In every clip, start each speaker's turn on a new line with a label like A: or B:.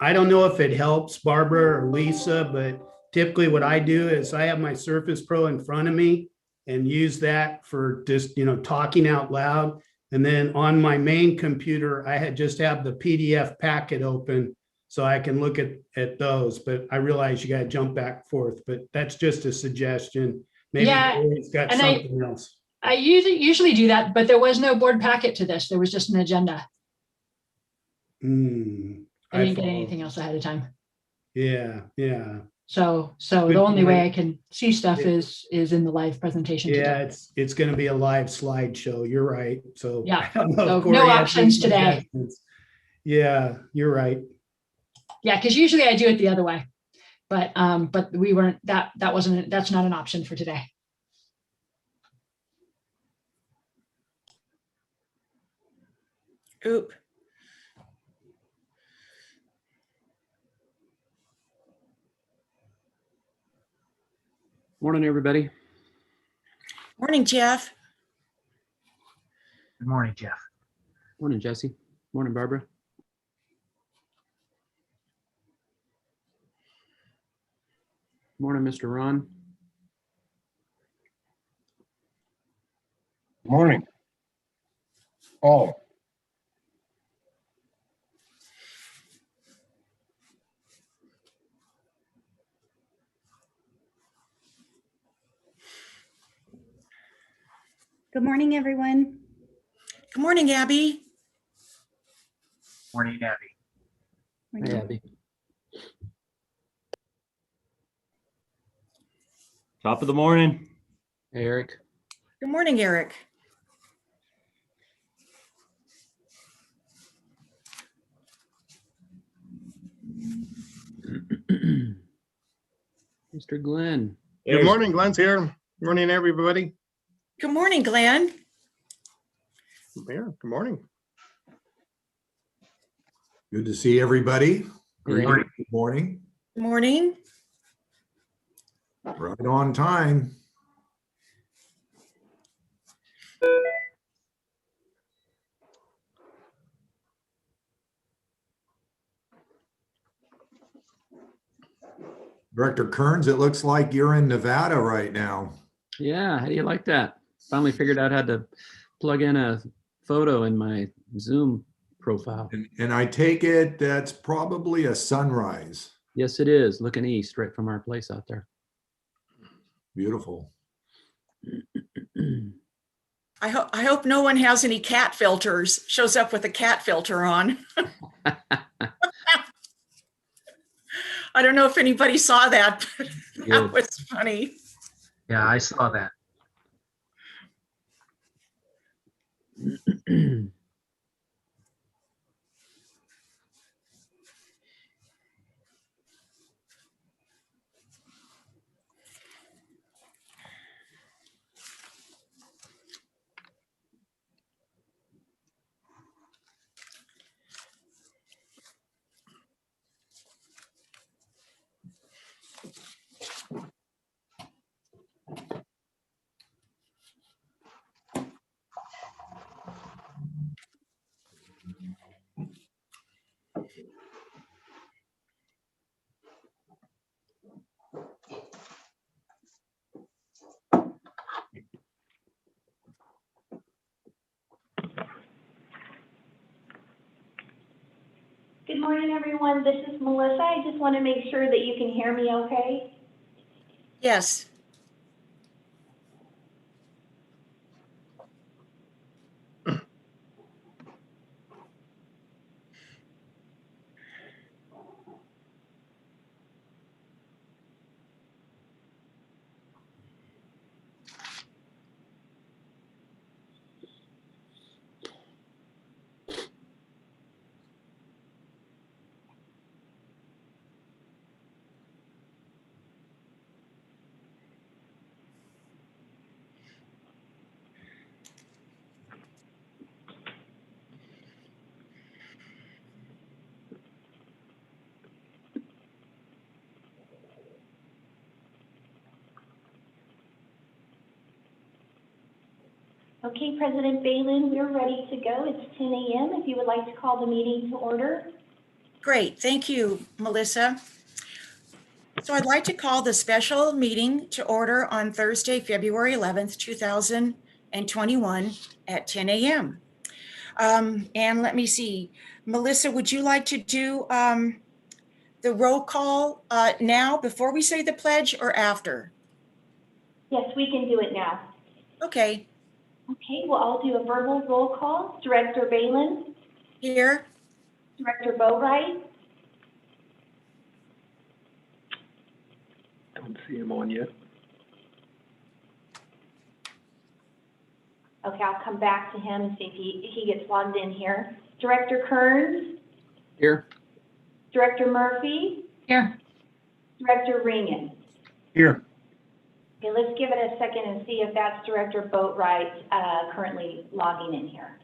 A: I don't know if it helps Barbara or Lisa, but typically what I do is I have my Surface Pro in front of me and use that for just, talking out loud. And then on my main computer, I had just have the PDF packet open so I can look at those. But I realize you got to jump back and forth, but that's just a suggestion. Maybe it's got something else.
B: I usually do that, but there was no board packet to this. There was just an agenda. I didn't get anything else ahead of time.
A: Yeah.
B: So the only way I can see stuff is in the live presentation
A: Yeah,
B: today.
A: it's going to be a live slideshow. You're right. So
B: yeah,
A: I don't know
B: so no options today.
A: Yeah, you're right.
B: Yeah, because usually I do it the other way, but we weren't that's not an option for today.
C: Oop.
D: Morning, everybody.
C: Morning, Jeff.
E: Good morning, Jeff.
D: Morning, Jesse. Morning, Barbara. Morning, Mr. Ron.
F: Morning. Oh.
G: Good morning, everyone.
C: Good morning, Abby.
E: Morning, Abby.
D: Hey, Abby.
H: Top of the morning.
D: Hey, Eric.
C: Good morning, Eric.
D: Mr. Glenn.
F: Good morning, Glenn's here. Morning, everybody.
C: Good morning, Glenn.
F: Yeah, good morning.
I: Good to see everybody.
D: Great.
I: Good morning.
C: Good morning.
I: Right on time. Director Kearns, it looks like you're in Nevada right now.
D: Yeah, how do you like that? Finally figured out how to plug in a photo in my Zoom profile.
I: And I take it that's probably a sunrise.
D: Yes, it is. Looking east right from our place out there.
I: Beautiful.
C: I hope no one has any cat filters, shows up with a cat filter on. I don't know if anybody saw that, but that was funny.
E: Yeah, I saw that.
J: Good morning, everyone. This is Melissa. I just want to make sure that you can hear me okay.
C: Yes.
J: Okay, President Balin, we're ready to go. It's 10 a.m. if you would like to call the meeting to order.
C: Great, thank you, Melissa. So I'd like to call the special meeting to order on Thursday, February 11th, 2021 at 10 a.m. And let me see, Melissa, would you like to do the roll call now before we say the pledge or after?
J: Yes, we can do it now.
C: Okay,
J: Okay, well, I'll do a verbal roll call. Director Balin,
C: here,
J: Director Boatright,
F: Don't see him on yet.
J: okay, I'll come back to him and see if he gets logged in here. Director Kearns,
D: Here.
J: Director Murphy,
B: Here.
J: Director Ringen.
F: Here.
J: Okay, let's give it a second and see if that's Director Boatright currently logging in here.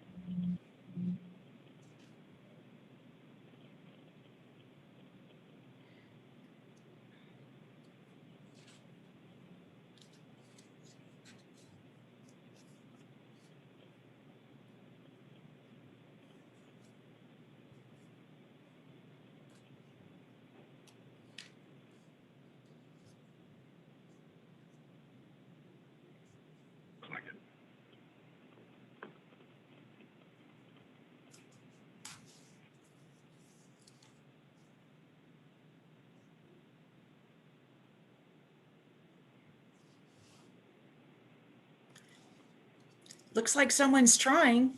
C: looks like someone's trying.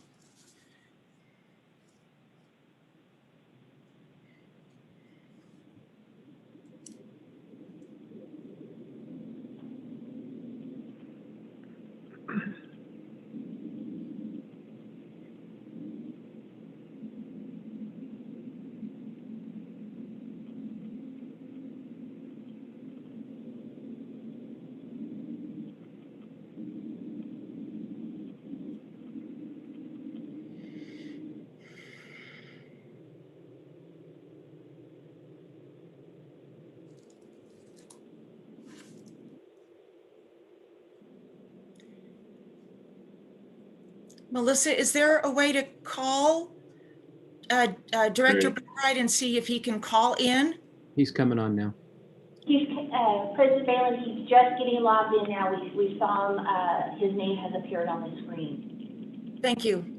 C: Melissa, is there a way to call Director Boatright and see if he can call in?
D: He's coming on now.
J: He's, President Balin, he's just getting logged in now. We saw him, his name has appeared on the screen.
C: Thank you.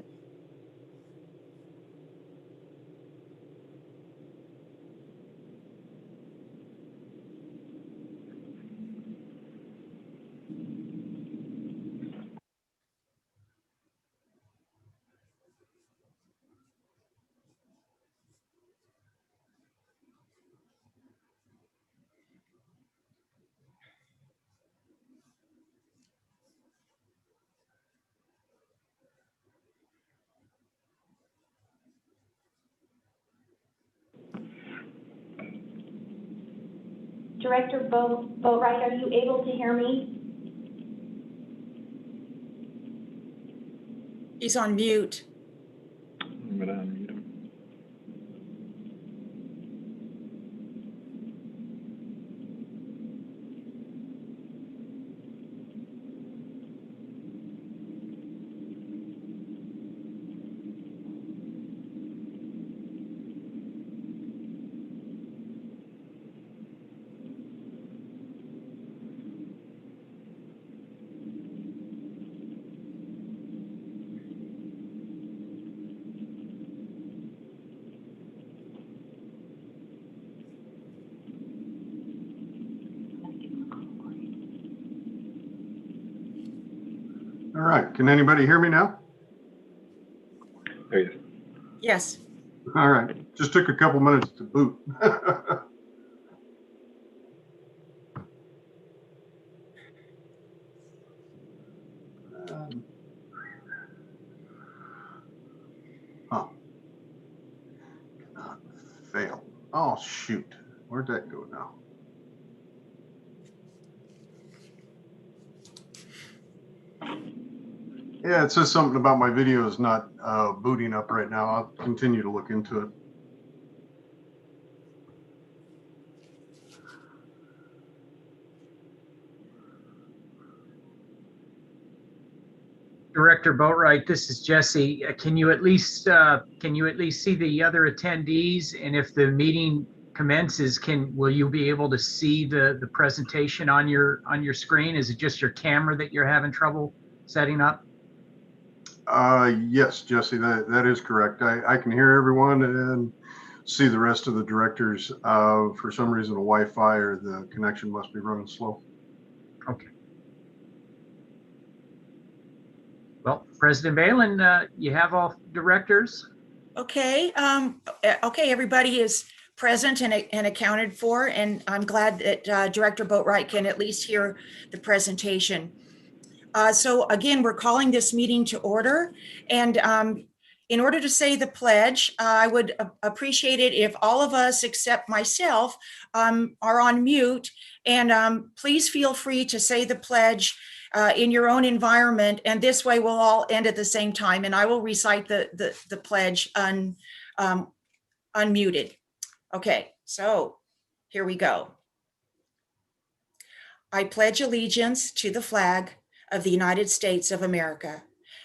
J: Director Boatright, are you able to hear me?
C: He's on mute.
F: I'm gonna unmute him.
G: All right, can anybody hear me now?
F: There he is.
C: Yes.
G: All right, just took a couple minutes to boot. Oh. Cannot fail. Oh, shoot. Where'd that go now? Yeah, it says something about my video is not booting up right now. I'll continue to look into it.
E: Director Boatright, this is Jesse. Can you at least see the other attendees? And if the meeting commences, will you be able to see the presentation on your screen? Is it just your camera that you're having trouble setting up?
G: Yes, Jesse, that is correct. I can hear everyone and see the rest of the directors. For some reason, the Wi-Fi or the connection must be running slow.
E: Okay. Well, President Balin, you have all directors?
C: Okay, okay, everybody is present and accounted for, and I'm glad that Director Boatright can at least hear the presentation. So again, we're calling this meeting to order, and in order to say the pledge, I would appreciate it if all of us except myself are on mute, and please feel free to say the pledge in your own environment, and this way we'll all end at the same time, and I will recite the pledge unmuted. Okay, so here we go. I pledge allegiance to the flag of the United States of America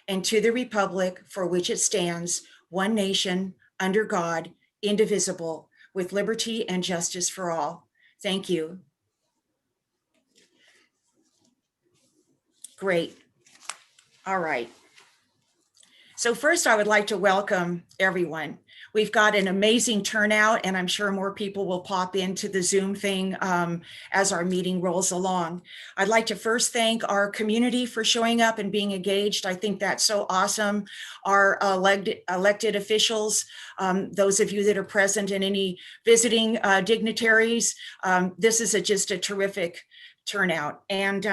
C: and to the republic for which it stands, one nation, under God, indivisible, with liberty and justice for all. Thank you. Great. All right. So first, I would like to welcome everyone. We've got an amazing turnout, and I'm sure more people will pop into the Zoom thing as our meeting rolls along. I'd like to first thank our community for showing up and being engaged. I think that's so awesome. Our elected officials, those of you that are present, and any visiting dignitaries, this is just a terrific turnout. And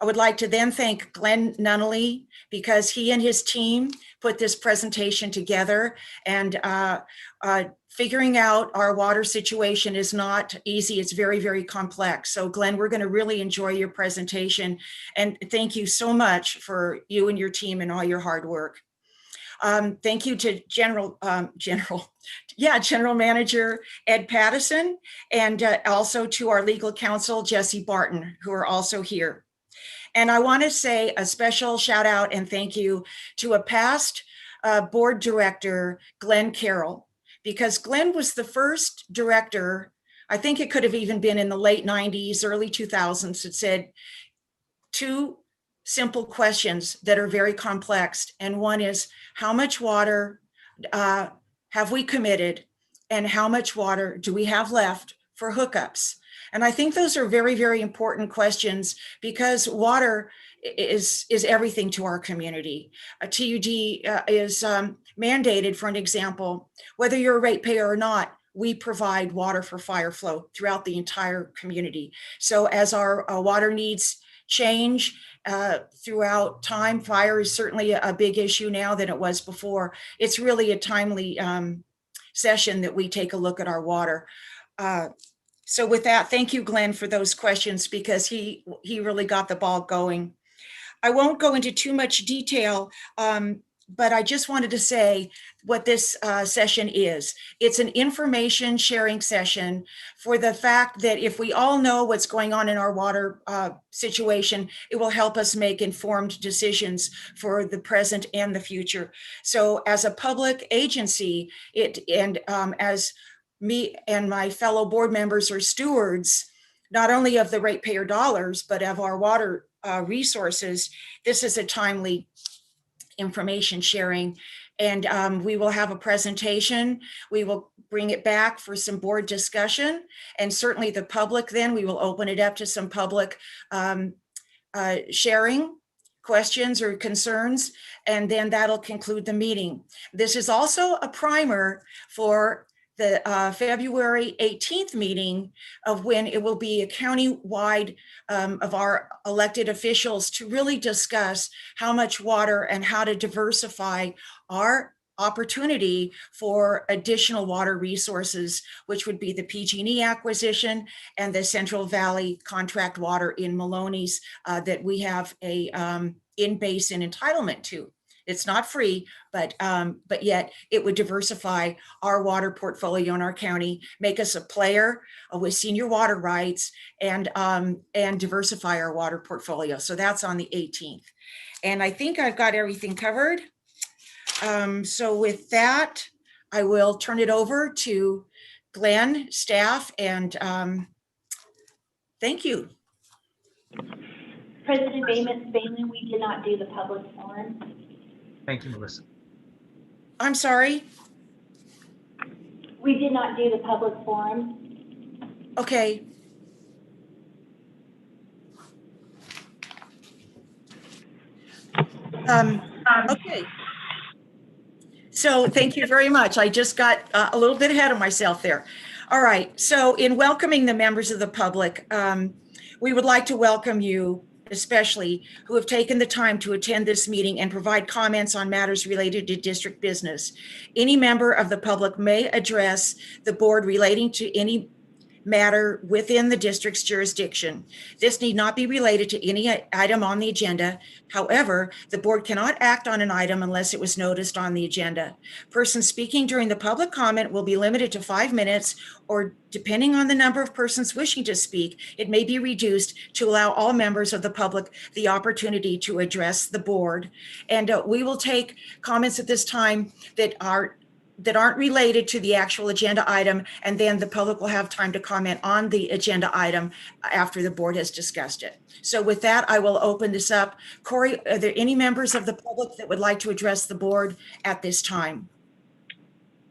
C: I would like to then thank Glenn Nunnally, because he and his team put this presentation together, and figuring out our water situation is not easy. It's very, very complex. So Glenn, we're going to really enjoy your presentation, and thank you so much for you and your team and all your hard work. Thank you to General Manager Ed Pattison, and also to our legal counsel, Jesse Barton, who are also here. And I want to say a special shout out and thank you to a past board director, Glenn Carroll, because Glenn was the first director, I think it could have even been in the late 90s, early 2000s, that said two simple questions that are very complex. And one is, how much water have we committed, and how much water do we have left for hookups? And I think those are very, very important questions, because water is everything to our community. A TUD is mandated, for an example, whether you're a ratepayer or not, we provide water for fire flow throughout the entire community. So as our water needs change throughout time, fire is certainly a big issue now than it was before. It's really a timely session that we take a look at our water. So with that, thank you, Glenn, for those questions, because he really got the ball going. I won't go into too much detail, but I just wanted to say what this session is. It's an information sharing session for the fact that if we all know what's going on in our water situation, it will help us make informed decisions for the present and the future. So as a public agency, as me and my fellow board members are stewards, not only of the ratepayer dollars, but of our water resources, this is a timely information sharing. And we will have a presentation. We will bring it back for some board discussion, and certainly the public, then we will open it up to some public sharing questions or concerns, and then that'll conclude the meeting. This is also a primer for the February 18th meeting, of when it will be a county-wide of our elected officials to really discuss how much water and how to diversify our opportunity for additional water resources, which would be the PG&E acquisition and the Central Valley contract water in Maloney's that we have a in-basin entitlement to. It's not free, but yet it would diversify our water portfolio in our county, make us a player with senior water rights, and diversify our water portfolio. So that's on the 18th. And I think I've got everything covered. So with that, I will turn it over to Glenn, staff, and thank you.
J: President Bailey, we did not do the public forum.
E: Thank you, Melissa.
C: I'm sorry.
J: We did not do the public forum.
C: Okay. Okay. So thank you very much. I just got a little bit ahead of myself there. All right. So in welcoming the members of the public, we would like to welcome you, especially who have taken the time to attend this meeting and provide comments on matters related to district business. Any member of the public may address the board relating to any matter within the district's jurisdiction. This need not be related to any item on the agenda. However, the board cannot act on an item unless it was noticed on the agenda. Persons speaking during the public comment will be limited to 5 minutes, or depending on the number of persons wishing to speak, it may be reduced to allow all members of the public the opportunity to address the board. And we will take comments at this time that aren't related to the actual agenda item, and then the public will have time to comment on the agenda item after the board has discussed it. So with that, I will open this up. Corey, are there any members of the public that would like to address the board at this time?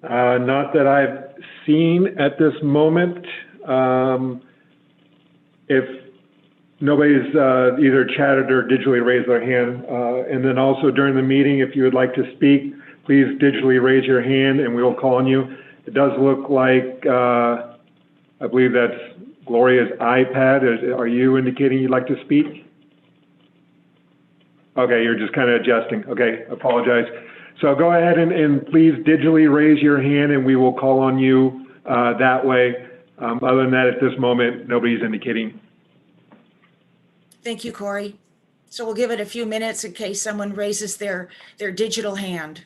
F: Not that I've seen at this moment. If nobody's either chatted or digitally raised their hand, and then also during the meeting, if you would like to speak, please digitally raise your hand and we will call on you. It does look like, I believe that's Gloria's iPad. Are you indicating you'd like to speak? Okay, you're just kind of adjusting. Okay, apologize. So go ahead and please digitally raise your hand and we will call on you that way. Other than that, at this moment, nobody's indicating.
C: Thank you, Corey. So we'll give it a few minutes in case someone raises their digital hand.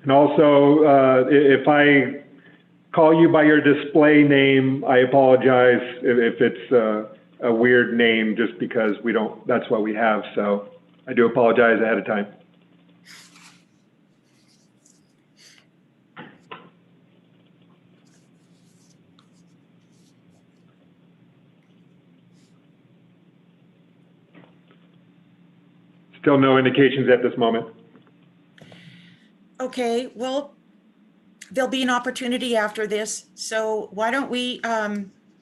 F: And also, if I call you by your display name, I apologize if it's a weird name, just because we don't, that's what we have. So I do apologize ahead of time. Still no indications at this moment.
C: Okay, well, there'll be an opportunity after this. So why don't we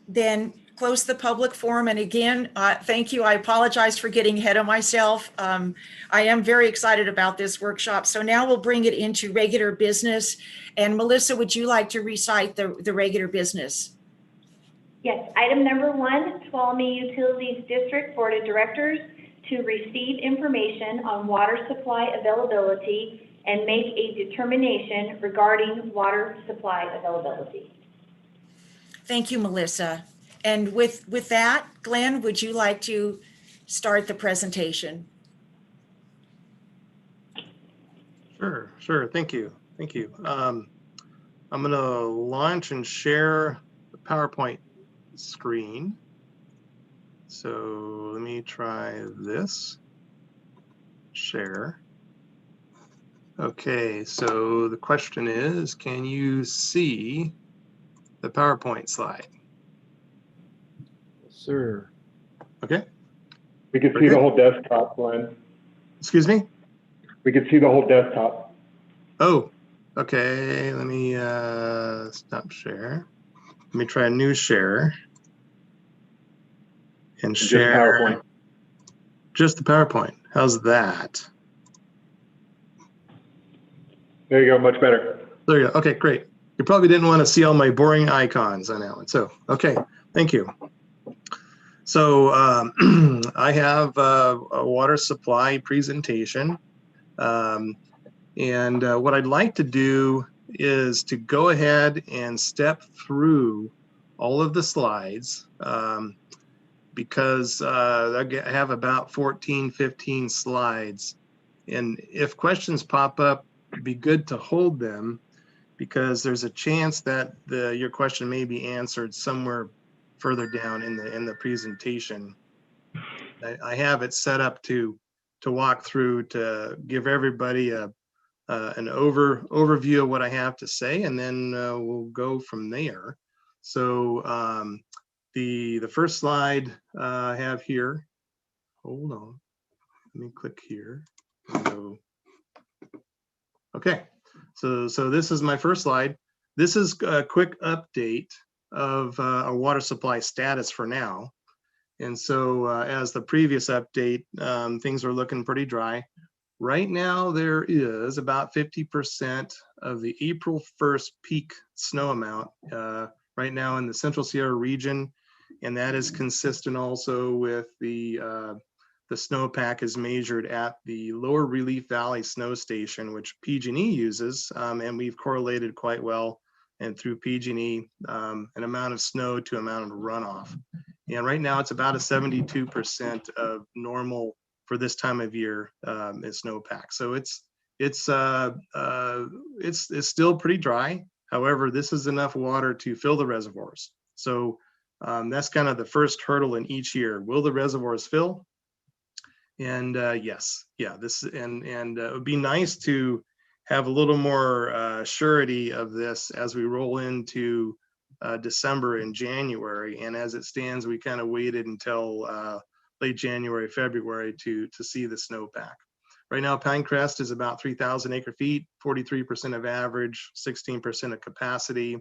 C: then close the public forum? And again, thank you. I apologize for getting ahead of myself. I am very excited about this workshop. So now we'll bring it into regular business. And Melissa, would you like to recite the regular business?
J: Yes, item number 1, Tuolumne Utilities District Board of Directors to receive information on water supply availability and make a determination regarding water supply availability.
C: Thank you, Melissa. And with that, Glenn, would you like to start the presentation?
K: Sure. Thank you. I'm going to launch and share the PowerPoint screen. So let me try this. Share. Okay, so the question is, can you see the PowerPoint slide?
D: Yes, sir.
K: Okay.
F: We can see the whole desktop, Glenn.
K: Excuse me?
F: We can see the whole desktop.
K: Oh, okay. Let me stop share. Let me try a new share. And share
F: PowerPoint.
K: Just the PowerPoint. How's that?
F: There you go, much better.
K: There you go. Okay, great. You probably didn't want to see all my boring icons on that one. So, okay, thank you. So I have a water supply presentation. And what I'd like to do is to go ahead and step through all of the slides because I have about 14, 15 slides. And if questions pop up, it'd be good to hold them because there's a chance that your question may be answered somewhere further down in the presentation. I have it set up to walk through to give everybody an overview of what I have to say, and then we'll go from there. So the first slide I have here. Hold on, let me click here. So, okay, so this is my first slide. This is a quick update of our water supply status for now. And so as the previous update, things are looking pretty dry. Right now, there is about 50% of the April 1st peak snow amount right now in the Central Sierra region. And that is consistent also with the snowpack is measured at the Lower Relief Valley Snow Station, which PG&E uses. And we've correlated quite well and through PG&E an amount of snow to amount of runoff. And right now it's about a 72% of normal for this time of year in snowpack. So it's still pretty dry. However, this is enough water to fill the reservoirs. So that's kind of the first hurdle in each year. Will the reservoirs fill? And yes, yeah, and it would be nice to have a little more surety of this as we roll into December and January. And as it stands, we kind of waited until late January, February to see the snowpack. Right now, Pinecrest is about 3,000 acre feet, 43% of average, 16% of capacity.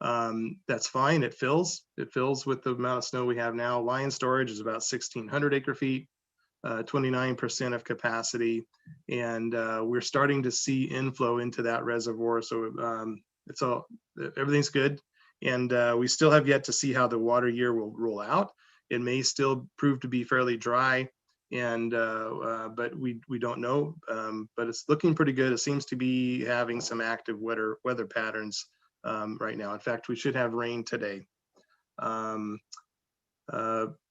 K: That's fine, it fills with the amount of snow we have now. Lion Storage is about 1,600 acre feet, 29% of capacity. And we're starting to see inflow into that reservoir. So everything's good. And we still have yet to see how the water year will roll out. It may still prove to be fairly dry, and but we don't know. But it's looking pretty good. It seems to be having some active weather patterns right now. In fact, we should have rain today.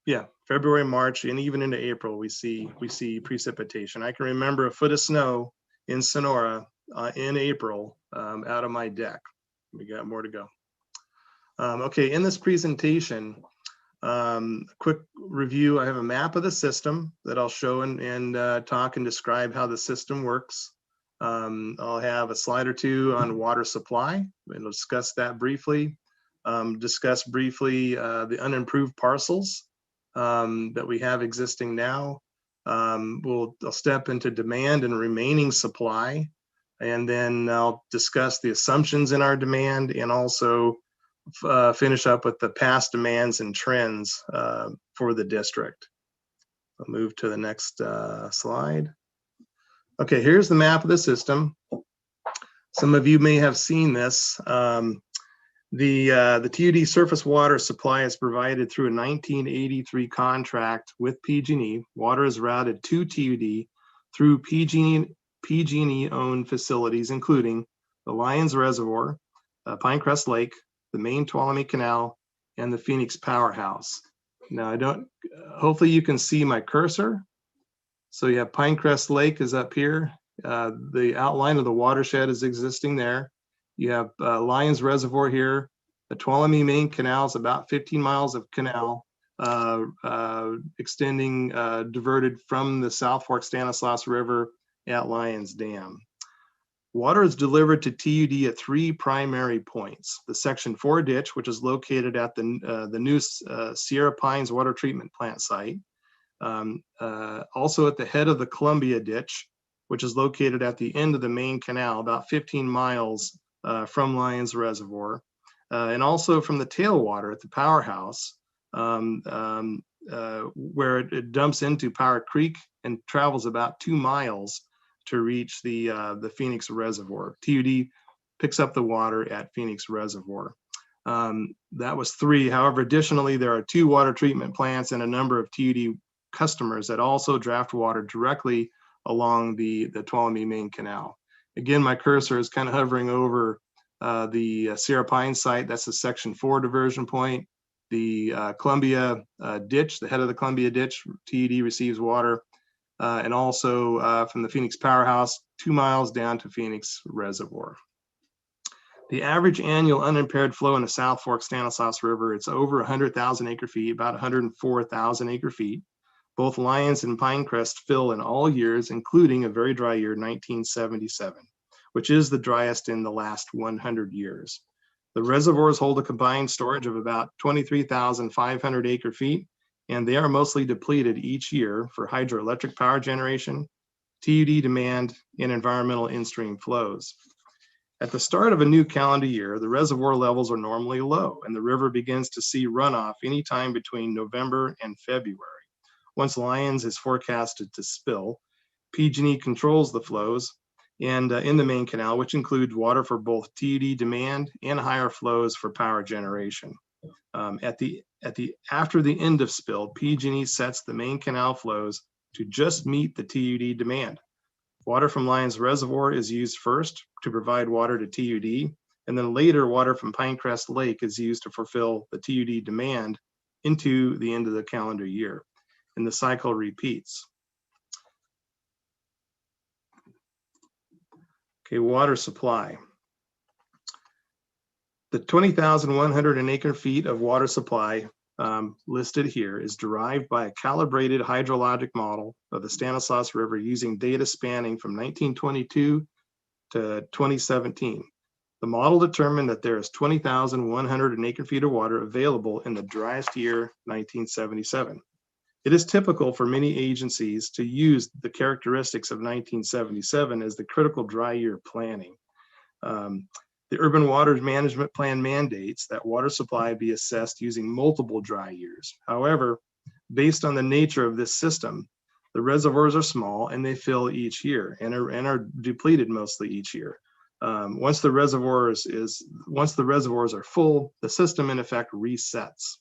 K: Yeah, February, March, and even into April, we see precipitation. I can remember a foot of snow in Sonora in April out of my deck. We got more to go. Okay, in this presentation, quick review. I have a map of the system that I'll show and talk and describe how the system works. I'll have a slide or two on water supply, and we'll discuss that briefly. Discuss briefly the unimproved parcels that we have existing now. I'll step into demand and remaining supply, and then I'll discuss the assumptions in our demand, and also finish up with the past demands and trends for the district. I'll move to the next slide. Okay, here's the map of the system. Some of you may have seen this. The TUD surface water supply is provided through a 1983 contract with PG&E. Water is routed to TUD through PG&E owned facilities, including the Lions Reservoir, Pinecrest Lake, the main Tuolumne Canal, and the Phoenix Powerhouse. Now hopefully you can see my cursor. So you have Pinecrest Lake is up here. The outline of the watershed is existing there. You have Lions Reservoir here. The Tuolumne main canal is about 15 miles of canal extending diverted from the South Fork Stanislaus River at Lions Dam. Water is delivered to TUD at 3 primary points. The Section 4 ditch, which is located at the new Sierra Pines water treatment plant site. Also at the head of the Columbia ditch, which is located at the end of the main canal, about 15 miles from Lions Reservoir. And also from the tailwater at the powerhouse, where it dumps into Power Creek and travels about 2 miles to reach the Phoenix Reservoir. TUD picks up the water at Phoenix Reservoir. That was 3. However, additionally, there are 2 water treatment plants and a number of TUD customers that also draft water directly along the Tuolumne main canal. Again, my cursor is kind of hovering over the Sierra Pines site. That's the Section 4 diversion point. The Columbia ditch, the head of the Columbia ditch, TUD receives water. And also from the Phoenix Powerhouse, 2 miles down to Phoenix Reservoir. The average annual unimpaired flow in the South Fork Stanislaus River, it's over 100,000 acre feet, about 104,000 acre feet. Both Lyons and Pinecrest fill in all years, including a very dry year, 1977, which is the driest in the last 100 years. The reservoirs hold a combined storage of about 23,500 acre feet, and they are mostly depleted each year for hydroelectric power generation, TUD demand, and environmental in-stream flows. At the start of a new calendar year, the reservoir levels are normally low, and the river begins to see runoff anytime between November and February. Once Lyons is forecasted to spill, PG&E controls the flows and in the main canal, which includes water for both TUD demand and higher flows for power generation. After the end of spill, PG&E sets the main canal flows to just meet the TUD demand. Water from Lyons Reservoir is used first to provide water to TUD, and then later water from Pinecrest Lake is used to fulfill the TUD demand into the end of the calendar year, and the cycle repeats. Okay, water supply. The 20,100 acre feet of water supply listed here is derived by a calibrated hydrologic model of the Stanislaus River using data spanning from 1922 to 2017. The model determined that there is 20,100 acre feet of water available in the driest year, 1977. It is typical for many agencies to use the characteristics of 1977 as the critical dry year planning. The Urban Water Management Plan mandates that water supply be assessed using multiple dry years. However, based on the nature of this system, the reservoirs are small and they fill each year and are depleted mostly each year. Once the reservoirs are full, the system in effect resets.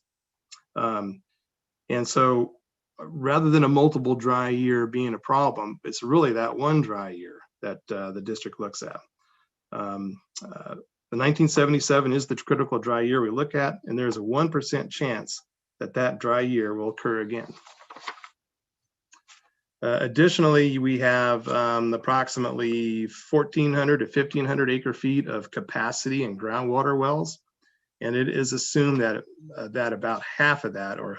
K: And so rather than a multiple dry year being a problem, it's really that one dry year that the district looks at. The 1977 is the critical dry year we look at, and there's a 1% chance that that dry year will occur again. Additionally, we have approximately 1,400 to 1,500 acre feet of capacity in groundwater wells, and it is assumed that about half of that, or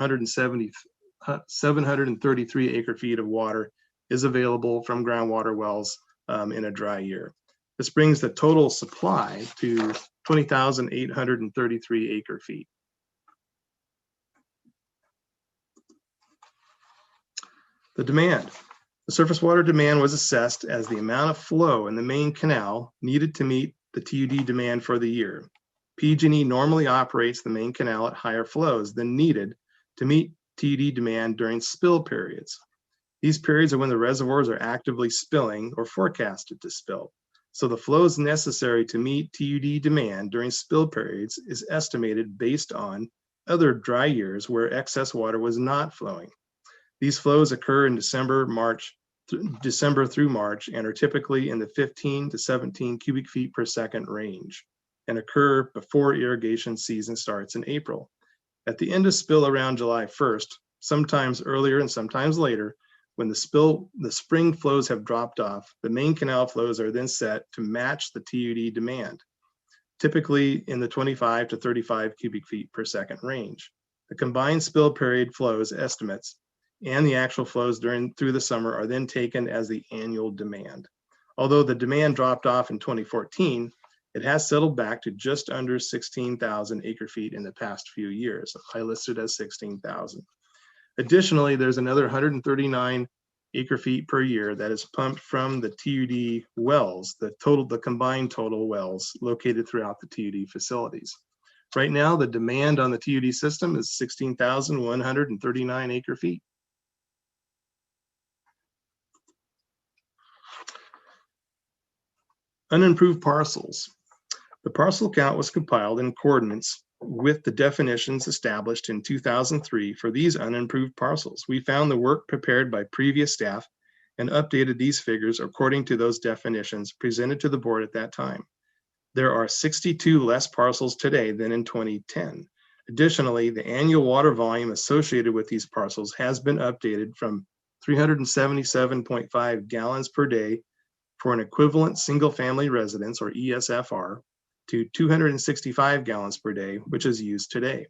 K: 733 acre feet of water, is available from groundwater wells in a dry year. This brings the total supply to 20,833 acre feet. The demand. The surface water demand was assessed as the amount of flow in the main canal needed to meet the TUD demand for the year. PG&E normally operates the main canal at higher flows than needed to meet TUD demand during spill periods. These periods are when the reservoirs are actively spilling or forecasted to spill. So the flows necessary to meet TUD demand during spill periods is estimated based on other dry years where excess water was not flowing. These flows occur in December through March and are typically in the 15 to 17 cubic feet per second range and occur before irrigation season starts in April. At the end of spill around July 1st, sometimes earlier and sometimes later, when the spring flows have dropped off, the main canal flows are then set to match the TUD demand, typically in the 25 to 35 cubic feet per second range. The combined spill period flows estimates and the actual flows through the summer are then taken as the annual demand. Although the demand dropped off in 2014, it has settled back to just under 16,000 acre feet in the past few years. I listed as 16,000. Additionally, there's another 139 acre feet per year that is pumped from the TUD wells, the combined total wells located throughout the TUD facilities. Right now, the demand on the TUD system is 16,139 acre feet. Unimproved parcels. The parcel count was compiled in accordance with the definitions established in 2003 for these unimproved parcels. We found the work prepared by previous staff and updated these figures according to those definitions presented to the board at that time. There are 62 less parcels today than in 2010. Additionally, the annual water volume associated with these parcels has been updated from 377.5 gallons per day for an equivalent single-family residence, or ESFR, to 265 gallons per day, which is used today.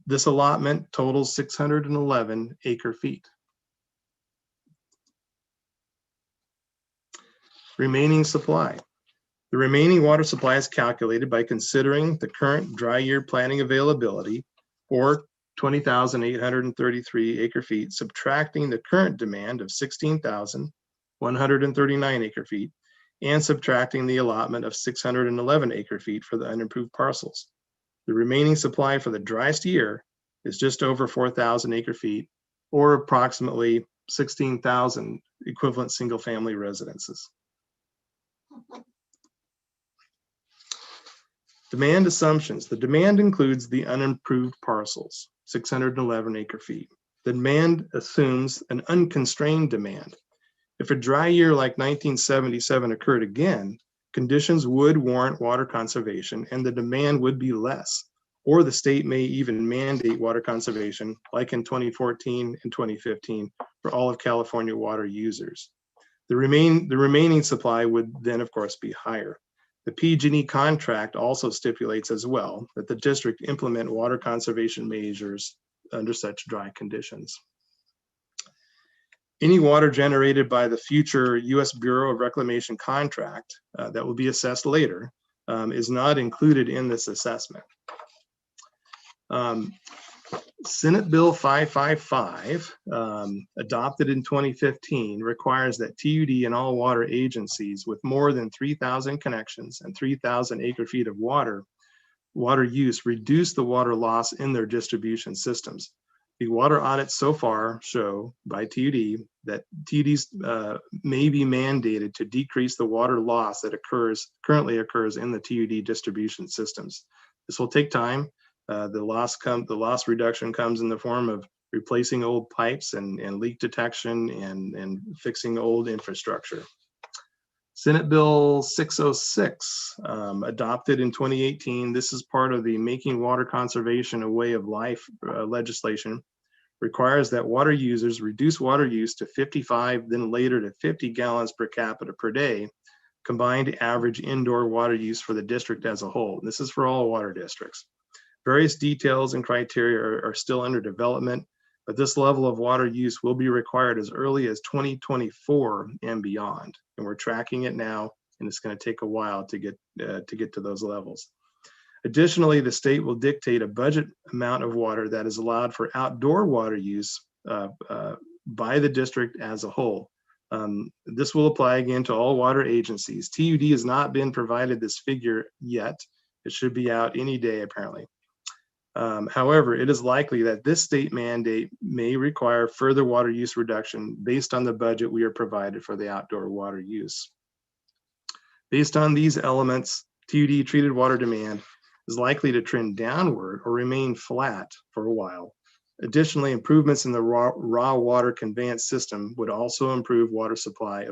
K: This allotment totals 611 acre feet. remaining supply. The remaining water supply is calculated by considering the current dry year planning availability, or 20,833 acre feet, subtracting the current demand of 16,139 acre feet, and subtracting the allotment of 611 acre feet for the unimproved parcels. The remaining supply for the driest year is just over 4,000 acre feet, or approximately 16,000 equivalent single-family residences. Demand assumptions. The demand includes the unimproved parcels, 611 acre feet. The demand assumes an unconstrained demand. If a dry year like 1977 occurred again, conditions would warrant water conservation and the demand would be less, or the state may even mandate water conservation like in 2014 and 2015 for all of California water users. The remaining supply would then of course be higher. The PG&E contract also stipulates as well that the district implement water conservation measures under such dry conditions. Any water generated by the future U.S. Bureau of Reclamation contract that will be assessed later is not included in this assessment. Senate Bill 555, adopted in 2015, requires that TUD and all water agencies with more than 3,000 connections and 3,000 acre feet of water use reduce the water loss in their distribution systems. The water audits so far show by TUD that TUDs may be mandated to decrease the water loss that currently occurs in the TUD distribution systems. This will take time. The loss reduction comes in the form of replacing old pipes and leak detection and fixing old infrastructure. Senate Bill 606, adopted in 2018. This is part of the Making Water Conservation a Way of Life legislation, requires that water users reduce water use to 55, then later to 50 gallons per capita per day, combined average indoor water use for the district as a whole. This is for all water districts. Various details and criteria are still under development, but this level of water use will be required as early as 2024 and beyond. And we're tracking it now, and it's going to take a while to get to those levels. Additionally, the state will dictate a budget amount of water that is allowed for outdoor water use by the district as a whole. This will apply again to all water agencies. TUD has not been provided this figure yet. It should be out any day, apparently. However, it is likely that this state mandate may require further water use reduction based on the budget we are provided for the outdoor water use. Based on these elements, TUD treated water demand is likely to trend downward or remain flat for a while. Additionally, improvements in the raw water conveyance system would also improve water supply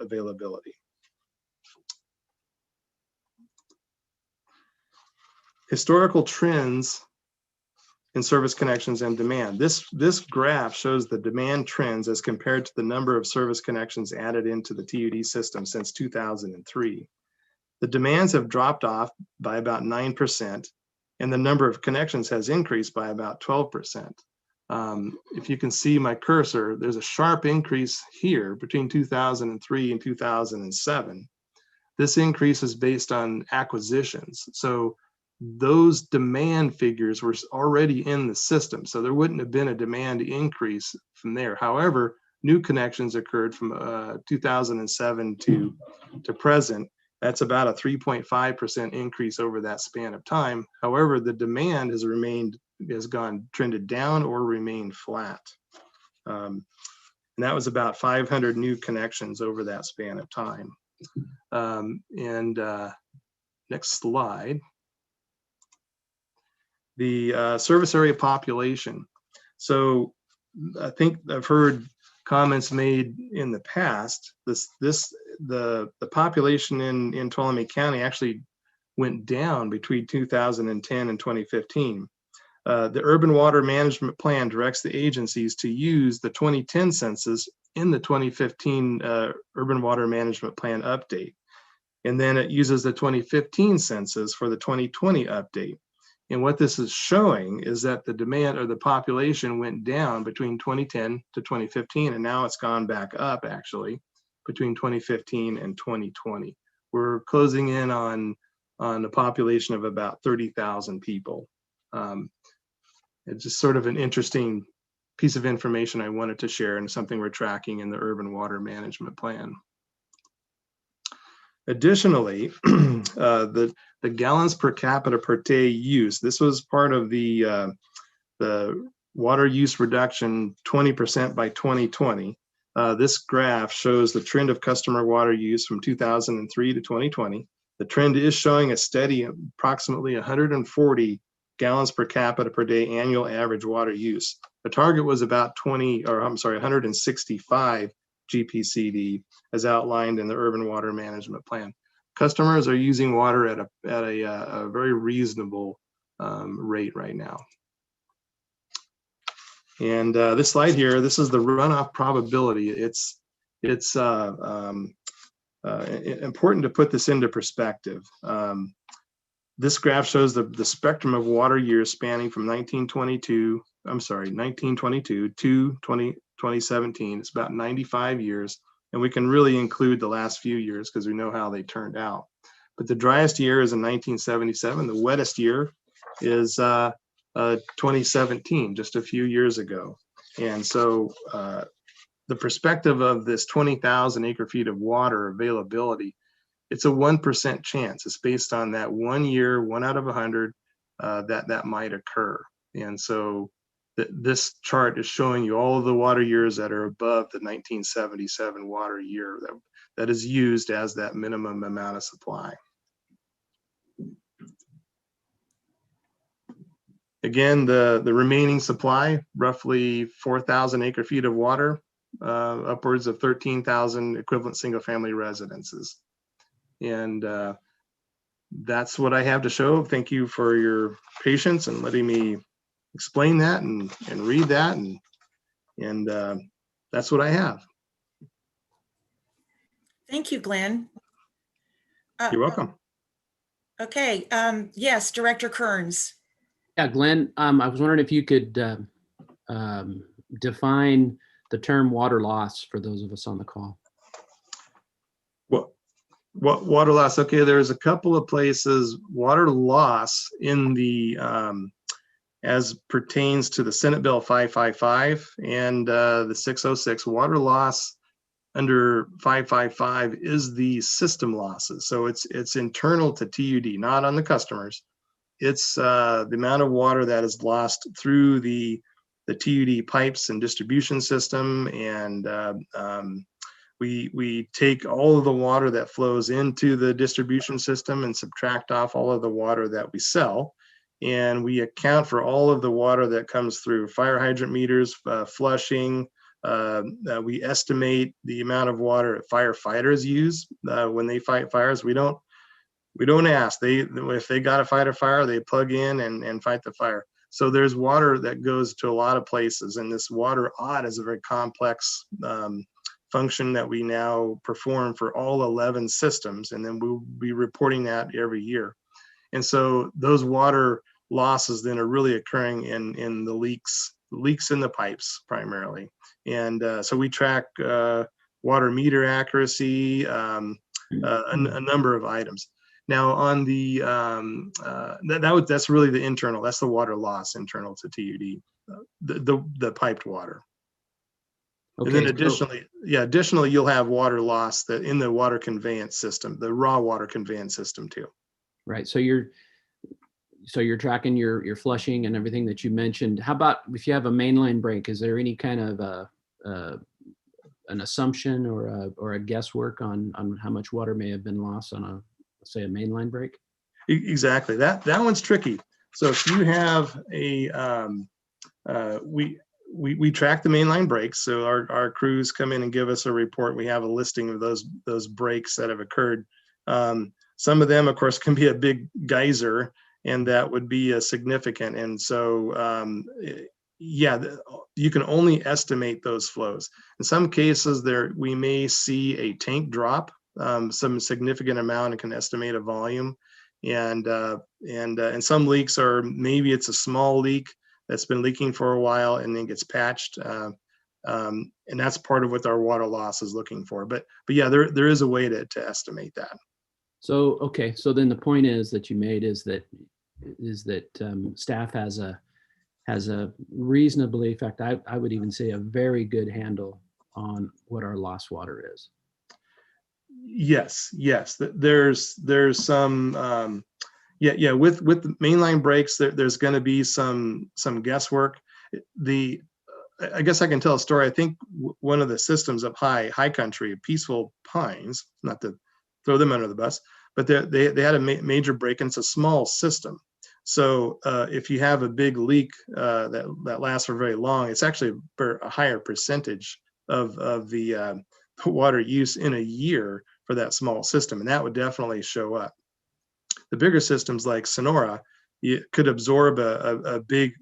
K: availability. Historical trends in service connections and demand. This graph shows the demand trends as compared to the number of service connections added into the TUD system since 2003. The demands have dropped off by about 9%, and the number of connections has increased by about 12%. If you can see my cursor, there's a sharp increase here between 2003 and 2007. This increase is based on acquisitions. So those demand figures were already in the system, so there wouldn't have been a demand increase from there. However, new connections occurred from 2007 to present. That's about a 3.5% increase over that span of time. However, the demand has trended down or remained flat. And that was about 500 new connections over that span of time. Next slide. The service area population. So I think I've heard comments made in the past. The population in Tuolumne County actually went down between 2010 and 2015. The Urban Water Management Plan directs the agencies to use the 2010 census in the 2015 Urban Water Management Plan update. And then it uses the 2015 census for the 2020 update. And what this is showing is that the demand or the population went down between 2010 to 2015, and now it's gone back up actually. between 2015 and 2020. We're closing in on a population of about 30,000 people. It's just sort of an interesting piece of information I wanted to share, and something we're tracking in the urban water management plan. Additionally, the gallons per capita per day use, this was part of the water use reduction 20% by 2020. This graph shows the trend of customer water use from 2003 to 2020. The trend is showing a steady approximately 140 gallons per capita per day annual average water use. The target was about 165 GPCD, as outlined in the urban water management plan. Customers are using water at a very reasonable rate right now. And this slide here, this is the runoff probability. It's important to put this into perspective. This graph shows the spectrum of water years spanning from 1922 to 2017. It's about 95 years, and we can really include the last few years because we know how they turned out. But the driest year is in 1977. The wettest year is 2017, just a few years ago. And so the perspective of this 20,000 acre feet of water availability, it's a 1% chance. It's based on that 1 year, 1 out of 100 that might occur. And so this chart is showing you all of the water years that are above the 1977 water year that is used as that minimum amount of supply. Again, the remaining supply, roughly 4,000 acre feet of water, upwards of 13,000 equivalent single family residences. And that's what I have to show. Thank you for your patience and letting me explain that and read that. And that's what I have.
C: Thank you, Glenn.
K: You're welcome.
C: Okay, yes, Director Kearns.
D: Yeah, Glenn, I was wondering if you could define the term water loss for those of us on the call.
K: What water loss? Okay, there's a couple of places. Water loss in the as pertains to the Senate Bill 555 and the 606. Water loss under 555 is the system losses. So it's internal to TUD, not on the customers. It's the amount of water that is lost through the TUD pipes and distribution system, and we take all of the water that flows into the distribution system and subtract off all of the water that we sell, and we account for all of the water that comes through fire hydrant meters, flushing. We estimate the amount of water firefighters use when they fight fires. We don't ask. If they got to fight a fire, they plug in and fight the fire. So there's water that goes to a lot of places, and this water audit is a very complex function that we now perform for all 11 systems, and then we'll be reporting that every year. And so those water losses then are really occurring in the leaks in the pipes primarily. And so we track water meter accuracy, a number of items. Now on the that's really the internal. That's the water loss internal to TUD, the piped water. Okay, and then additionally, you'll have water loss that in the water conveyance system, the raw water conveyance system too.
D: Right. So you're tracking your flushing and everything that you mentioned. How about if you have a mainline break? Is there any kind of an assumption or a guesswork on how much water may have been lost on say a mainline break?
K: Exactly. That one's tricky. So if you have we track the mainline breaks. So our crews come in and give us a report. We have a listing of those breaks that have occurred. Some of them, of course, can be a big geyser, and that would be a significant. And so, yeah, you can only estimate those flows. In some cases, we may see a tank drop, some significant amount, and can estimate a volume. And some leaks maybe it's a small leak that's been leaking for a while and then gets patched. And that's part of what our water loss is looking for. But yeah, there is a way to estimate that.
D: So, okay, so then the point is that you made is that staff has a reasonably, in fact, I would even say a very good handle on what our lost water is.
K: Yes. There's some, yeah. With the mainline breaks, there's going to be some guesswork. I guess I can tell a story. I think one of the systems up high country, Peaceful Pines, not to throw them under the bus, but they had a major break, and it's a small system. So if you have a big leak that lasts for very long, it's actually a higher percentage of the water use in a year for that small system, and that would definitely show up. The bigger systems like Sonora, you could absorb a big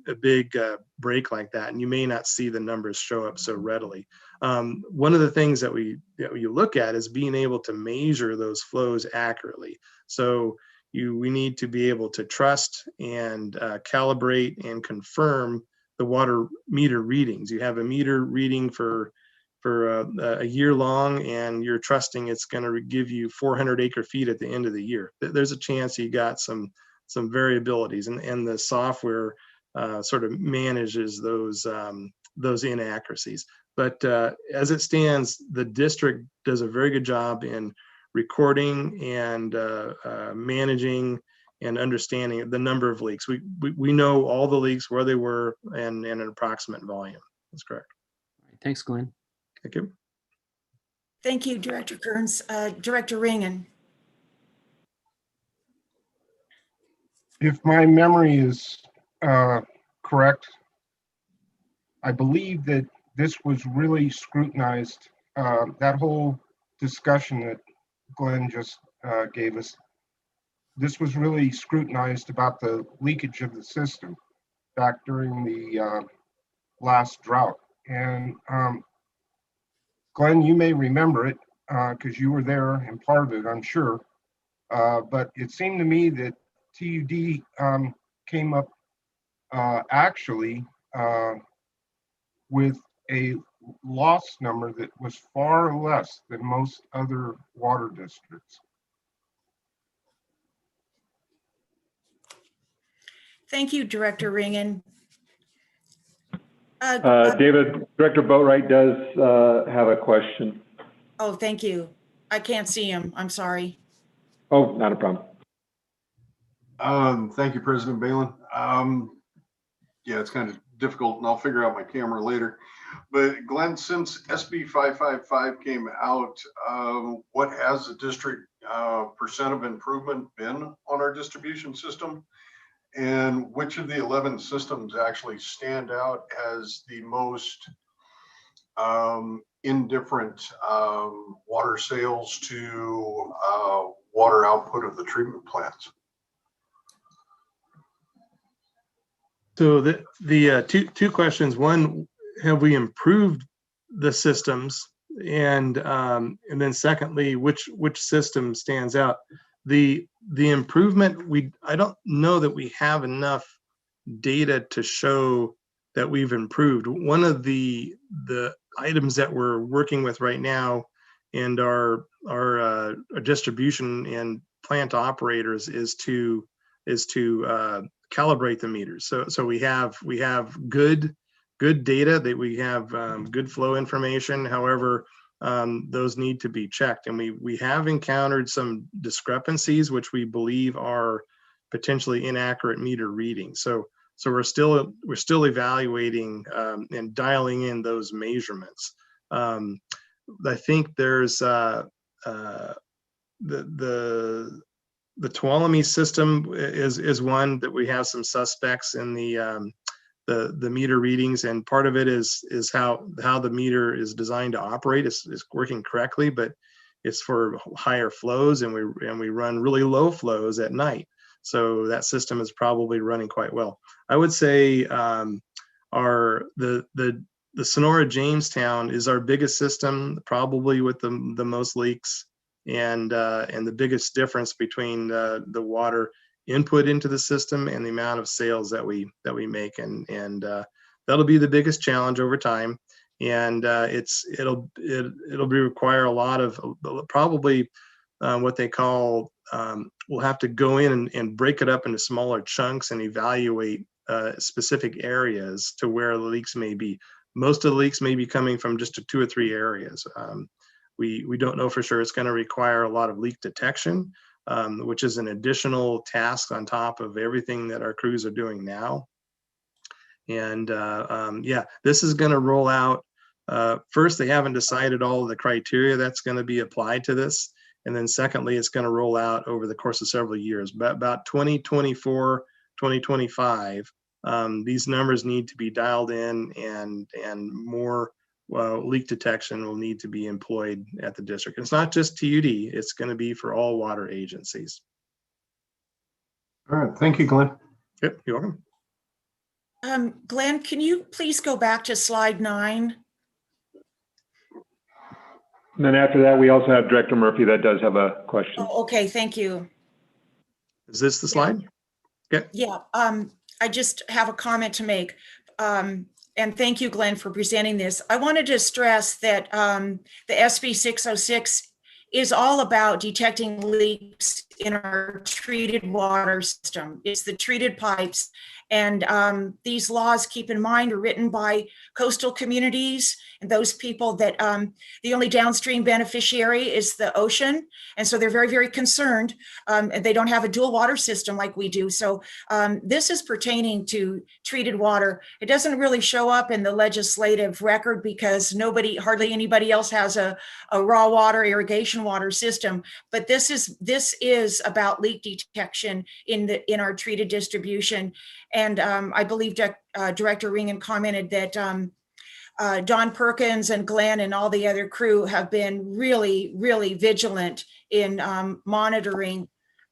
K: break like that, and you may not see the numbers show up so readily. One of the things that we look at is being able to measure those flows accurately. So we need to be able to trust and calibrate and confirm the water meter readings. You have a meter reading for a year long, and you're trusting it's going to give you 400 acre feet at the end of the year. There's a chance you got some variabilities, and the software sort of manages those inaccuracies. But as it stands, the district does a very good job in recording and managing and understanding the number of leaks. We know all the leaks, where they were, and an approximate volume. That's correct.
D: Thanks, Glenn.
K: Thank you.
C: Thank you, Director Kearns. Director Ringen.
L: If my memory is correct, I believe that this was really scrutinized, that whole discussion that Glenn just gave us. This was really scrutinized about the leakage of the system back during the last drought. And Glenn, you may remember it because you were there and part of it, I'm sure. But it seemed to me that TUD came up actually with a loss number that was far less than most other water districts.
C: Thank you, Director Ringen.
F: David, Director Boatwright does have a question.
C: Oh, thank you. I can't see him. I'm sorry.
F: Oh, not a problem.
G: Thank you, President Balin. Yeah, it's kind of difficult, and I'll figure out my camera later. But Glenn, since SB 555 came out, what has the district percent of improvement been on our distribution system? And which of the 11 systems actually stand out as the most indifferent water sales to water output of the treatment plants?
K: So the two questions. One, have we improved the systems? And then secondly, which system stands out? The improvement, I don't know that we have enough data to show that we've improved. One of the items that we're working with right now, and our distribution and plant operators, is to calibrate the meters. So we have good data, that we have good flow information. However, those need to be checked, and we have encountered some discrepancies which we believe are potentially inaccurate meter readings. So we're still evaluating and dialing in those measurements. I think there's the Tuolumne system is one that we have some suspects in the meter readings, and part of it is how the meter is designed to operate. It's working correctly, but it's for higher flows, and we run really low flows at night. So that system is probably running quite well. I would say the Sonora Jamestown is our biggest system, probably with the most leaks, and the biggest difference between the water input into the system and the amount of sales that we make, and that'll be the biggest challenge over time. And it'll be require a lot of probably what they call, we'll have to go in and break it up into smaller chunks and evaluate specific areas to where the leaks may be. Most of the leaks may be coming from just 2 or 3 areas. We don't know for sure. It's going to require a lot of leak detection, which is an additional task on top of everything that our crews are doing now. And yeah, this is going to roll out. First, they haven't decided all of the criteria that's going to be applied to this. And then secondly, it's going to roll out over the course of several years. But about 2024, 2025, these numbers need to be dialed in, and more leak detection will need to be employed at the district. It's not just TUD, it's going to be for all water agencies.
G: All right, thank you, Glenn.
K: Yep, you're welcome.
C: Glenn, can you please go back to slide 9?
F: And then after that, we also have Director Murphy that does have a question.
C: Oh, okay, thank you.
K: Is this the slide? Okay.
C: Yeah, I just have a comment to make. And thank you, Glenn, for presenting this. I wanted to stress that the SB 606 is all about detecting leaks in our treated water system. It's the treated pipes. And these laws, keep in mind, are written by coastal communities and those people that the only downstream beneficiary is the ocean. And so they're very, very concerned. And they don't have a dual water system like we do. So this is pertaining to treated water. It doesn't really show up in the legislative record because hardly anybody else has a raw water, irrigation water system. But this is about leak detection in our treated distribution. And I believe Director Ringen commented that Don Perkins and Glenn and all the other crew have been really, really vigilant in monitoring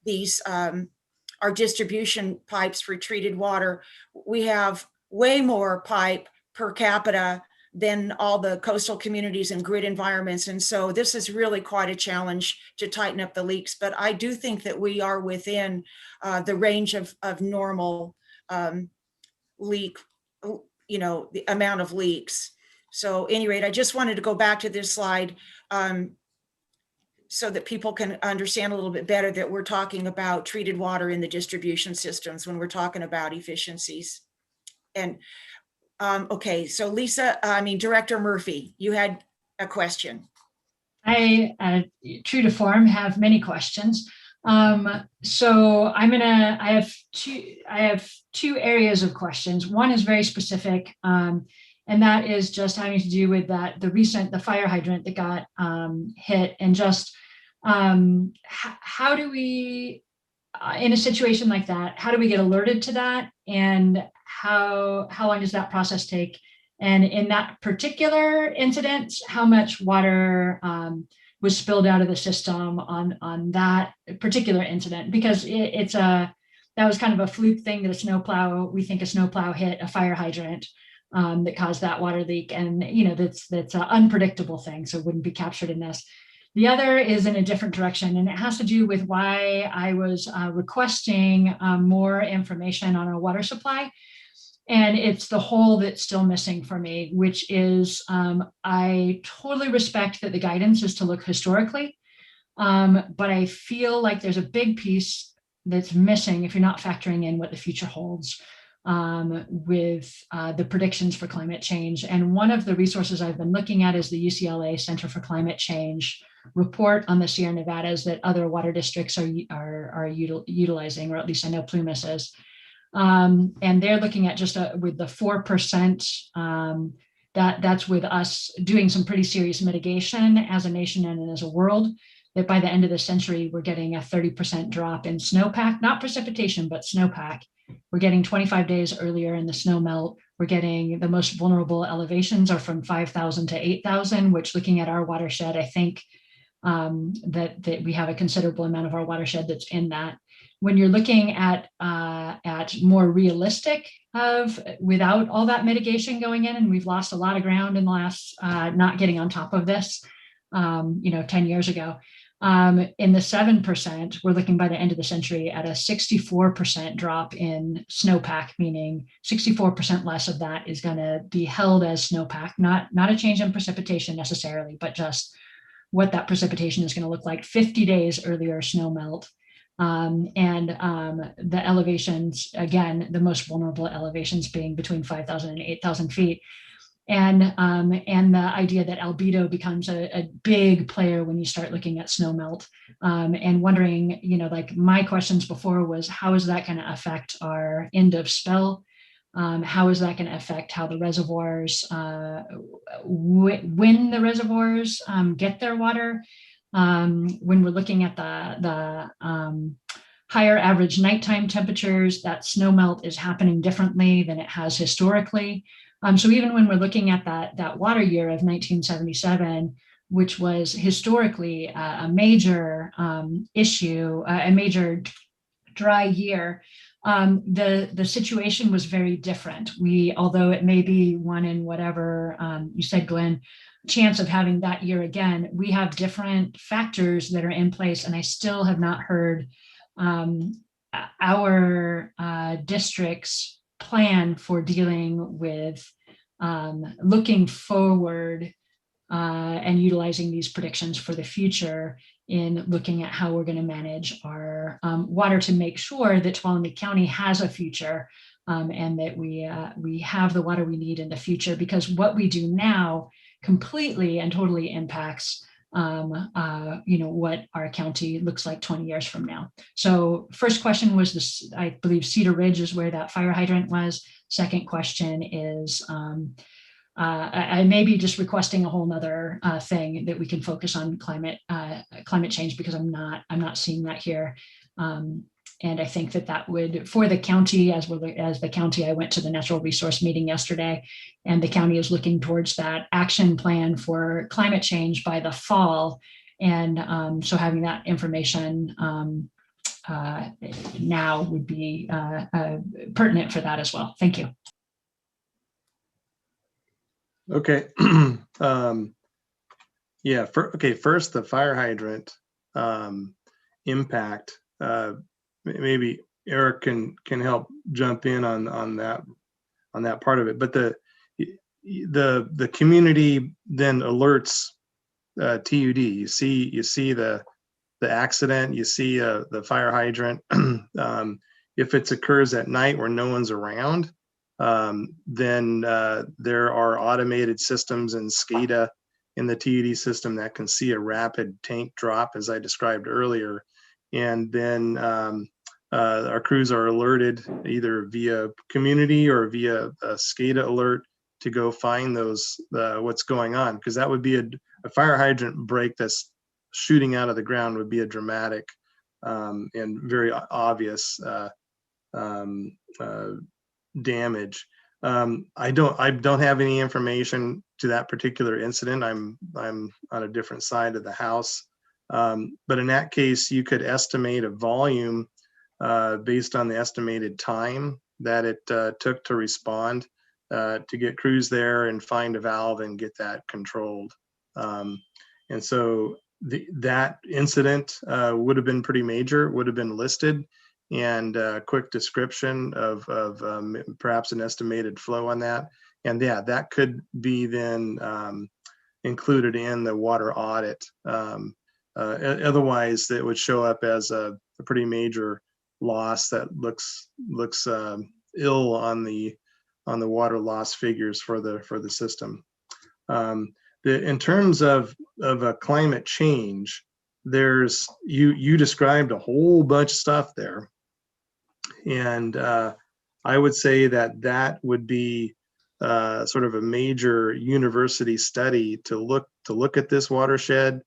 C: these, our distribution pipes for treated water. We have way more pipe per capita than all the coastal communities and grid environments. And so this is really quite a challenge to tighten up the leaks. But I do think that we are within the range of normal leak, the amount of leaks. So at any rate, I just wanted to go back to this slide so that people can understand a little bit better that we're talking about treated water in the distribution systems when we're talking about efficiencies. And okay, so Director Murphy, you had a question.
B: I, true to form, have many questions. So I have two areas of questions. One is very specific, and that is just having to do with the fire hydrant that got hit, and just how do we, in a situation like that, how do we get alerted to that, and how long does that process take? And in that particular incident, how much water was spilled out of the system on that particular incident? Because that was kind of a fluke thing that we think a snowplow hit a fire hydrant that caused that water leak. And that's an unpredictable thing, so it wouldn't be captured in this. The other is in a different direction, and it has to do with why I was requesting more information on our water supply. And it's the hole that's still missing for me, which is I totally respect that the guidance is to look historically, but I feel like there's a big piece that's missing if you're not factoring in what the future holds with the predictions for climate change. And one of the resources I've been looking at is the UCLA Center for Climate Change report on the Sierra Nevadas that other water districts are utilizing, or at least I know Plumas is. And they're looking at just with the 4%, that's with us doing some pretty serious mitigation as a nation and as a world, that by the end of the century, we're getting a 30% drop in snowpack, not precipitation, but snowpack. We're getting 25 days earlier in the snow melt. We're getting the most vulnerable elevations are from 5,000 to 8,000, which, looking at our watershed, I think that we have a considerable amount of our watershed that's in that. When you're looking at more realistic without all that mitigation going in, and we've lost a lot of ground in the last not getting on top of this, 10 years ago. In the 7%, we're looking by the end of the century at a 64% drop in snowpack, meaning 64% less of that is going to be held as snowpack, not a change in precipitation necessarily, but just what that precipitation is going to look like 50 days earlier snow melt. The elevations, again, the most vulnerable elevations being between 5,000 and 8,000 feet. And the idea that albedo becomes a big player when you start looking at snow melt, and wondering, like my questions before was, how is that going to affect our end of spell? How is that going to affect how the reservoirs, when the reservoirs get their water? When we're looking at the higher average nighttime temperatures, that snow melt is happening differently than it has historically. So even when we're looking at that water year of 1977, which was historically a major issue, a major dry year, the situation was very different. Although it may be one in whatever you said, Glenn, chance of having that year again, we have different factors that are in place, and I still have not heard our district's plan for dealing with looking forward and utilizing these predictions for the future in looking at how we're going to manage our water to make sure that Tuolumne County has a future, and that we have the water we need in the future, because what we do now completely and totally impacts what our county looks like 20 years from now. So first question was this, I believe Cedar Ridge is where that fire hydrant was. Second question is, I may be just requesting a whole nother thing that we can focus on climate change, because I'm not seeing that here. And I think that would, for the county, as the county, I went to the natural resource meeting yesterday, and the county is looking towards that action plan for climate change by the fall. And so having that information now would be pertinent for that as well. Thank you.
K: Okay. Yeah. First, the fire hydrant impact. Maybe Eric can help jump in on that part of it. But the community then alerts TUD. You see the accident. You see the fire hydrant. If it occurs at night where no one's around, then there are automated systems and SCADA in the TUD system that can see a rapid tank drop, as I described earlier. And then our crews are alerted either via community or via a SCADA alert to go find those, what's going on, because that would be a fire hydrant break that's shooting out of the ground would be a dramatic and very obvious damage. I don't have any information to that particular incident. I'm on a different side of the house. But in that case, you could estimate a volume based on the estimated time that it took to respond, to get crews there and find a valve and get that controlled. And so that incident would have been pretty major, would have been listed, and a quick description of perhaps an estimated flow on that. And yeah, that could be then included in the water audit. Otherwise, it would show up as a pretty major loss that looks ill on the water loss figures for the system. In terms of a climate change, there's you described a whole bunch of stuff there, and I would say that would be sort of a major university study to look at this watershed,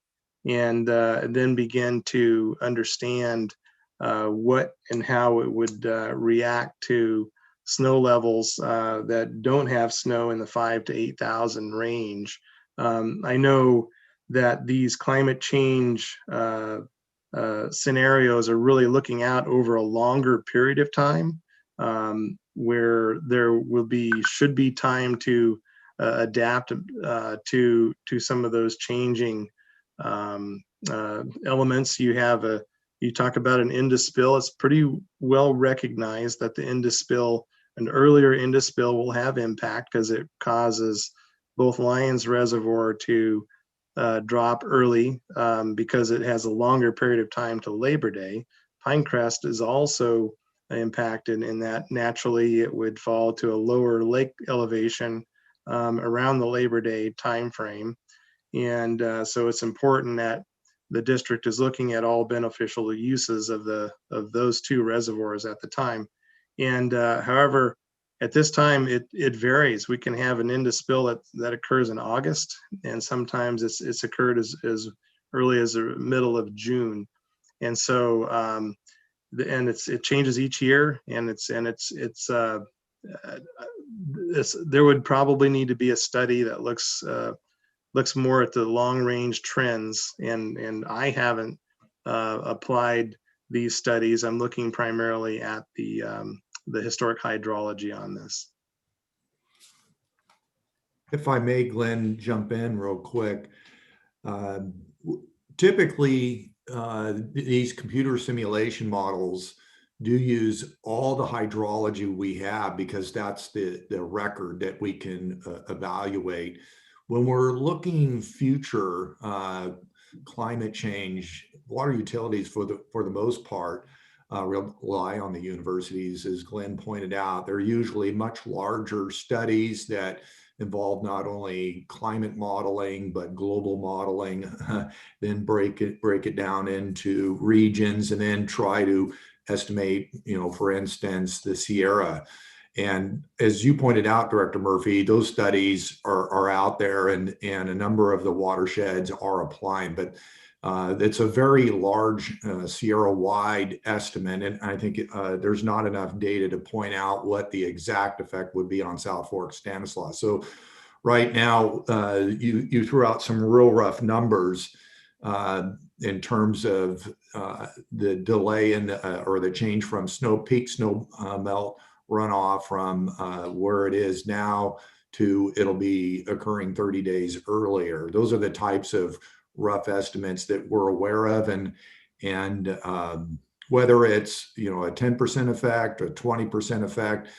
K: and then begin to understand what and how it would react to snow levels that don't have snow in the 5,000 to 8,000 range. I know that these climate change scenarios are really looking out over a longer period of time, where there should be time to adapt to some of those changing elements. You talk about an end-of-spill. It's pretty well recognized that the end-of-spill, an earlier end-of-spill will have impact because it causes both Lyons Reservoir to drop early because it has a longer period of time to Labor Day. Pinecrest is also impacted in that naturally it would fall to a lower lake elevation around the Labor Day timeframe. And so it's important that the district is looking at all beneficial uses of those two reservoirs at the time. And however, at this time, it varies. We can have an end of spill that occurs in August, and sometimes it's occurred as early as the middle of June. And so, it changes each year, and there would probably need to be a study that looks more at the long range trends, and I haven't applied these studies. I'm looking primarily at the historic hydrology on this.
I: If I may, Glenn, jump in real quick. Typically, these computer simulation models do use all the hydrology we have because that's the record that we can evaluate. When we're looking future climate change, water utilities for the most part rely on the universities. As Glenn pointed out, they're usually much larger studies that involve not only climate modeling but global modeling, then break it down into regions, and then try to estimate, for instance, the Sierra. And as you pointed out, Director Murphy, those studies are out there, and a number of the watersheds are applying, but it's a very large Sierra-wide estimate, and I think there's not enough data to point out what the exact effect would be on South Fork Stanislaus. So right now, you threw out some real rough numbers in terms of the delay or the change from peak snow melt runoff from where it is now to it'll be occurring 30 days earlier. Those are the types of rough estimates that we're aware of, and whether it's a 10% effect or 20% effect,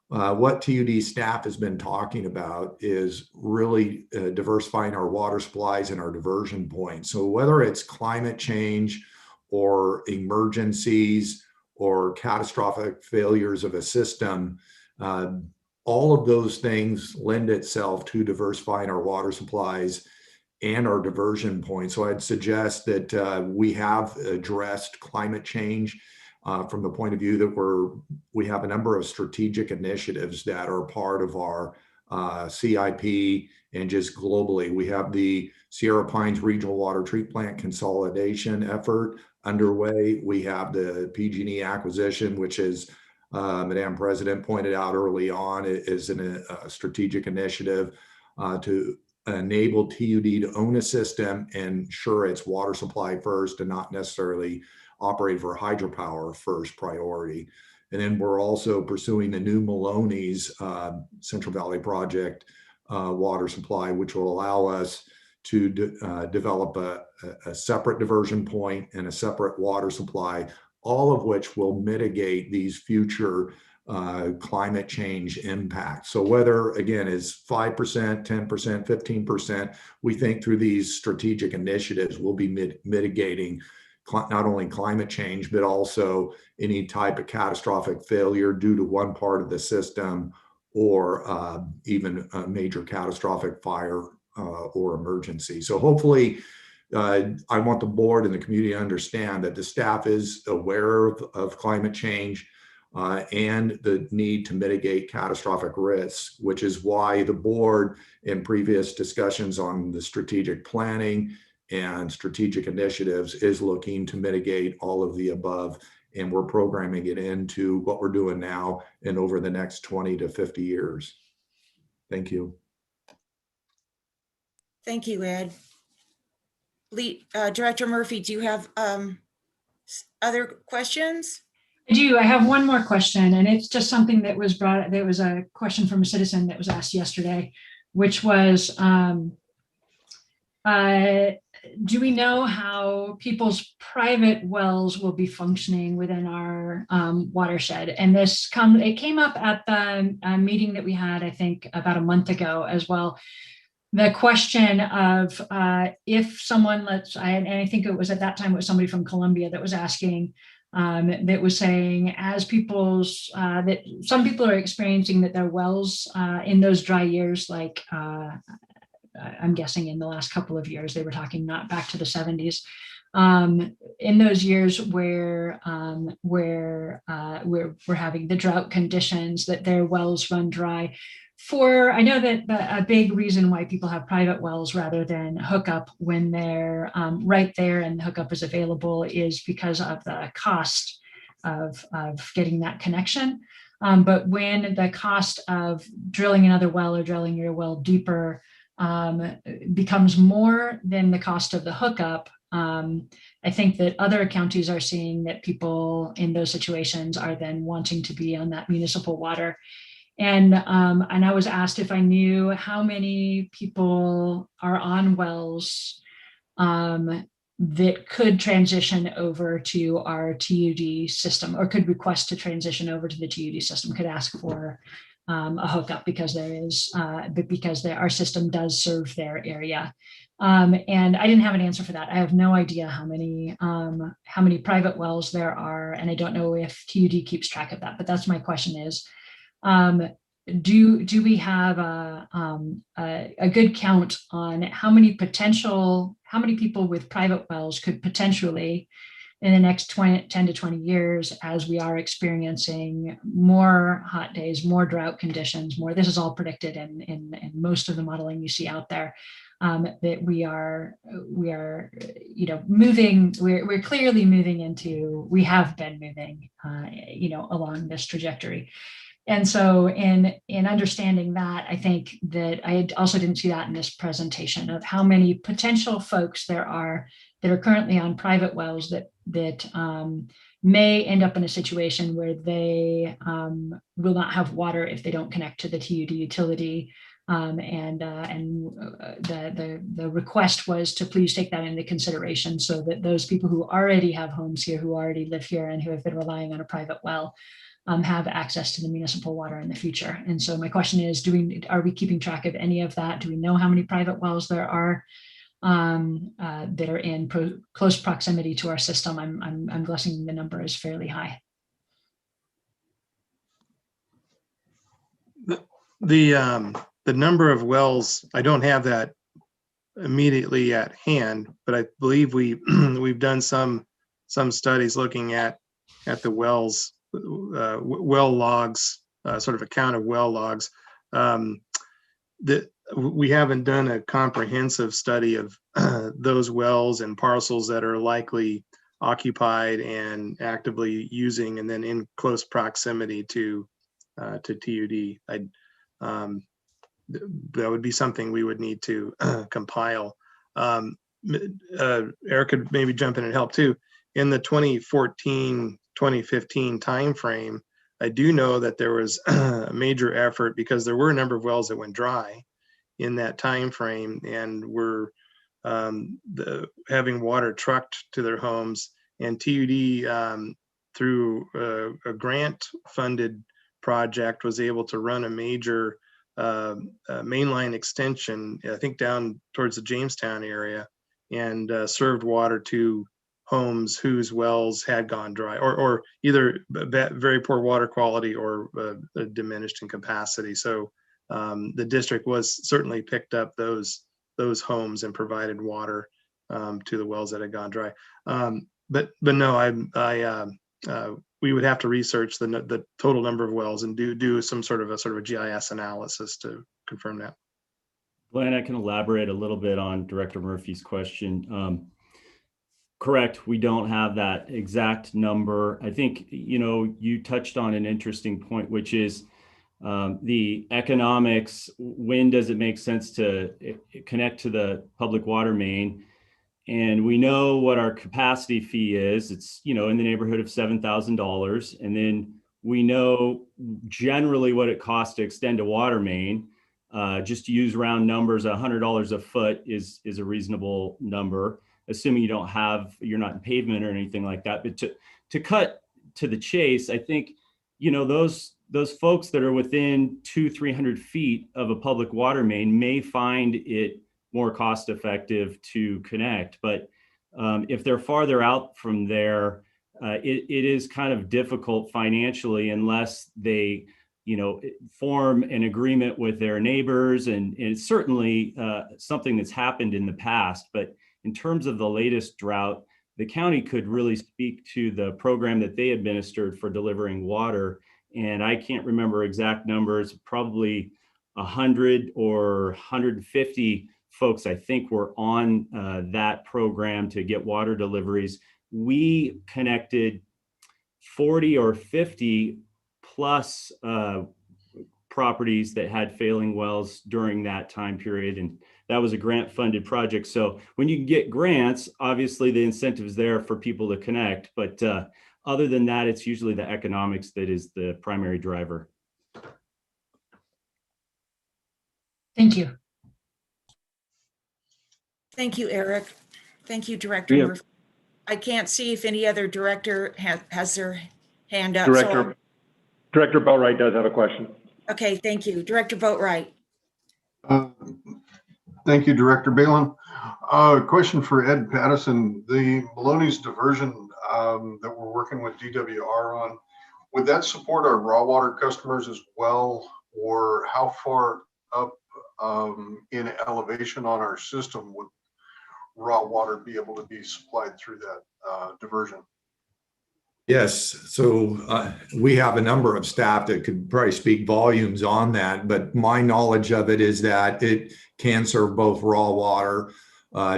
I: what TUD staff has been talking about is really diversifying our water supplies and our diversion points. So whether it's climate change or emergencies or catastrophic failures of a system, all of those things lend itself to diversifying our water supplies and our diversion points. So I'd suggest that we have addressed climate change from the point of view that we have a number of strategic initiatives that are part of our CIP, and just globally. We have the Sierra Pines Regional Water Treatment Plant consolidation effort underway. We have the PG&E acquisition, which is, Madam President pointed out early on, is a strategic initiative to enable TUD to own a system and ensure its water supply first and not necessarily operate for hydropower first priority. And then we're also pursuing the new Maloney's Central Valley Project water supply, which will allow us to develop a separate diversion point and a separate water supply, all of which will mitigate these future climate change impacts. So whether, again, is 5%, 10%, 15%, we think through these strategic initiatives, we'll be mitigating not only climate change, but also any type of catastrophic failure due to one part of the system, or even a major catastrophic fire or emergency. So hopefully, I want the board and the community to understand that the staff is aware of climate change and the need to mitigate catastrophic risks, which is why the board, in previous discussions on the strategic planning and strategic initiatives, is looking to mitigate all of the above, and we're programming it into what we're doing now and over the next 20 to 50 years. Thank you.
C: Thank you, Ed. Director Murphy, do you have other questions?
B: I do. I have one more question, and it's just something that was brought. There was a question from a citizen that was asked yesterday, which was do we know how people's private wells will be functioning within our watershed? And it came up at the meeting that we had, I think, about a month ago as well. The question of if someone and I think it was at that time, it was somebody from Columbia that was asking, that was saying, as that some people are experiencing that their wells in those dry years, like I'm guessing in the last couple of years, they were talking not back to the 70s, in those years where we're having the drought conditions, that their wells run dry. I know that a big reason why people have private wells rather than hookup when they're right there and the hookup is available is because of the cost of getting that connection. But when the cost of drilling another well or drilling your well deeper becomes more than the cost of the hookup, I think that other counties are seeing that people in those situations are then wanting to be on that municipal water. And I was asked if I knew how many people are on wells that could transition over to our TUD system, or could request to transition over to the TUD system, could ask for a hookup because our system does serve their area. And I didn't have an answer for that. I have no idea how many private wells there are, and I don't know if TUD keeps track of that. But that's my question: is do we have a good count on how many people with private wells could potentially, in the next 10 to 20 years, as we are experiencing more hot days, more drought conditions, this is all predicted in most of the modeling you see out there, that we are moving, we're clearly moving into, we have been moving, along this trajectory. And so in understanding that, I think that I also didn't see that in this presentation of how many potential folks there are that are currently on private wells that may end up in a situation where they will not have water if they don't connect to the TUD utility. The request was to please take that into consideration so that those people who already have homes here, who already live here, and who have been relying on a private well have access to the municipal water in the future. And so my question is, are we keeping track of any of that? Do we know how many private wells there are that are in close proximity to our system? I'm guessing the number is fairly high.
K: The number of wells, I don't have that immediately at hand, but I believe we've done some studies looking at the wells, well logs, sort of a count of well logs. We haven't done a comprehensive study of those wells and parcels that are likely occupied and actively using, and then in close proximity to TUD. That would be something we would need to compile. Eric could maybe jump in and help too. In the 2014-2015 timeframe, I do know that there was a major effort because there were a number of wells that went dry in that time frame and were having water trucked to their homes. And TUD, through a grant-funded project, was able to run a major mainline extension, I think down towards the Jamestown area, and served water to homes whose wells had gone dry, or either very poor water quality or diminished in capacity. So the district was certainly picked up those homes and provided water to the wells that had gone dry. But no, we would have to research the total number of wells and do some sort of a GIS analysis to confirm that.
H: Glenn, I can elaborate a little bit on Director Murphy's question. Correct, we don't have that exact number. I think, you touched on an interesting point, which is the economics. When does it make sense to connect to the public water main? And we know what our capacity fee is. It's, in the neighborhood of $7,000. And then we know generally what it costs to extend a water main. Just to use round numbers, $100 a foot is a reasonable number, assuming you're not in pavement or anything like that. But to cut to the chase, I think, those folks that are within 200-300 feet of a public water main may find it more cost effective to connect. But if they're farther out from there, it is kind of difficult financially unless they form an agreement with their neighbors, and it's certainly something that's happened in the past. But in terms of the latest drought, the county could really speak to the program that they administered for delivering water. And I can't remember exact numbers, probably 100 or 150 folks, I think, were on that program to get water deliveries. We connected 40 or 50 plus properties that had failing wells during that time period. And that was a grant funded project. So when you get grants, obviously the incentive is there for people to connect. But other than that, it's usually the economics that is the primary driver.
B: Thank you.
C: Thank you, Eric. Thank you, Director Murphy. I can't see if any other director has their hand up.
F: Director Boatwright does have a question.
C: Okay, thank you. Director Boatwright.
G: Thank you, Director Balin. Question for Ed Pattison. The Maloney's diversion that we're working with DWR on, would that support our raw water customers as well? Or how far up in elevation on our system would raw water be able to be supplied through that diversion?
I: Yes, so we have a number of staff that could probably speak volumes on that, but my knowledge of it is that it can serve both raw water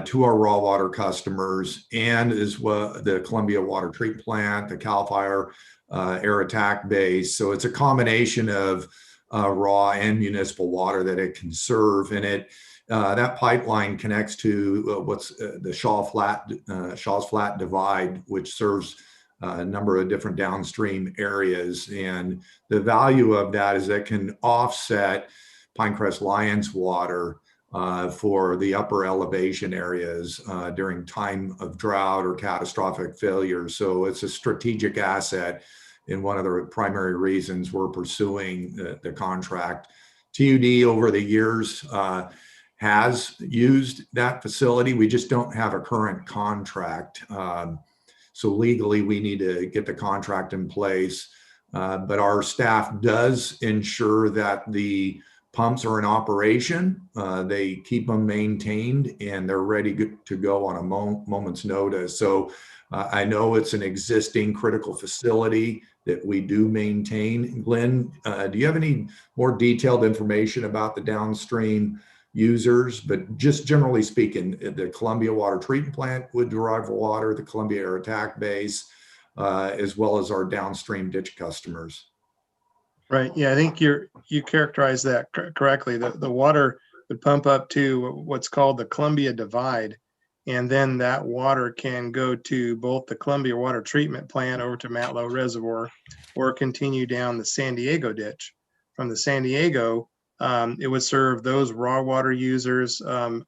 I: to our raw water customers, and as well the Columbia Water Treatment Plant, the CAL FIRE air attack base. So it's a combination of raw and municipal water that it can serve, and that pipeline connects to what's the Shaw's Flat Divide, which serves a number of different downstream areas. And the value of that is that can offset Pinecrest Lions water for the upper elevation areas during time of drought or catastrophic failure. So it's a strategic asset, and one of the primary reasons we're pursuing the contract. TUD over the years has used that facility. We just don't have a current contract. So legally, we need to get the contract in place. But our staff does ensure that the pumps are in operation. They keep them maintained, and they're ready to go on a moment's notice. So I know it's an existing critical facility that we do maintain. Glenn, do you have any more detailed information about the downstream users? But just generally speaking, the Columbia Water Treatment Plant would derive water, the Columbia Air Attack Base, as well as our downstream ditch customers.
K: Right. Yeah, I think you characterized that correctly. The water would pump up to what's called the Columbia Divide, and then that water can go to both the Columbia Water Treatment Plant over to Matlow Reservoir, or continue down the San Diego ditch. From the San Diego, it would serve those raw water users,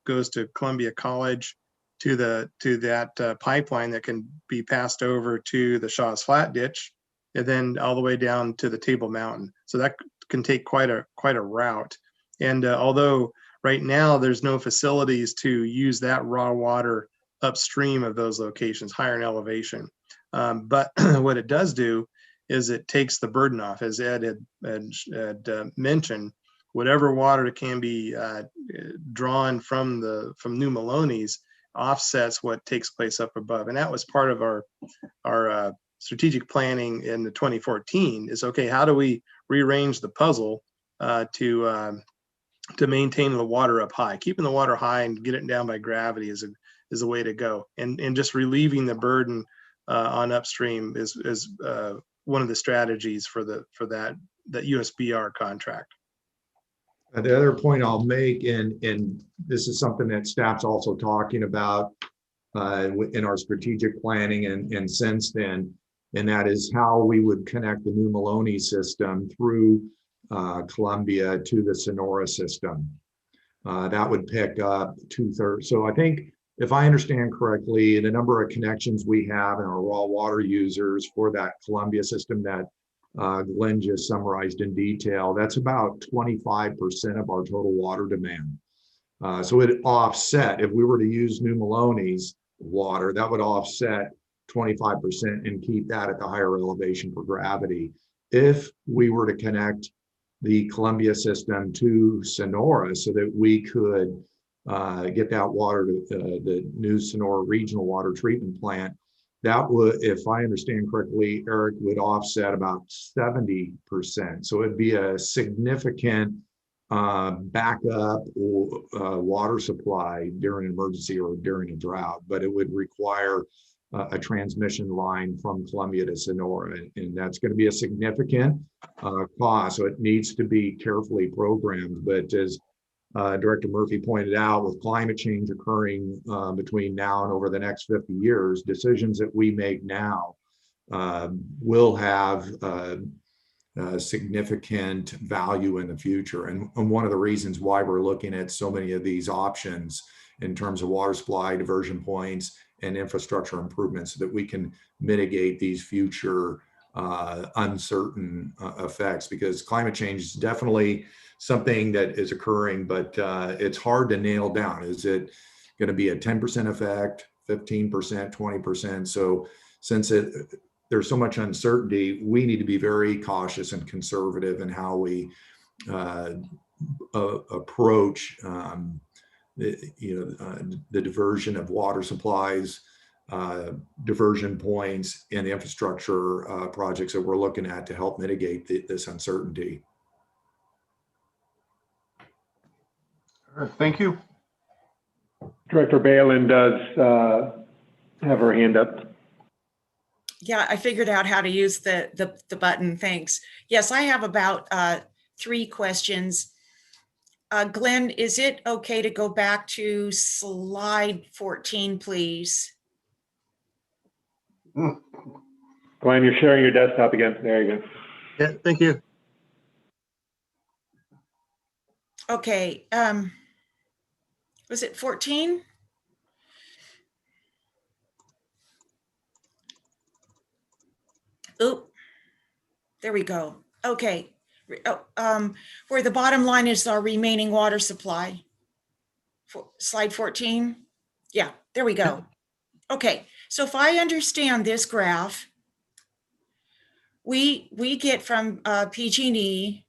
K: goes to Columbia College, to that pipeline that can be passed over to the Shaw's Flat ditch, and then all the way down to the Table Mountain. So that can take quite a route. And although right now there's no facilities to use that raw water upstream of those locations, higher in elevation, but what it does do is it takes the burden off, as Ed had mentioned. Whatever water can be drawn from New Maloney's offsets what takes place up above, and that was part of our strategic planning in the 2014. Is okay, how do we rearrange the puzzle to maintain the water up high? Keeping the water high and get it down by gravity is a way to go, and just relieving the burden on upstream is one of the strategies for that USBR contract.
I: The other point I'll make, and this is something that staff's also talking about in our strategic planning and since then, and that is how we would connect the New Maloney system through Columbia to the Sonora system. That would pick up 2/3. So I think if I understand correctly, the number of connections we have in our raw water users for that Columbia system that Glenn just summarized in detail, that's about 25% of our total water demand. So it offset, if we were to use New Maloney's water, that would offset 25% and keep that at the higher elevation for gravity. If we were to connect the Columbia system to Sonora so that we could get that water to the new Sonora Regional Water Treatment Plant, that would, if I understand correctly, Eric, would offset about 70%. So it'd be a significant backup or water supply during an emergency or during a drought, but it would require a transmission line from Columbia to Sonora, and that's going to be a significant cost. So it needs to be carefully programmed. But as Director Murphy pointed out, with climate change occurring between now and over the next 50 years, decisions that we make now will have significant value in the future. And one of the reasons why we're looking at so many of these options in terms of water supply, diversion points, and infrastructure improvements so that we can mitigate these future uncertain effects, because climate change is definitely something that is occurring, but it's hard to nail down. Is it going to be a 10% effect, 15%, 20%? So since there's so much uncertainty, we need to be very cautious and conservative in how we approach the diversion of water supplies, diversion points, and the infrastructure projects that we're looking at to help mitigate this uncertainty.
G: All right, thank you.
F: Director Balin does have her hand up.
C: Yeah, I figured out how to use the button. Thanks. Yes, I have about 3 questions. Glenn, is it okay to go back to slide 14, please?
F: Glenn, you're sharing your desktop again. There you go.
K: Yeah, thank you.
C: Okay. Was it 14? Oop, there we go. Okay. Where the bottom line is our remaining water supply. Slide 14. Yeah, there we go. Okay, so if I understand this graph, we get from PG&E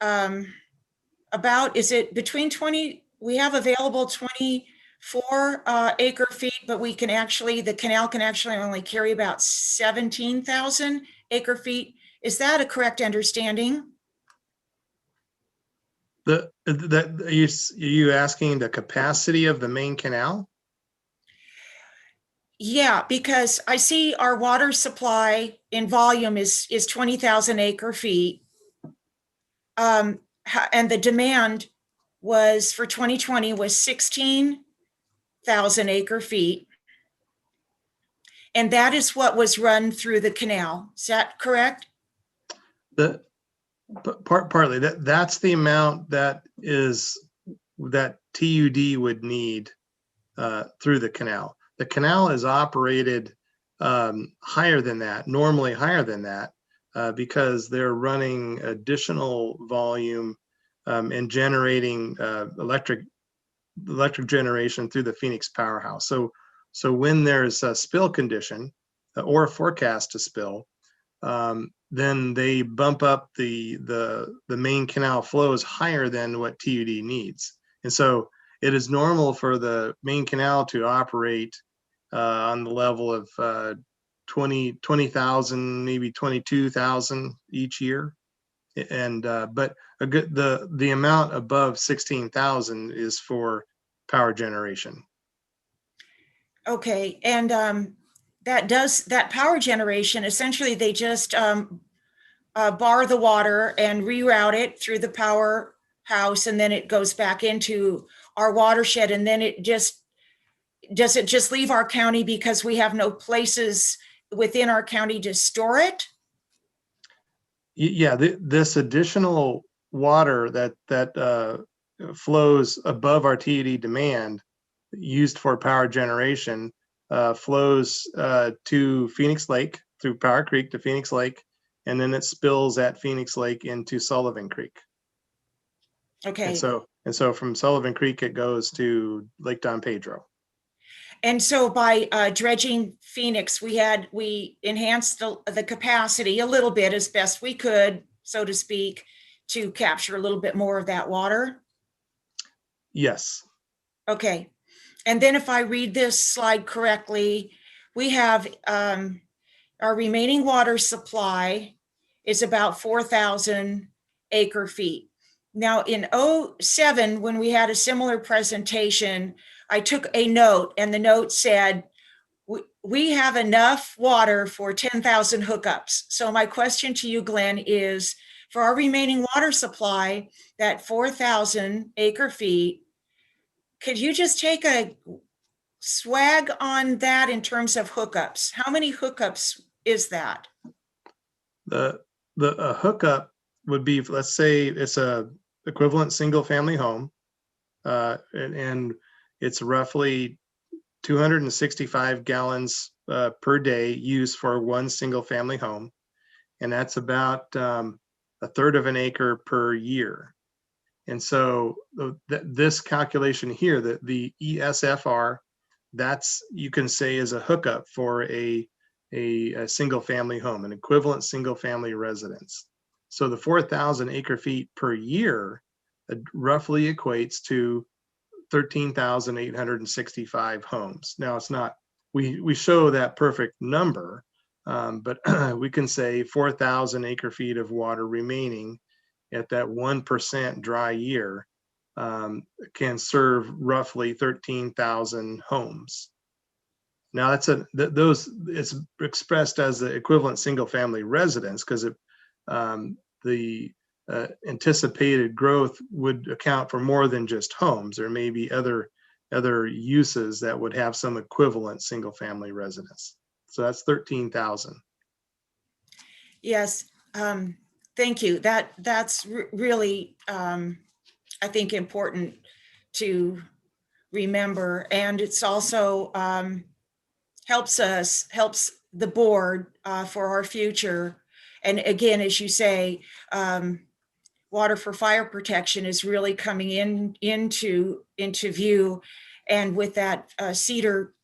C: about, is it between 20, we have available 24 acre feet, but we can actually, the canal can actually only carry about 17,000 acre feet. Is that a correct understanding?
K: Are you asking the capacity of the main canal?
C: Yeah, because I see our water supply in volume is 20,000 acre feet. And the demand was for 2020 was 16,000 acre feet. And that is what was run through the canal. Is that correct?
K: Partly that's the amount that TUD would need through the canal. The canal is operated higher than that, normally higher than that, because they're running additional volume and generating electric generation through the Phoenix powerhouse. So when there's a spill condition or a forecast to spill, then they bump up the main canal flows higher than what TUD needs. And so it is normal for the main canal to operate on the level of 20,000, maybe 22,000 each year. And but the amount above 16,000 is for power generation.
C: Okay, and that power generation, essentially they just bar the water and reroute it through the powerhouse, and then it goes back into our watershed, and then does it just leave our county because we have no places within our county to store it?
K: Yeah, this additional water that flows above our TUD demand used for power generation flows to Phoenix Lake through Power Creek to Phoenix Lake, and then it spills at Phoenix Lake into Sullivan Creek.
C: Okay.
K: And so from Sullivan Creek, it goes to Lake Don Pedro.
C: And so by dredging Phoenix, we enhanced the capacity a little bit as best we could, so to speak, to capture a little bit more of that water.
K: Yes.
C: Okay. And then if I read this slide correctly, we have our remaining water supply is about 4,000 acre feet. Now in 07, when we had a similar presentation, I took a note and the note said, we have enough water for 10,000 hookups. So my question to you, Glenn, is for our remaining water supply, that 4,000 acre feet, could you just take a swag on that in terms of hookups? How many hookups is that?
K: The hookup would be, let's say it's a equivalent single family home, and it's roughly 265 gallons per day used for one single family home, and that's about a third of an acre per year. And so this calculation here, the ESFR, that's, you can say, is a hookup for a single family home, an equivalent single family residence. So the 4,000 acre feet per year roughly equates to 13,865 homes. Now it's not, we show that perfect number, but we can say 4,000 acre feet of water remaining at that 1% dry year can serve roughly 13,000 homes. Now that's it's expressed as the equivalent single family residence because the anticipated growth would account for more than just homes. There may be other uses that would have some equivalent single family residence. So that's 13,000.
C: Yes, thank you. That's really, I think, important to remember. And it's also helps the board for our future. And again, as you say, water for fire protection is really coming into view. And with that Cedar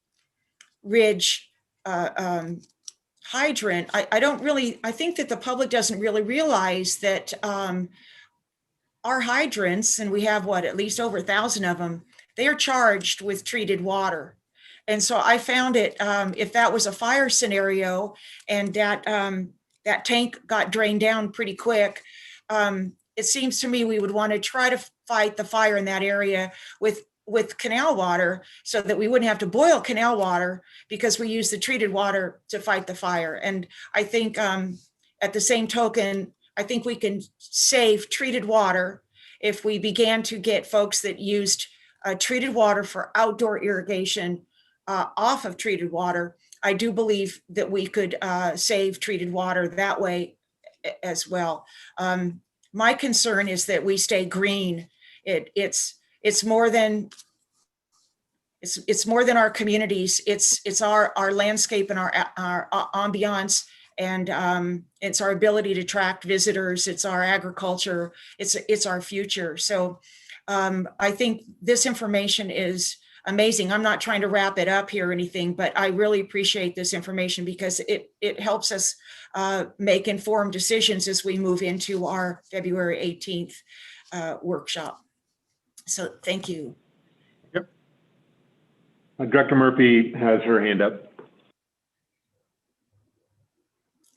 C: Ridge hydrant, I think that the public doesn't really realize that our hydrants, and we have at least over 1,000 of them, they are charged with treated water. And so I found it, if that was a fire scenario and that tank got drained down pretty quick, it seems to me we would want to try to fight the fire in that area with canal water so that we wouldn't have to boil canal water because we use the treated water to fight the fire. And I think at the same token, I think we can save treated water if we began to get folks that used treated water for outdoor irrigation off of treated water. I do believe that we could save treated water that way as well. My concern is that we stay green. It's more than our communities. It's our landscape and our ambiance, and it's our ability to attract visitors. It's our agriculture. It's our future. So I think this information is amazing. I'm not trying to wrap it up here or anything, but I really appreciate this information because it helps us make informed decisions as we move into our February 18th workshop. So thank you.
F: Yep. Director Murphy has her hand up.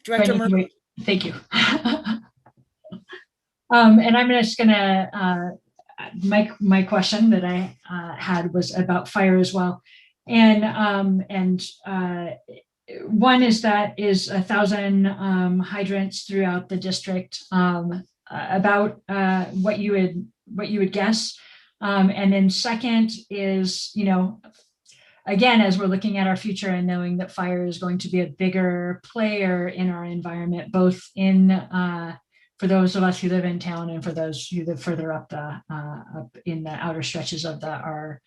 C: Director Murphy.
B: Thank you. And I'm just gonna, my question that I had was about fire as well. And one is 1,000 hydrants throughout the district, about what you would guess. And then second is, again, as we're looking at our future and knowing that fire is going to be a bigger player in our environment, both in for those of us who live in town and for those who live further up up in the outer stretches of our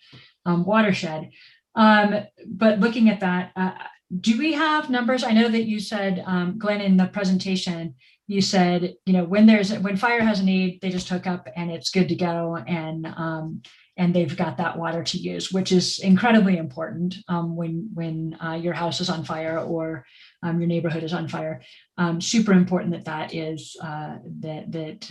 B: watershed. But looking at that, do we have numbers? I know that you said, Glenn, in the presentation, you said, when fire has a need, they just hook up and it's good to go, and they've got that water to use, which is incredibly important when your house is on fire or your neighborhood is on fire. Super important that is that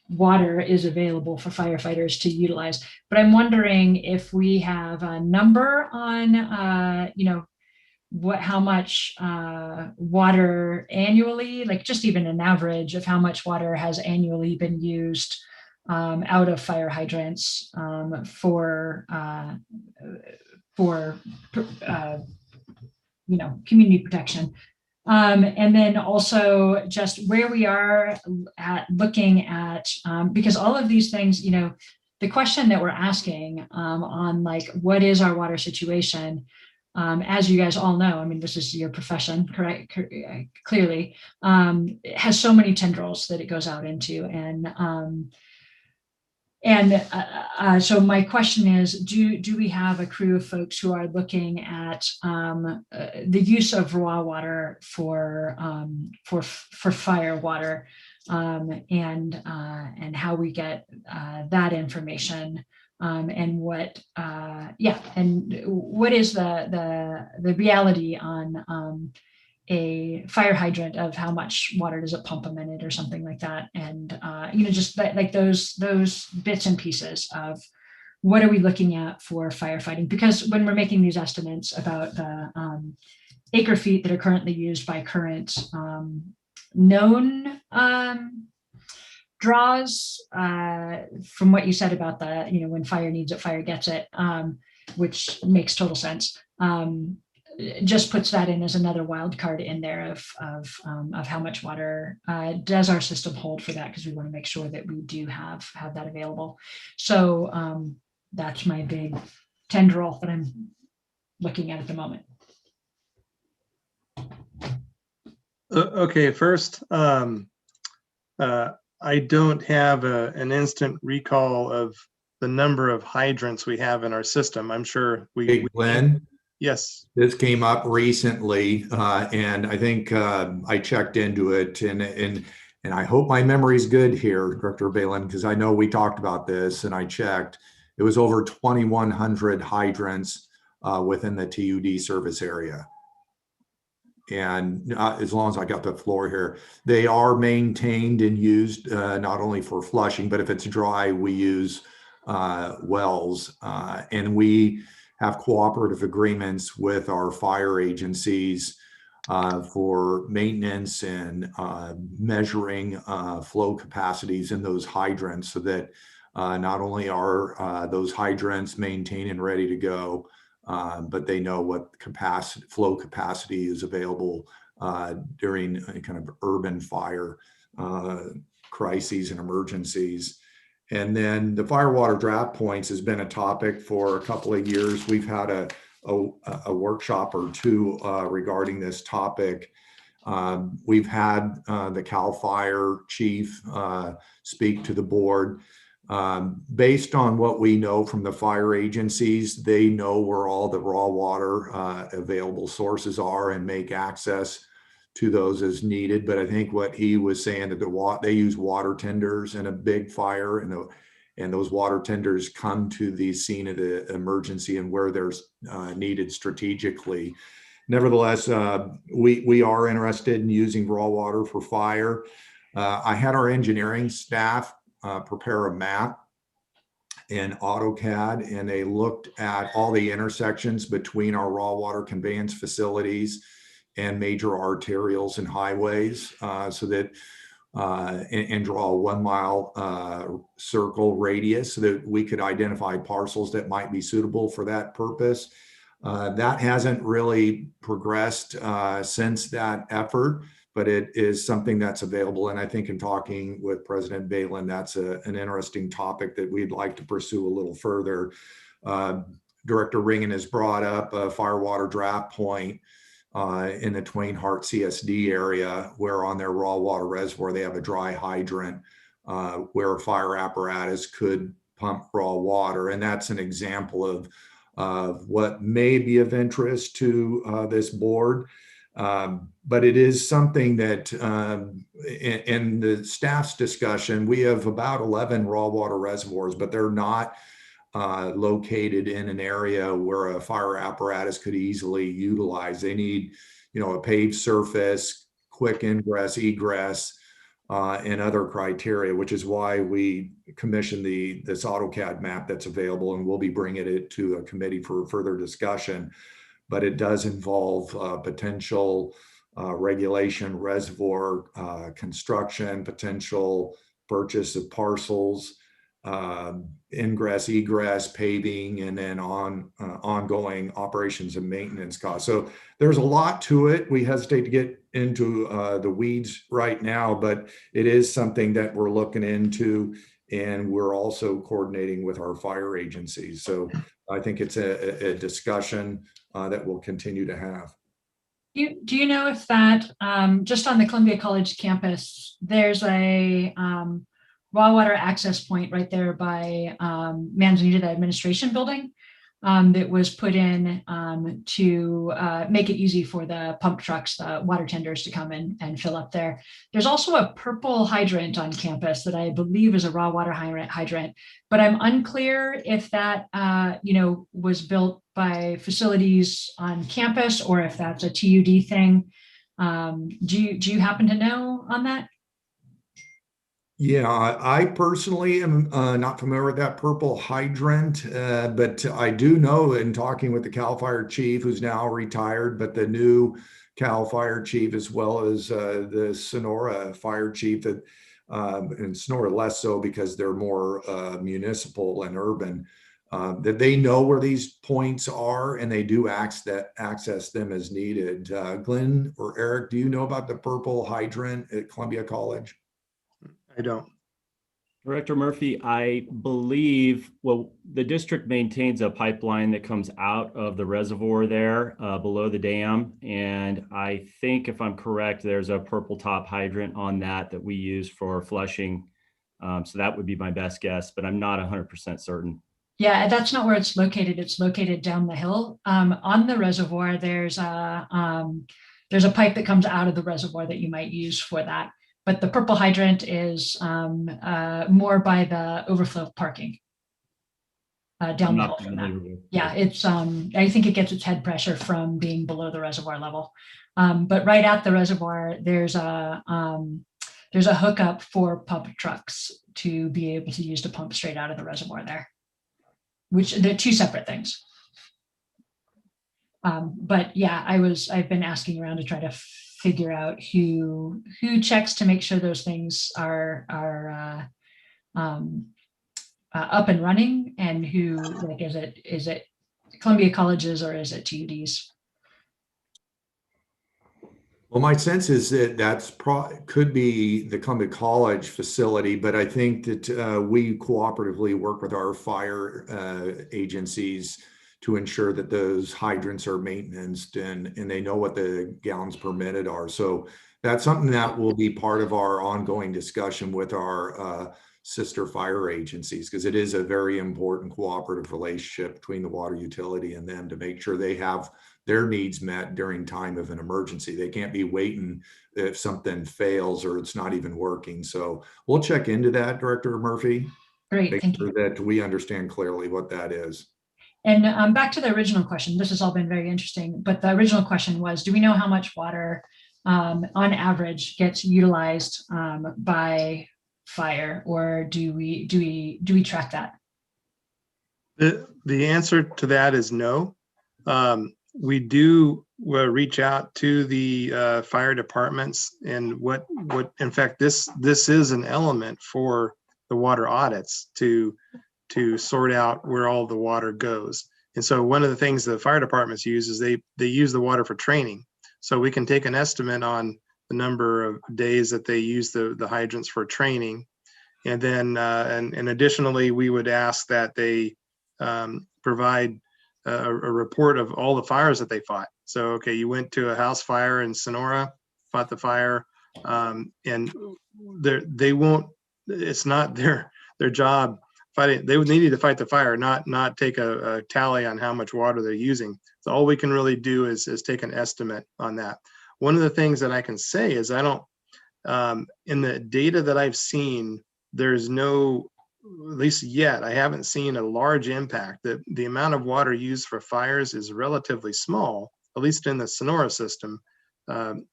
B: water is available for firefighters to utilize. But I'm wondering if we have a number on, how much water annually, like just even an average of how much water has annually been used out of fire hydrants for community protection. And then also just where we are at looking at, because all of these things, the question that we're asking on like, what is our water situation? As you guys all know, I mean, this is your profession, correct? Clearly, it has so many tendrils that it goes out into. So my question is, do we have a crew of folks who are looking at the use of raw water for fire water, and how we get that information, and what is the reality on a fire hydrant of how much water does it pump a minute or something like that, and just like those bits and pieces of what are we looking at for firefighting, because when we're making these estimates about the acre feet that are currently used by current known draws, from what you said about the when fire needs it, fire gets it, which makes total sense. Just puts that in as another wild card in there of how much water does our system hold for that, because we want to make sure that we do have that available. So that's my big tendril that I'm looking at the moment.
K: Okay, first, I don't have an instant recall of the number of hydrants we have in our system. I'm sure
I: Hey, Glenn,
K: yes.
I: this came up recently, and I think I checked into it, and I hope my memory's good here, Director Balin, because I know we talked about this, and I checked. It was over 2,100 hydrants within the TUD service area. And as long as I got the floor here, they are maintained and used not only for flushing, but if it's dry, we use wells. And we have cooperative agreements with our fire agencies for maintenance and measuring flow capacities in those hydrants, so that not only are those hydrants maintained and ready to go, but they know what flow capacity is available during kind of urban fire crises and emergencies. And then the fire water draft points has been a topic for a couple of years. We've had a workshop or two regarding this topic. We've had the CAL FIRE chief speak to the board. Based on what we know from the fire agencies, they know where all the raw water available sources are and make access to those as needed. But I think what he was saying that they use water tenders in a big fire, and those water tenders come to the scene of the emergency and where there's needed strategically. Nevertheless, we are interested in using raw water for fire. I had our engineering staff prepare a map in AutoCAD, and they looked at all the intersections between our raw water conveyance facilities and major arterials and highways, so that and draw a 1 mile circle radius so that we could identify parcels that might be suitable for that purpose. That hasn't really progressed since that effort, but it is something that's available. And I think in talking with President Balin, that's an interesting topic that we'd like to pursue a little further. Director Ringen has brought up a fire water draft point. in the Twain Hart CSD area, where on their raw water reservoir, they have a dry hydrant where a fire apparatus could pump raw water. And that's an example of what may be of interest to this board. But it is something that in the staff's discussion, we have about 11 raw water reservoirs, but they're not located in an area where a fire apparatus could easily utilize. They need, a paved surface, quick ingress, egress, and other criteria, which is why we commissioned this AutoCAD map that's available, and we'll be bringing it to a committee for further discussion. But it does involve potential regulation, reservoir construction, potential purchase of parcels, ingress, egress, paving, and then ongoing operations and maintenance costs. So there's a lot to it. We hesitate to get into the weeds right now, but it is something that we're looking into, and we're also coordinating with our fire agencies. So I think it's a discussion that we'll continue to have.
B: Do you know if that, just on the Columbia College campus, there's a raw water access point right there by Manzanita, the administration building, that was put in to make it easy for the pump trucks, the water tenders to come in and fill up there. There's also a purple hydrant on campus that I believe is a raw water hydrant, but I'm unclear if that was built by facilities on campus or if that's a TUD thing. Do you happen to know on that?
I: Yeah, I personally am not familiar with that purple hydrant, but I do know in talking with the CAL FIRE chief, who's now retired, but the new CAL FIRE chief, as well as the Sonora fire chief, that and Sonora less so because they're more municipal and urban, that they know where these points are and they do access them as needed. Glenn or Eric, do you know about the purple hydrant at Columbia College?
K: I don't.
H: Director Murphy, I believe, the district maintains a pipeline that comes out of the reservoir there below the dam. And I think, if I'm correct, there's a purple top hydrant on that we use for flushing. So that would be my best guess, but I'm not 100% certain.
B: Yeah, that's not where it's located. It's located down the hill. On the reservoir, there's a pipe that comes out of the reservoir that you might use for that. But the purple hydrant is more by the overflow parking down the hill from that. Yeah, it's I think it gets its head pressure from being below the reservoir level. But right at the reservoir, there's a hookup for pump trucks to be able to use to pump straight out of the reservoir there, which they're two separate things. But yeah, I've been asking around to try to figure out who checks to make sure those things are up and running, and who, like, is it Columbia Colleges or is it TUDs?
I: Well, my sense is that could be the Columbia College facility, but I think that we cooperatively work with our fire agencies to ensure that those hydrants are maintained and they know what the gallons per minute are. So that's something that will be part of our ongoing discussion with our sister fire agencies, because it is a very important cooperative relationship between the water utility and them to make sure they have their needs met during time of an emergency. They can't be waiting if something fails or it's not even working. So we'll check into that, Director Murphy.
B: Great, thank you.
I: That we understand clearly what that is.
B: And back to the original question, this has all been very interesting, but the original question was, do we know how much water on average gets utilized by fire, or do we track that?
K: The answer to that is no. We do reach out to the fire departments, and what in fact this is an element for the water audits to sort out where all the water goes. And so one of the things the fire departments use is they use the water for training. So we can take an estimate on the number of days that they use the hydrants for training. And then, and additionally, we would ask that they provide a report of all the fires that they fought. So, okay, you went to a house fire in Sonora, fought the fire, and they won't, it's not their job fighting. They would need to fight the fire, not take a tally on how much water they're using. So all we can really do is take an estimate on that. One of the things that I can say is I don't, in the data that I've seen, there's no, at least yet, I haven't seen a large impact. That the amount of water used for fires is relatively small, at least in the Sonora system,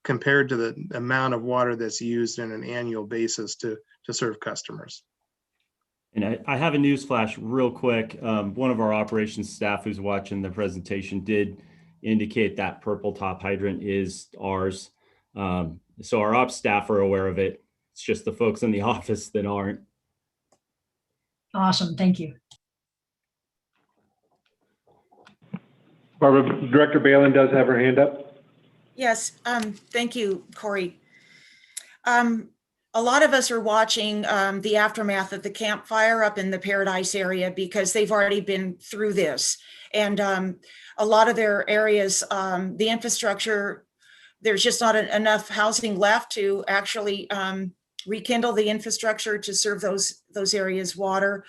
K: compared to the amount of water that's used on an annual basis to serve customers.
H: And I have a news flash real quick. One of our operations staff who's watching the presentation did indicate that purple top hydrant is ours. So our ops staff are aware of it. It's just the folks in the office that aren't.
B: Awesome, thank you.
F: Barbara, Director Balin does have her hand up.
C: Yes, thank you, Corey. A lot of us are watching the aftermath of the campfire up in the Paradise area because they've already been through this. And a lot of their areas, the infrastructure, there's just not enough housing left to actually rekindle the infrastructure to serve those areas water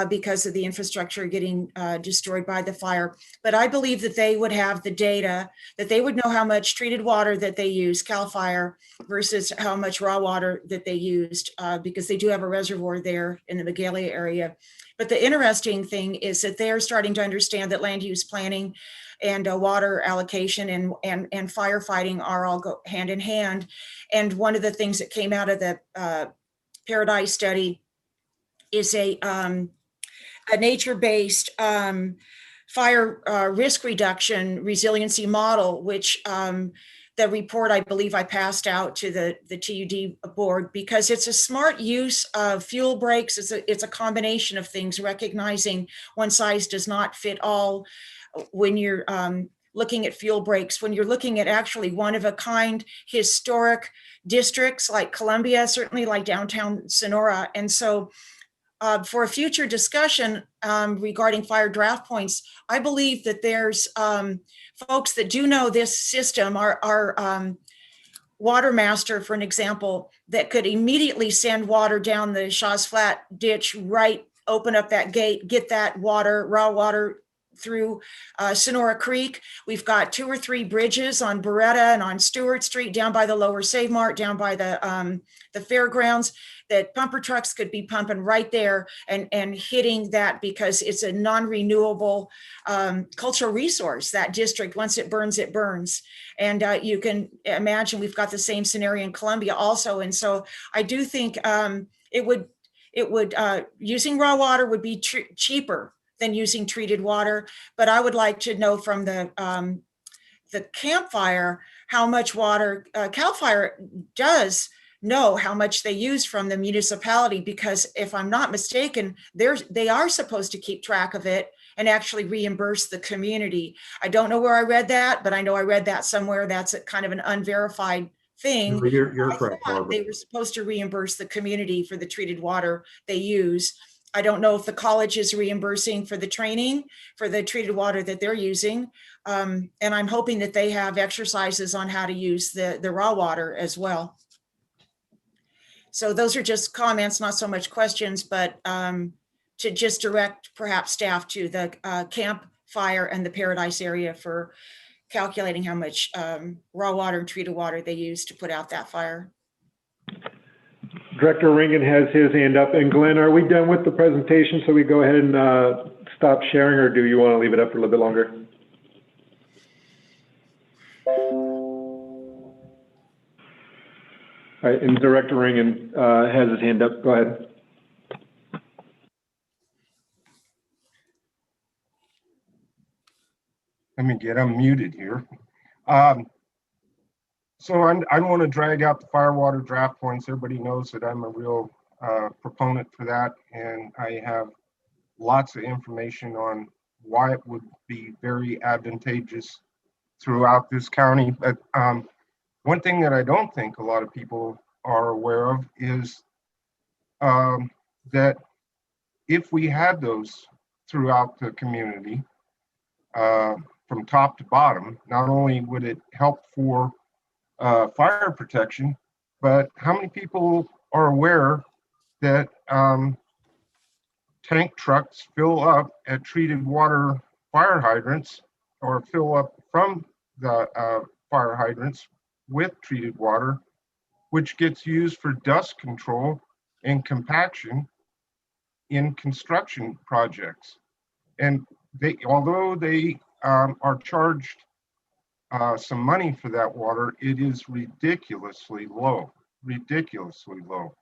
C: because of the infrastructure getting destroyed by the fire. But I believe that they would have the data, that they would know how much treated water that they use, CAL FIRE, versus how much raw water that they used, because they do have a reservoir there in the Magalia area. But the interesting thing is that they're starting to understand that land use planning and water allocation and firefighting are all go hand in hand. And one of the things that came out of the Paradise study is a nature-based fire risk reduction resiliency model, which the report, I believe I passed out to the TUD board, because it's a smart use of fuel breaks. It's a combination of things, recognizing one size does not fit all when you're looking at fuel breaks, when you're looking at actually one of a kind historic districts like Columbia, certainly like downtown Sonora. And so for a future discussion regarding fire draft points, I believe that there's folks that do know this system, our water master, for an example, that could immediately send water down the Shaw's Flat ditch, right, open up that gate, get that water, raw water, through Sonora Creek. We've got 2 or 3 bridges on Beretta and on Stewart Street, down by the Lower Save Mart, down by the fairgrounds, that pumper trucks could be pumping right there and hitting that, because it's a non-renewable cultural resource, that district. Once it burns, it burns. And you can imagine we've got the same scenario in Columbia also. And so I do think it would using raw water would be cheaper than using treated water. But I would like to know from the campfire how much water CAL FIRE does know how much they use from the municipality, because if I'm not mistaken, they are supposed to keep track of it and actually reimburse the community. I don't know where I read that, but I know I read that somewhere. That's a kind of an unverified thing.
I: No, you're correct, Barbara.
C: They were supposed to reimburse the community for the treated water they use. I don't know if the college is reimbursing for the training for the treated water that they're using. And I'm hoping that they have exercises on how to use the raw water as well. So those are just comments, not so much questions, but to just direct perhaps staff to the Camp Fire and the Paradise area for calculating how much raw water and treated water they use to put out that fire.
F: Director Ringen has his hand up. And Glenn, are we done with the presentation? So we go ahead and stop sharing, or do you want to leave it up for a little bit longer? All right, and Director Ringen has his hand up. Go ahead.
L: Let me get unmuted here. So I don't want to drag out the firewater draft points. Everybody knows that I'm a real proponent for that, and I have lots of information on why it would be very advantageous throughout this county. But one thing that I don't think a lot of people are aware of is that if we had those throughout the community, from top to bottom. Not only would it help for fire protection, but how many people are aware that tank trucks fill up at treated water fire hydrants, or fill up from the fire hydrants with treated water, which gets used for dust control and compaction in construction projects. And they, although they are charged some money for that water, it is ridiculously low, ridiculously low.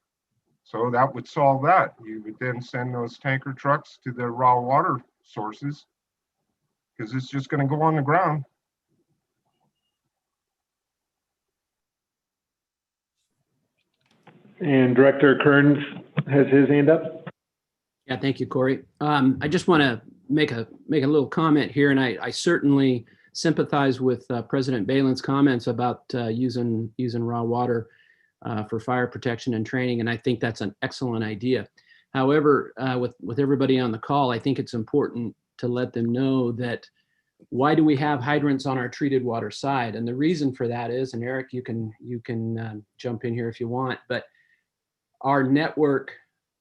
L: So that would solve that. You would then send those tanker trucks to the raw water sources, because it's just going to go on the ground.
F: And Director Kearns has his hand up.
D: Yeah, thank you, Corey. I just want to make a little comment here, and I certainly sympathize with President Balin's comments about using raw water for fire protection and training, and I think that's an excellent idea. However, with everybody on the call, I think it's important to let them know that why do we have hydrants on our treated water side? And the reason for that is, and Eric, you can jump in here if you want, but our network,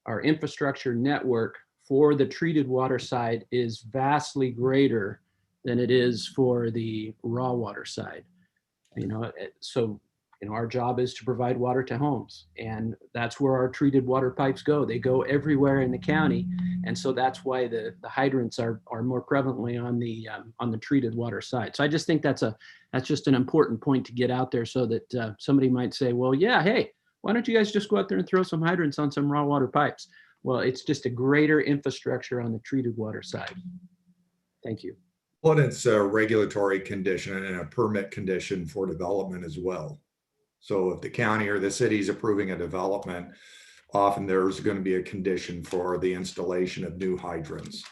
D: our infrastructure network for the treated water side is vastly greater than it is for the raw water side. So our job is to provide water to homes, and that's where our treated water pipes go. They go everywhere in the county, and so that's why the hydrants are more prevalently on the treated water side. So I just think that's just an important point to get out there, so that somebody might say, well, yeah, hey, why don't you guys just go out there and throw some hydrants on some raw water pipes? Well, it's just a greater infrastructure on the treated water side. Thank you.
I: Well, it's a regulatory condition and a permit condition for development as well. So if the county or the city is approving a development, often there's going to be a condition for the installation of new hydrants.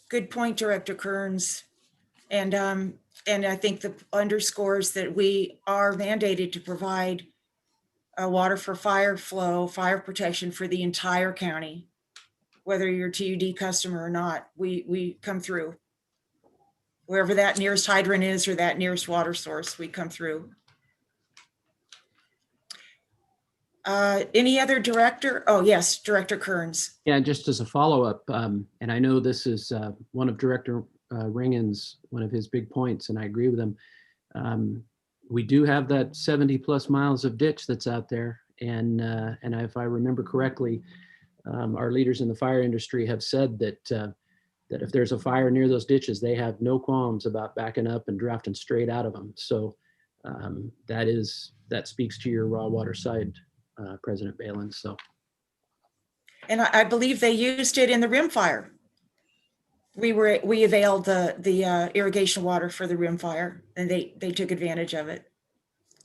C: Good point, Director Kearns. And I think that underscores that we are mandated to provide water for fire flow, fire protection for the entire county. Whether you're a TUD customer or not, we come through. Wherever that nearest hydrant is or that nearest water source, we come through. Any other director? Oh, yes, Director Kearns.
D: Yeah, just as a follow-up, and I know this is one of Director Ringen's, one of his big points, and I agree with him. We do have that 70 plus miles of ditch that's out there. And if I remember correctly, our leaders in the fire industry have said that if there's a fire near those ditches, they have no qualms about backing up and drafting straight out of them. So that speaks to your raw water side, President Balin. So.
C: And I believe they used it in the rim fire. We availed the irrigation water for the rim fire, and they took advantage of it.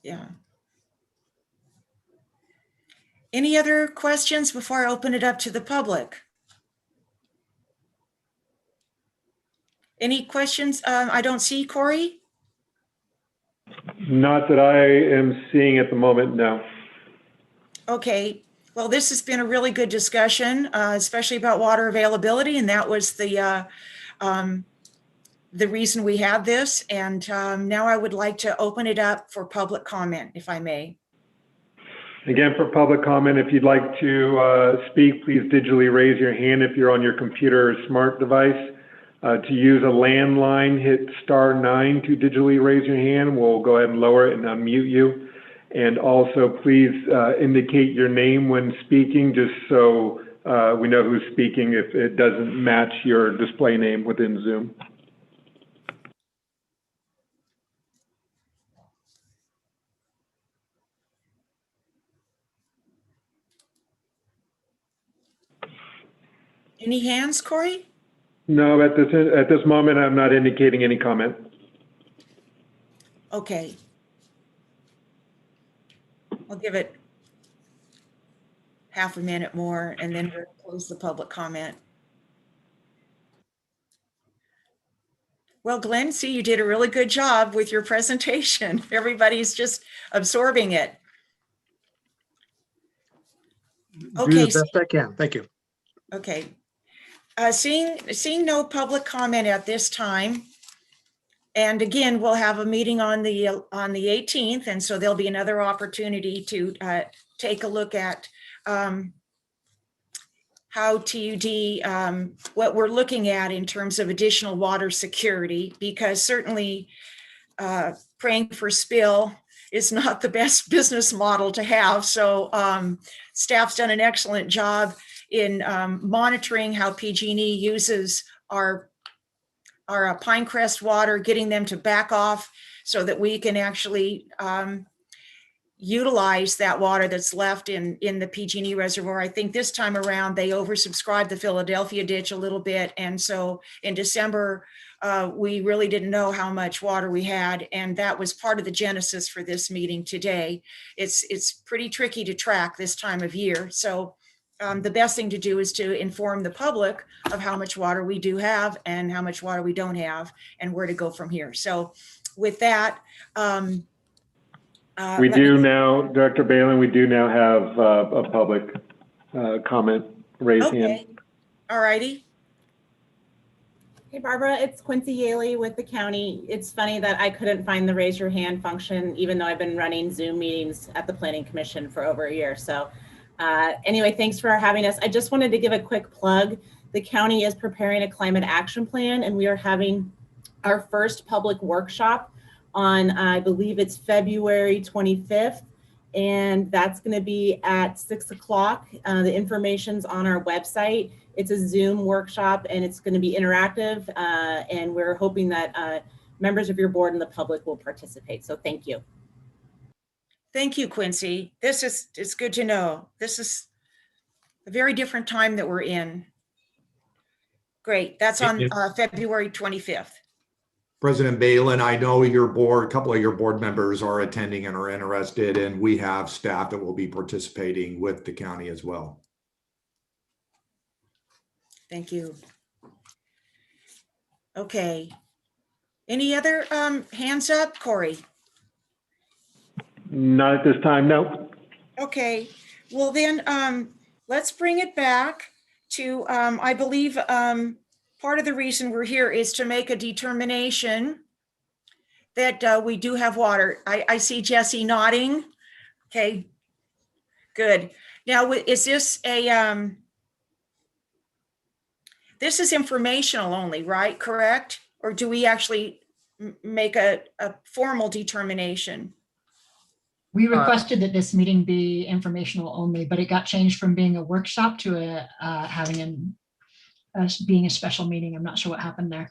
C: Yeah. Any other questions before I open it up to the public? Any questions? I don't see Corey.
F: Not that I am seeing at the moment, no.
C: Okay. Well, this has been a really good discussion, especially about water availability, and that was the reason we have this. And now I would like to open it up for public comment, if I may.
F: Again, for public comment, if you'd like to speak, please digitally raise your hand if you're on your computer or smart device. To use a landline, hit *9 to digitally raise your hand. We'll go ahead and lower it and unmute you. And also, please indicate your name when speaking, just so we know who's speaking if it doesn't match your display name within Zoom.
C: Any hands, Corey?
F: No, at this moment, I'm not indicating any comment.
C: Okay. I'll give it half a minute more and then we'll close the public comment. Well, Glenn, see, you did a really good job with your presentation. Everybody's just absorbing it.
K: do
C: Okay,
K: the best I can. Thank you.
C: okay. Seeing no public comment at this time. And again, we'll have a meeting on the 18th, and so there'll be another opportunity to take a look at how TUD, what we're looking at in terms of additional water security, because certainly praying for spill is not the best business model to have. So staff's done an excellent job in monitoring how PG&E uses our Pinecrest water, getting them to back off so that we can actually utilize that water that's left in the PG&E reservoir. I think this time around they oversubscribed the Philadelphia ditch a little bit. And so in December, we really didn't know how much water we had. And that was part of the genesis for this meeting today. It's pretty tricky to track this time of year. So the best thing to do is to inform the public of how much water we do have and how much water we don't have and where to go from here. So with that,
F: we do now, Director Balin, we do now have a public comment raised hand.
C: Okay, all righty.
M: Hey, Barbara, it's Quincy Yaley with the county. It's funny that I couldn't find the raise your hand function, even though I've been running Zoom meetings at the Planning Commission for over a year. So anyway, thanks for having us. I just wanted to give a quick plug. The county is preparing a climate action plan, and we are having our first public workshop on, I believe it's February 25th, and that's going to be at 6 o'clock. The information's on our website. It's a Zoom workshop, and it's going to be interactive, and we're hoping that members of your board and the public will participate. So thank you.
C: Thank you, Quincy. It's good to know. This is a very different time that we're in. Great. That's on February 25th.
I: President Balin, I know your board, a couple of your board members are attending and are interested, and we have staff that will be participating with the county as well.
C: Thank you. Okay. Any other hands up, Corey?
F: Not at this time, no.
C: Okay. Well then, let's bring it back to, I believe part of the reason we're here is to make a determination that we do have water. I see Jesse nodding. Okay, good. Now, is this this is informational only, right? Correct? Or do we actually make a formal determination?
B: We requested that this meeting be informational only, but it got changed from being a workshop to having being a special meeting. I'm not sure what happened there.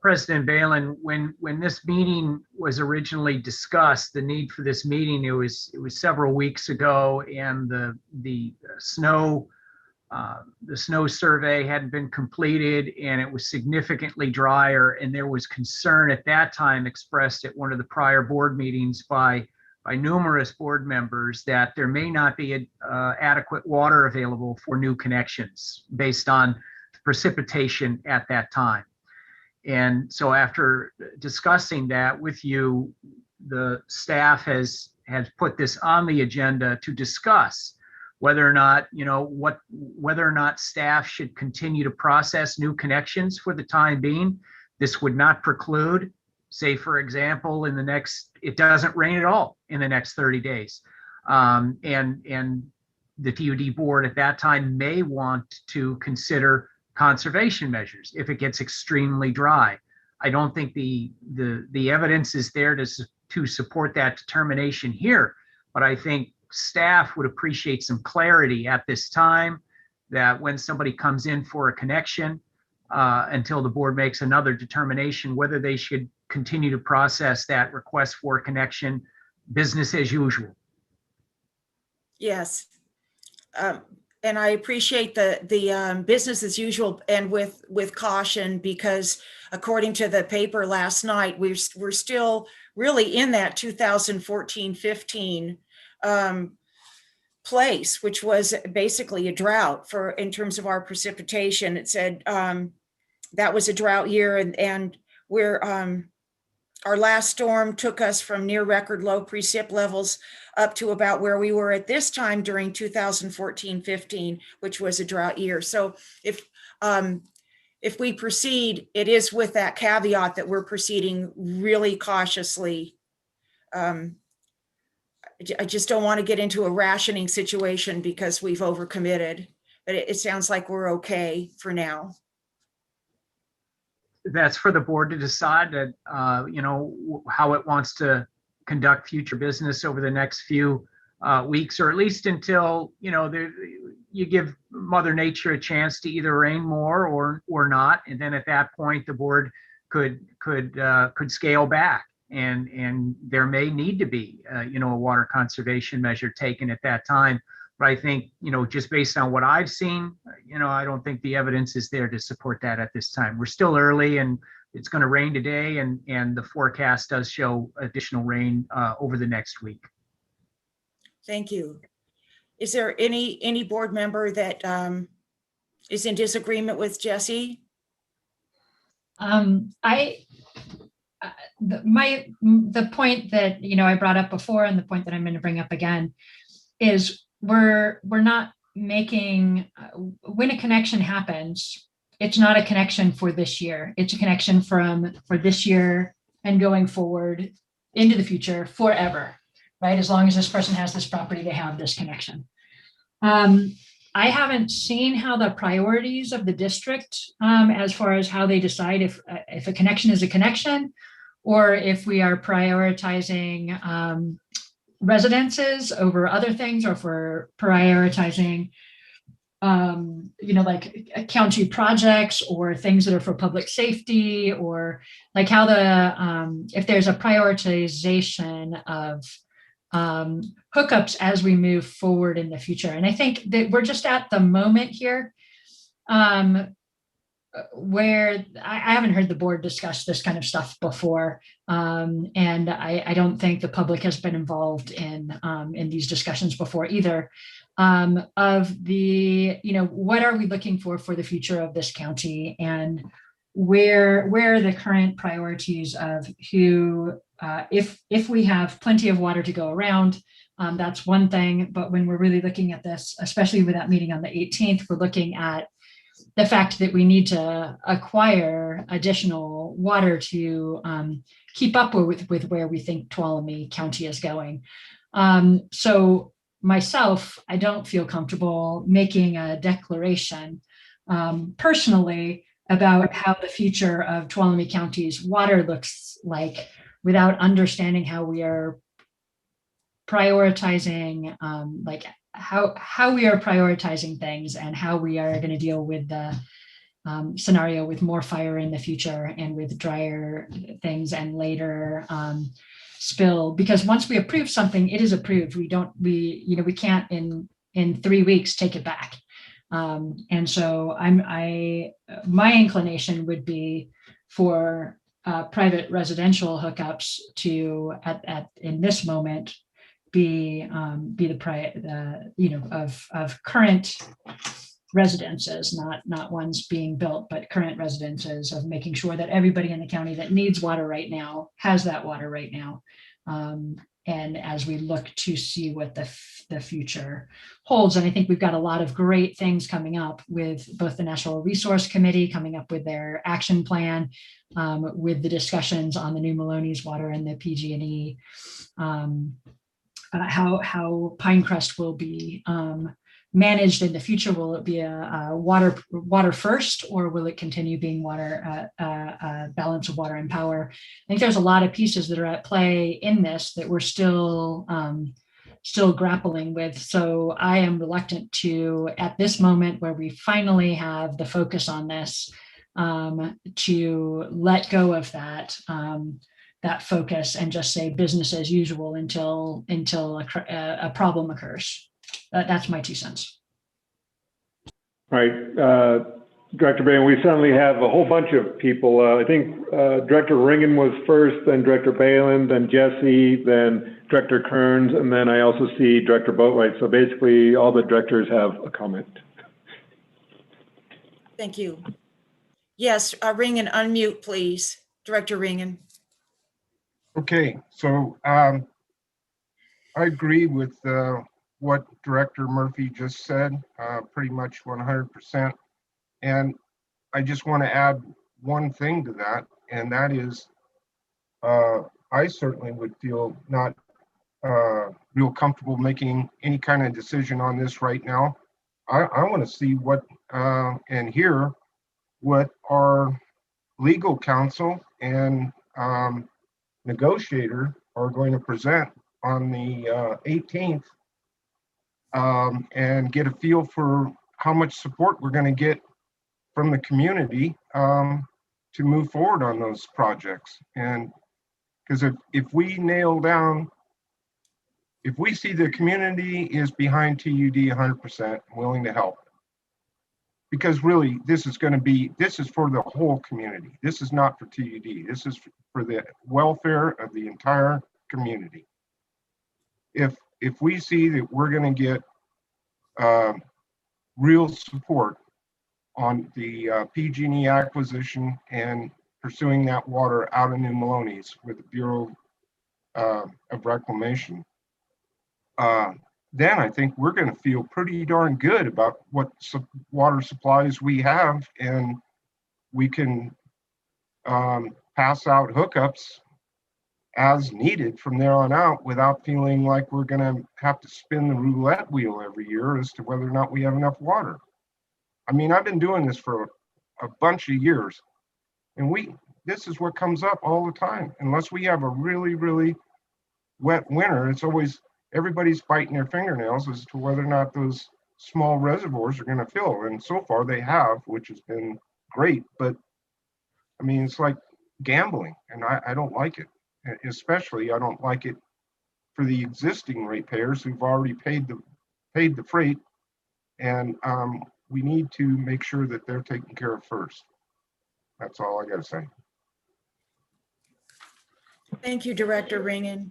E: President Balin, when this meeting was originally discussed, the need for this meeting, it was several weeks ago, and the snow survey hadn't been completed, and it was significantly drier, and there was concern at that time expressed at one of the prior board meetings by numerous board members that there may not be adequate water available for new connections based on precipitation at that time. And so after discussing that with you, the staff has put this on the agenda to discuss whether or not, whether or not staff should continue to process new connections for the time being. This would not preclude, say, for example, it doesn't rain at all in the next 30 days. And the TUD board at that time may want to consider conservation measures if it gets extremely dry. I don't think the evidence is there to support that determination here, but I think staff would appreciate some clarity at this time that when somebody comes in for a connection, until the board makes another determination, whether they should continue to process that request for a connection business as usual.
C: Yes. And I appreciate the business as usual and with caution, because according to the paper last night, we're still really in that 2014-15 place, which was basically a drought in terms of our precipitation. It said that was a drought year, and we're our last storm took us from near record low precip levels up to about where we were at this time during 2014-15, which was a drought year. So if we proceed, it is with that caveat that we're proceeding really cautiously. I just don't want to get into a rationing situation because we've overcommitted, but it sounds like we're okay for now.
E: That's for the board to decide that, how it wants to conduct future business over the next few weeks, or at least until, you give Mother Nature a chance to either rain more or not. And then at that point, the board could scale back, and there may need to be, a water conservation measure taken at that time. But I think, just based on what I've seen, I don't think the evidence is there to support that at this time. We're still early, and it's going to rain today, and the forecast does show additional rain over the next week.
C: Thank you. Is there any board member that is in disagreement with Jesse?
B: The point that I brought up before, and the point that I'm going to bring up again, is we're not making, when a connection happens, it's not a connection for this year. It's a connection for this year and going forward into the future forever, right? As long as this person has this property, they have this connection. I haven't seen how the priorities of the district, as far as how they decide if a connection is a connection, or if we are prioritizing residences over other things, or if we're prioritizing, like county projects or things that are for public safety, or like how if there's a prioritization of hookups as we move forward in the future. And I think that we're just at the moment here where I haven't heard the board discuss this kind of stuff before. And I don't think the public has been involved in these discussions before either, of the, what are we looking for the future of this county, and where are the current priorities of who, if we have plenty of water to go around, that's one thing. But when we're really looking at this, especially with that meeting on the 18th, we're looking at the fact that we need to acquire additional water to keep up with where we think Tuolumne County is going. So myself, I don't feel comfortable making a declaration personally about how the future of Tuolumne County's water looks like without understanding how we are prioritizing, like how we are prioritizing things, and how we are going to deal with the scenario with more fire in the future, and with drier things and later spill. Because once we approve something, it is approved. We can't in 3 weeks take it back. And so my inclination would be for private residential hookups to in this moment be of current residences, not ones being built, but current residences, of making sure that everybody in the county that needs water right now has that water right now. And as we look to see what the future holds, and I think we've got a lot of great things coming up with both the National Resource Committee coming up with their action plan, with the discussions on the new Maloney's water and the PG&E, how Pinecrest will be managed in the future. Will it be a water first, or will it continue being water, balance of water and power? I think there's a lot of pieces that are at play in this that we're still grappling with. So I am reluctant to, at this moment where we finally have the focus on this, to let go of that focus and just say business as usual until a problem occurs. That's my 2 cents.
F: All right, Director Bailey, we certainly have a whole bunch of people. I think Director Ringen was first, then Director Balin, then Jesse, then Director Kearns, and then I also see Director Boatwright. So basically all the directors have a comment.
C: Thank you. Yes, Ringen, unmute, please. Director Ringen.
L: Okay, so I agree with what Director Murphy just said, pretty much 100%. And I just want to add one thing to that, and that is I certainly would feel not real comfortable making any kind of decision on this right now. I want to see what and hear what our legal counsel and negotiator are going to present on the 18th, and get a feel for how much support we're going to get from the community to move forward on those projects. And because if we nail down, if we see the community is behind TUD 100%, willing to help, because really this is going to be, this is for the whole community. This is not for TUD. This is for the welfare of the entire community. If we see that we're going to get real support on the PG&E acquisition and pursuing that water out of New Maloney's with the Bureau of Reclamation, then I think we're going to feel pretty darn good about what water supplies we have, and we can pass out hookups as needed from there on out without feeling like we're going to have to spin the roulette wheel every year as to whether or not we have enough water. I mean, I've been doing this for a bunch of years, and this is what comes up all the time. Unless we have a really, really wet winter, it's always everybody's biting their fingernails as to whether or not those small reservoirs are going to fill. And so far they have, which has been great. But I mean, it's like gambling, and I don't like it. Especially, I don't like it for the existing ratepayers who've already paid the freight, and we need to make sure that they're taken care of first. That's all I got to say.
C: Thank you, Director Ringen.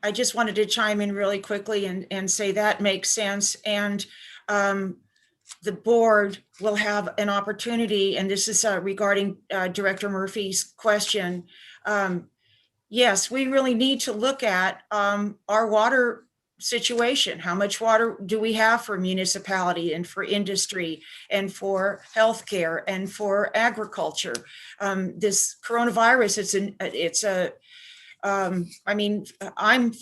C: I just wanted to chime in really quickly and say that makes sense. And the board will have an opportunity, and this is regarding Director Murphy's question. Yes, we really need to look at our water situation. How much water do we have for municipality and for industry and for healthcare and for agriculture? This coronavirus, I mean, I'm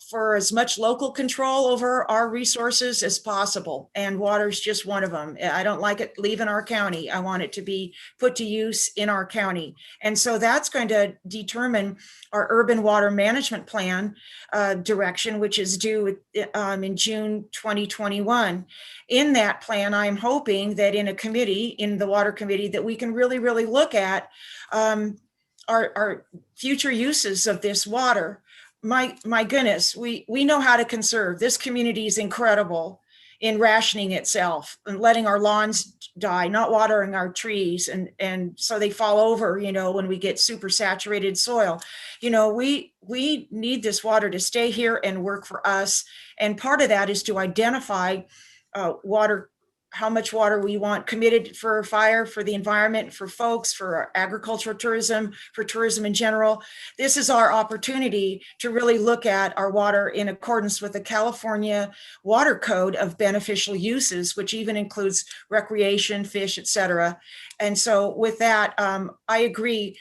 C: for as much local control over our resources as possible, and water is just one of them. I don't like it leaving our county. I want it to be put to use in our county. And so that's going to determine our urban water management plan direction, which is due in June 2021. In that plan, I'm hoping that in a committee, in the water committee, that we can really, really look at our future uses of this water. My goodness, we know how to conserve. This community is incredible in rationing itself and letting our lawns die, not watering our trees, and so they fall over, you know, when we get super saturated soil. You know, we need this water to stay here and work for us. And part of that is to identify water, how much water we want committed for fire, for the environment, for folks, for agricultural tourism, for tourism in general. This is our opportunity to really look at our water in accordance with the California Water Code of Beneficial Uses, which even includes recreation, fish, etc. And so with that, I agree.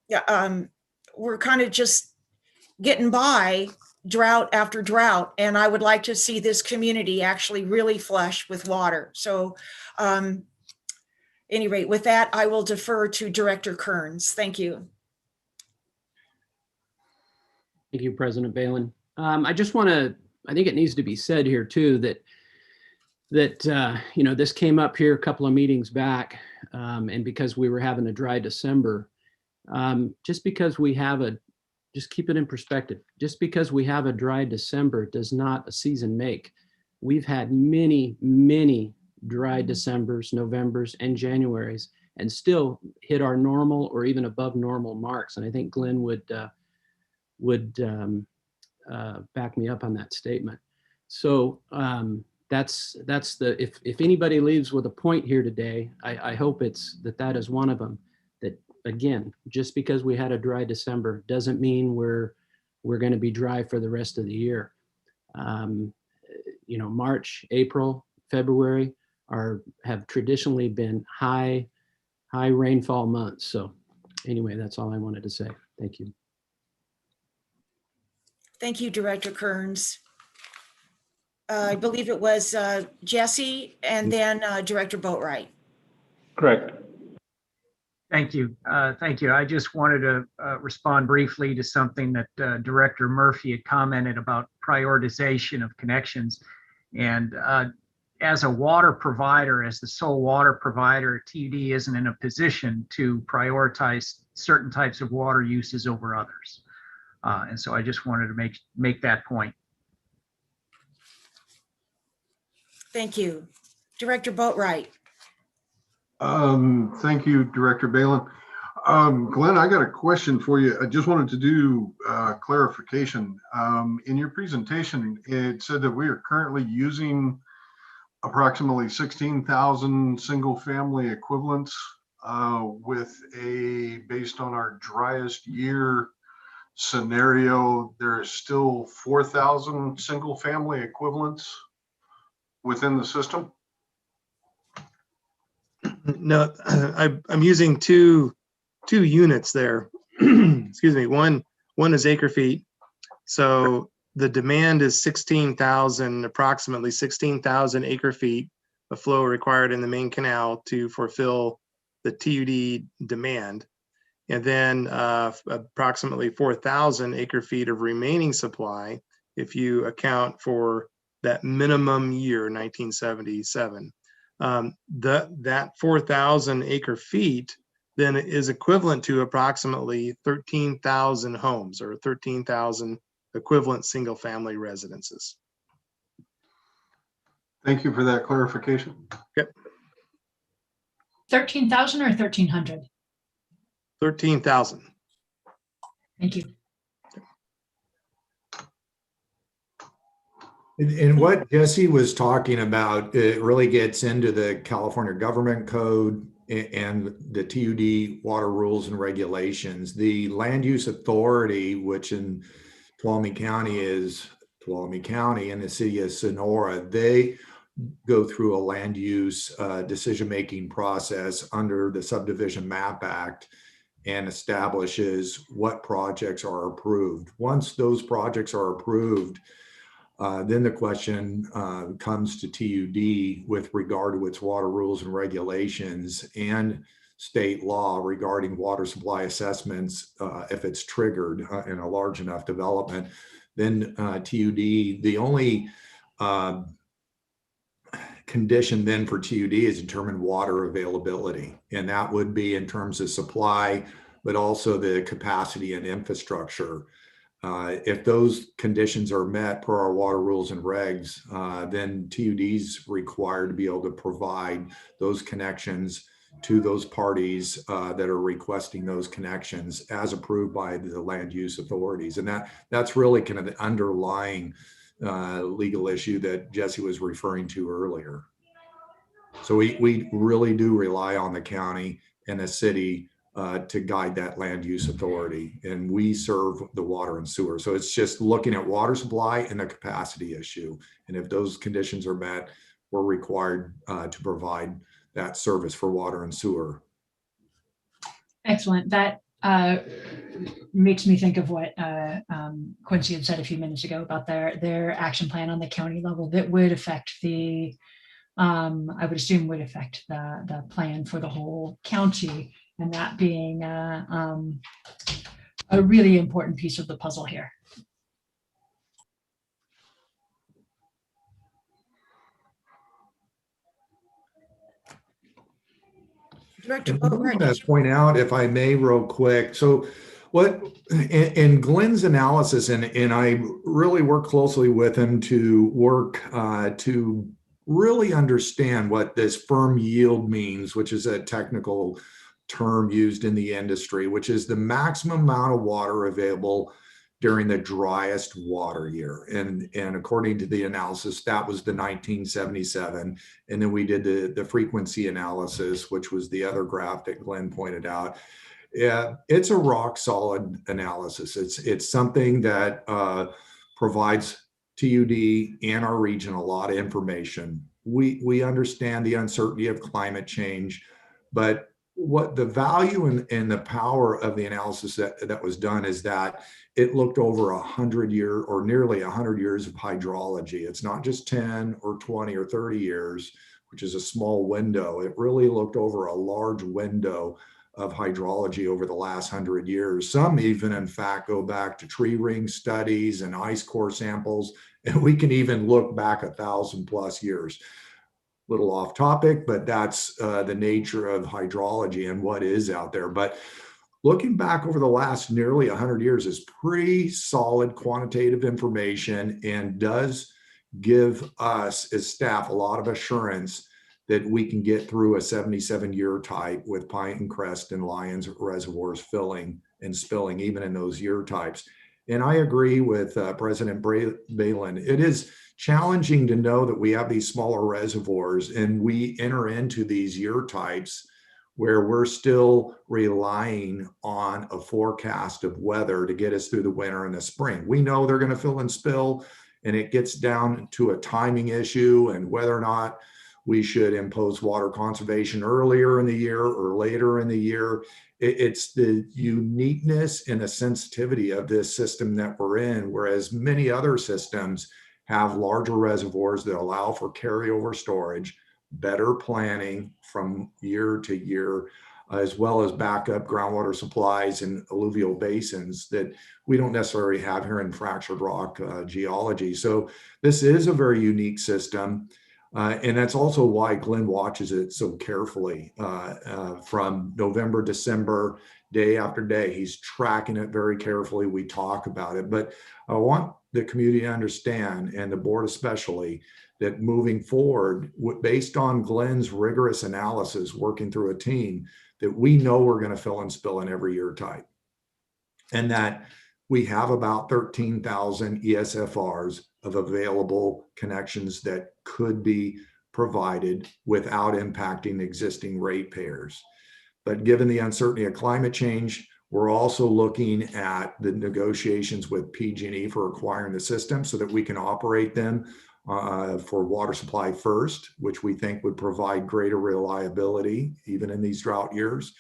C: We're kind of just getting by drought after drought, and I would like to see this community actually really flush with water. So any rate, with that, I will defer to Director Kearns. Thank you.
D: Thank you, President Balin. I just want to, I think it needs to be said here too, that you know, this came up here a couple of meetings back, and because we were having a dry December, just because we have just keep it in perspective. Just because we have a dry December does not a season make. We've had many, many dry Decembers, Novembers, and Januaries, and still hit our normal or even above normal marks. And I think Glenn would back me up on that statement. So that's if anybody leaves with a point here today, I hope it's that is one of them. That again, just because we had a dry December doesn't mean we're we're going to be dry for the rest of the year. March, April, February have traditionally been high rainfall months. So anyway, that's all I wanted to say. Thank you.
C: Thank you, Director Kearns. I believe it was Jesse and then Director Boatright.
F: Correct.
E: Thank you. Thank you. I just wanted to respond briefly to something that Director Murphy had commented about prioritization of connections. And as a water provider, as the sole water provider, TUD isn't in a position to prioritize certain types of water uses over others. And so I just wanted to make that point.
C: Thank you. Director Boatright.
G: Thank you, Director Balin. Glenn, I got a question for you. I just wanted to do clarification. In your presentation, it said that we are currently using approximately 16,000 single family equivalents based on our driest year scenario, there is still 4,000 single family equivalents within the system.
K: No, I'm using two units there. Excuse me. One is acre feet. So the demand is approximately 16,000 acre feet of flow required in the main canal to fulfill the TUD demand. And then approximately 4,000 acre feet of remaining supply if you account for that minimum year, 1977. That 4,000 acre feet then is equivalent to approximately 13,000 homes or 13,000 equivalent single family residences.
G: Thank you for that clarification.
K: Yep.
B: 13,000 or 1,300?
K: 13,000.
B: Thank you.
I: And what Jesse was talking about, it really gets into the California Government Code and the TUD water rules and regulations. The Land Use Authority, which in Tuolumne County is Tuolumne County and the city of Sonora, they go through a land use decision-making process under the Subdivision Map Act and establishes what projects are approved. Once those projects are approved, then the question comes to TUD with regard to its water rules and regulations and state law regarding water supply assessments. If it's triggered in a large enough development, then TUD, the only condition then for TUD is determine water availability. And that would be in terms of supply, but also the capacity and infrastructure. If those conditions are met per our water rules and regs, then TUD's required to be able to provide those connections to those parties that are requesting those connections as approved by the land use authorities. And that's really kind of the underlying legal issue that Jesse was referring to earlier. So we really do rely on the county and the city to guide that land use authority, and we serve the water and sewer. So it's just looking at water supply and the capacity issue. And if those conditions are met, we're required to provide that service for water and sewer.
B: Excellent. That makes me think of what Quincy had said a few minutes ago about their action plan on the county level that would affect the, I would assume would affect the plan for the whole county, and that being a really important piece of the puzzle here.
C: Director
I: I'm going to point out, if I may, real quick. So what in Glenn's analysis, and I really work closely with him to work to really understand what this firm yield means, which is a technical term used in the industry, which is the maximum amount of water available during the driest water year. And according to the analysis, that was the 1977. And then we did the frequency analysis, which was the other graph that Glenn pointed out. Yeah, it's a rock solid analysis. It's something that provides TUD and our region a lot of information. We understand the uncertainty of climate change, but what the value and the power of the analysis that was done is that it looked over 100 year or nearly 100 years of hydrology. It's not just 10 or 20 or 30 years, which is a small window. It really looked over a large window of hydrology over the last 100 years. Some even, in fact, go back to tree ring studies and ice core samples, and we can even look back 1,000+ years. Little off topic, but that's the nature of hydrology and what is out there. But looking back over the last nearly 100 years is pretty solid quantitative information and does give us as staff a lot of assurance that we can get through a 77-year type with Pint and Crest and Lyons reservoirs filling and spilling even in those year types. And I agree with President Balin. It is challenging to know that we have these smaller reservoirs and we enter into these year types where we're still relying on a forecast of weather to get us through the winter and the spring. We know they're going to fill and spill, and it gets down to a timing issue and whether or not we should impose water conservation earlier in the year or later in the year. It's the uniqueness and the sensitivity of this system that we're in, whereas many other systems have larger reservoirs that allow for carryover storage, better planning from year to year, as well as backup groundwater supplies and alluvial basins that we don't necessarily have here in fractured rock geology. So this is a very unique system. And that's also why Glenn watches it so carefully from November, December, day after day. He's tracking it very carefully. We talk about it. But I want the community to understand, and the board especially, that moving forward, based on Glenn's rigorous analysis, working through a team, that we know we're going to fill and spill in every year type. And that we have about 13,000 ESFRs of available connections that could be provided without impacting existing ratepayers. But given the uncertainty of climate change, we're also looking at the negotiations with PG&E for acquiring the system so that we can operate them for water supply first, which we think would provide greater reliability even in these drought years.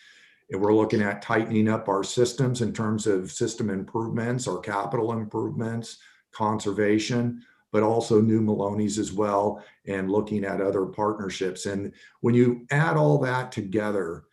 I: And we're looking at tightening up our systems in terms of system improvements, our capital improvements, conservation, but also new Maloney's as well, and looking at other partnerships. And when you add all that together,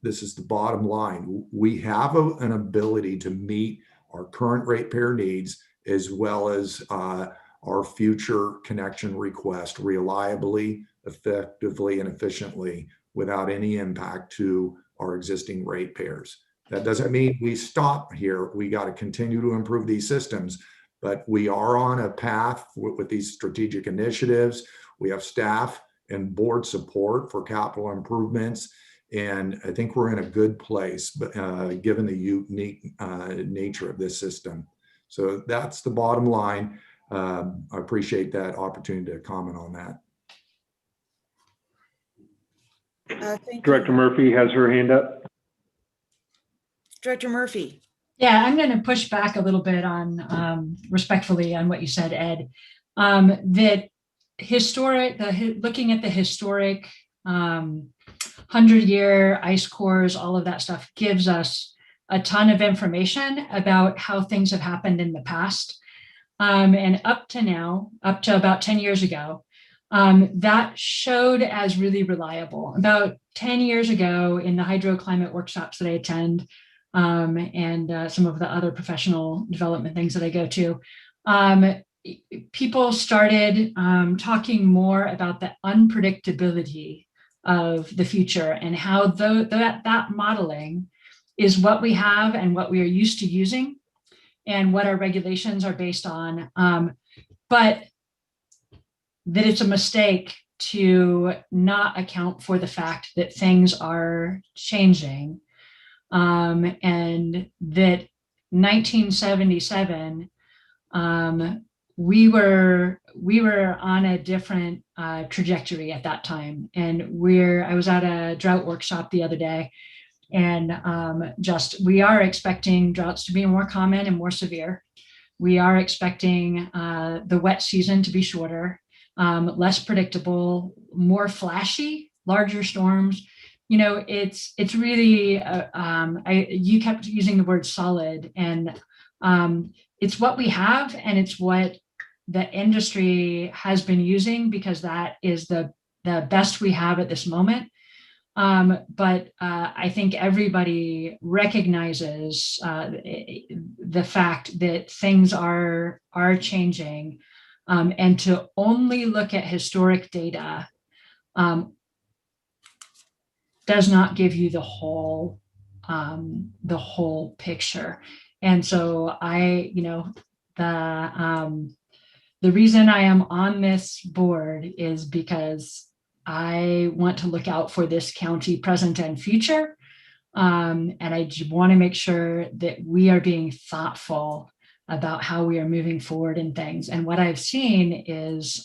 I: this is the bottom line. We have an ability to meet our current ratepayer needs as well as our future connection request reliably, effectively, and efficiently without any impact to our existing ratepayers. That doesn't mean we stop here. We got to continue to improve these systems, but we are on a path with these strategic initiatives. We have staff and board support for capital improvements. And I think we're in a good place, given the unique nature of this system. So that's the bottom line. I appreciate that opportunity to comment on that.
C: Thank
F: Director
C: you.
F: Murphy has her hand up.
C: Director Murphy.
B: Yeah, I'm going to push back a little bit on respectfully on what you said, Ed. That looking at the historic 100-year ice cores, all of that stuff gives us a ton of information about how things have happened in the past. And up to now, up to about 10 years ago, that showed as really reliable. About 10 years ago in the hydroclimate workshops that I attend, and some of the other professional development things that I go to, people started talking more about the unpredictability of the future and how that modeling is what we have and what we are used to using and what our regulations are based on. But that it's a mistake to not account for the fact that things are changing, and that 1977, we were on a different trajectory at that time. And I was at a drought workshop the other day And we are expecting droughts to be more common and more severe. We are expecting the wet season to be shorter, less predictable, more flashy, larger storms. You know, it's really, you kept using the word solid, and it's what we have, and it's what the industry has been using, because that is the best we have at this moment. But I think everybody recognizes the fact that things are changing, and to only look at historic data does not give you the whole picture. And so the reason I am on this board is because I want to look out for this county present and future. And I want to make sure that we are being thoughtful about how we are moving forward in things. And what I've seen is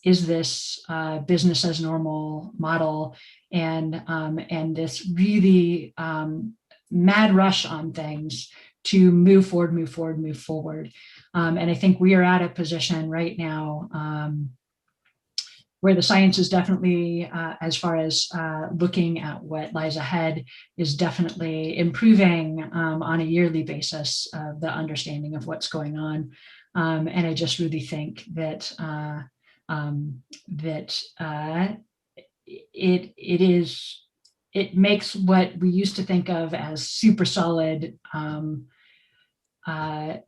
B: this business as normal model, and this really mad rush on things to move forward. And I think we are at a position right now where the science is definitely, as far as looking at what lies ahead, is definitely improving on a yearly basis, the understanding of what's going on. And I just really think that it makes what we used to think of as super solid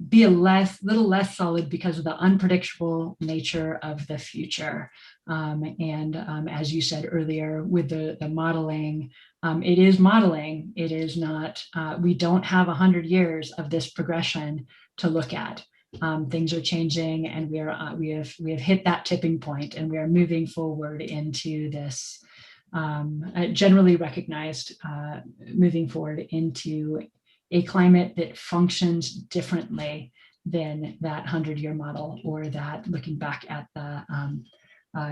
B: be a little less solid because of the unpredictable nature of the future. As you said earlier, with the modeling, it is modeling. It is not. We don't have 100 years of this progression to look at. Things are changing, and we have hit that tipping point, and we are moving forward into this generally recognized moving forward into a climate that functions differently than that 100-year model, or that looking back at the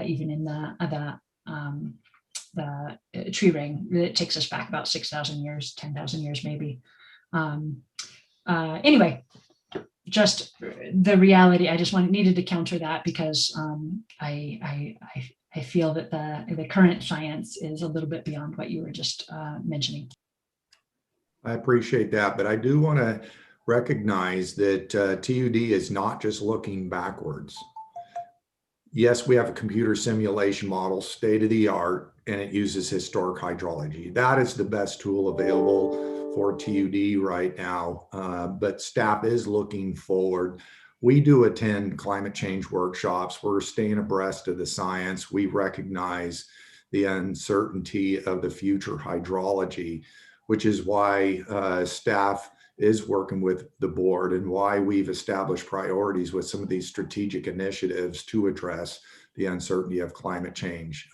B: even in the tree ring that takes us back about 6,000 years, 10,000 years maybe. Anyway, just the reality. I just needed to counter that, because I feel that the current science is a little bit beyond what you were just mentioning.
I: I appreciate that, but I do want to recognize that TUD is not just looking backwards. Yes, we have a computer simulation model, state of the art, and it uses historic hydrology. That is the best tool available for TUD right now, but staff is looking forward. We do attend climate change workshops. We're staying abreast of the science. We recognize the uncertainty of the future hydrology, which is why staff is working with the board, and why we've established priorities with some of these strategic initiatives to address the uncertainty of climate change.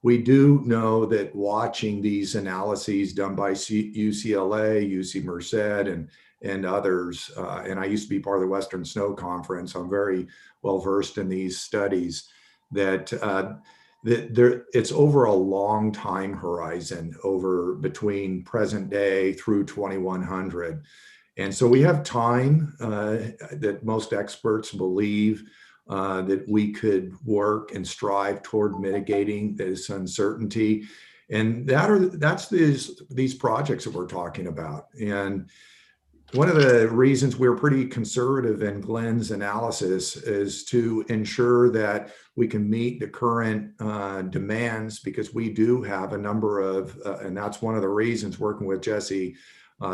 I: We do know that watching these analyses done by UCLA, UC Merced, and others, and I used to be part of the Western Snow Conference, I'm very well versed in these studies, that it's over a long time horizon, over between present day through 2100. And so we have time that most experts believe that we could work and strive toward mitigating this uncertainty. And that's these projects that we're talking about. And one of the reasons we're pretty conservative in Glenn's analysis is to ensure that we can meet the current demands, because we do have a number of, and that's one of the reasons working with Jesse,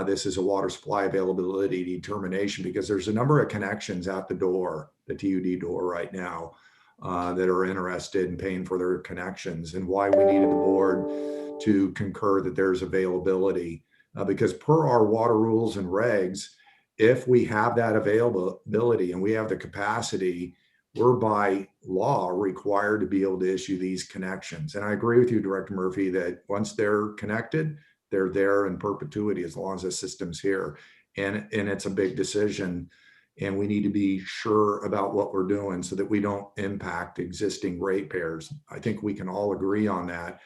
I: this is a water supply availability determination, because there's a number of connections at the door, the TUD door right now, that are interested in paying for their connections, and why we needed the board to concur that there's availability. Because per our water rules and regs, if we have that availability and we have the capacity, we're by law required to be able to issue these connections. And I agree with you, Director Murphy, that once they're connected, they're there in perpetuity as long as the system's here. And it's a big decision, and we need to be sure about what we're doing so that we don't impact existing ratepayers. I think we can all agree on that.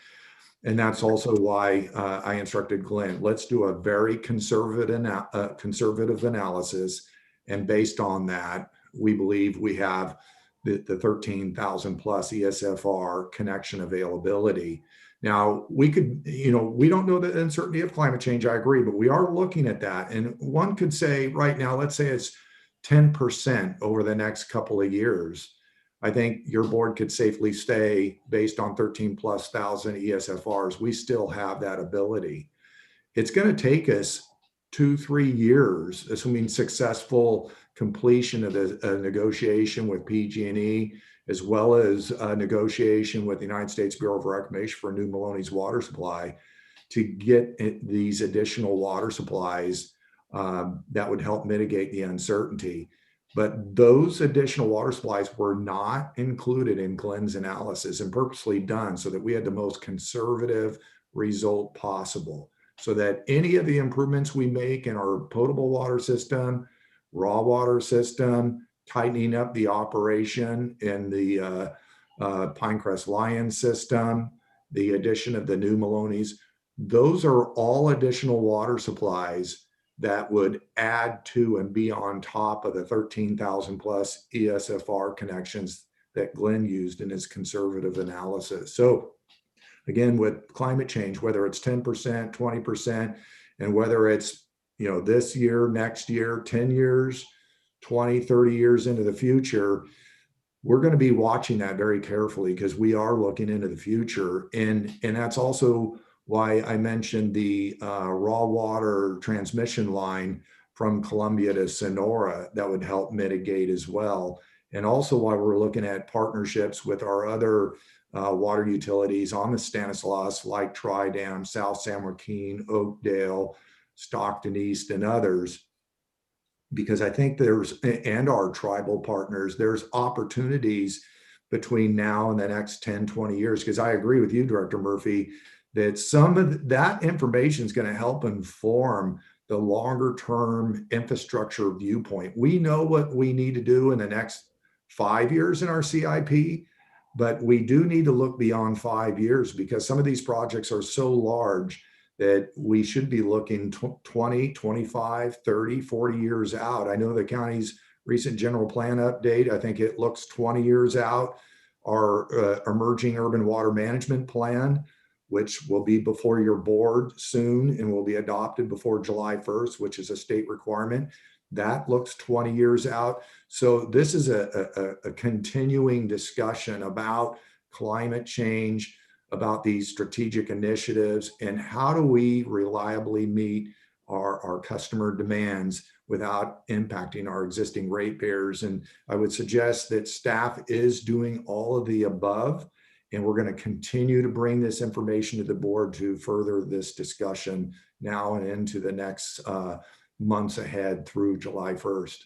I: And that's also why I instructed Glenn, let's do a very conservative analysis. And based on that, we believe we have the 13,000 plus ESFR connection availability. Now, we could, we don't know the uncertainty of climate change, I agree, but we are looking at that. And one could say right now, let's say it's 10% over the next couple of years. I think your board could safely say, based on 13,000+ ESFRs, we still have that ability. It's going to take us 2-3 years, assuming successful completion of the negotiation with PG&E, as well as negotiation with the United States Bureau of Reclamation for New Maloney's water supply, to get these additional water supplies that would help mitigate the uncertainty. But those additional water supplies were not included in Glenn's analysis and purposely done so that we had the most conservative result possible, so that any of the improvements we make in our potable water system, raw water system, tightening up the operation in the Pinecrest Lion system, the addition of the New Maloney's, those are all additional water supplies that would add to and be on top of the 13,000+ ESFR connections that Glenn used in his conservative analysis. So again, with climate change, whether it's 10%, 20%, and whether it's, this year, next year, 10 years, 20, 30 years into the future, we're going to be watching that very carefully because we are looking into the future. And that's also why I mentioned the raw water transmission line from Columbia to Sonora that would help mitigate as well. And also why we're looking at partnerships with our other water utilities on the Stanislaus, like Tri-Dam, South San Joaquin, Oakdale, Stockton East, and others, because I think and our tribal partners, there's opportunities between now and the next 10, 20 years. Because I agree with you, Director Murphy, that some of that information is going to help inform the longer term infrastructure viewpoint. We know what we need to do in the next 5 years in our CIP, but we do need to look beyond 5 years because some of these projects are so large that we should be looking 20, 25, 30, 40 years out. I know the county's recent general plan update, I think it looks 20 years out. Our emerging urban water management plan, which will be before your board soon and will be adopted before July 1st, which is a state requirement, that looks 20 years out. So this is a continuing discussion about climate change, about these strategic initiatives, and how do we reliably meet our customer demands without impacting our existing ratepayers. And I would suggest that staff is doing all of the above, and we're going to continue to bring this information to the board to further this discussion now and into the next months ahead through July 1st.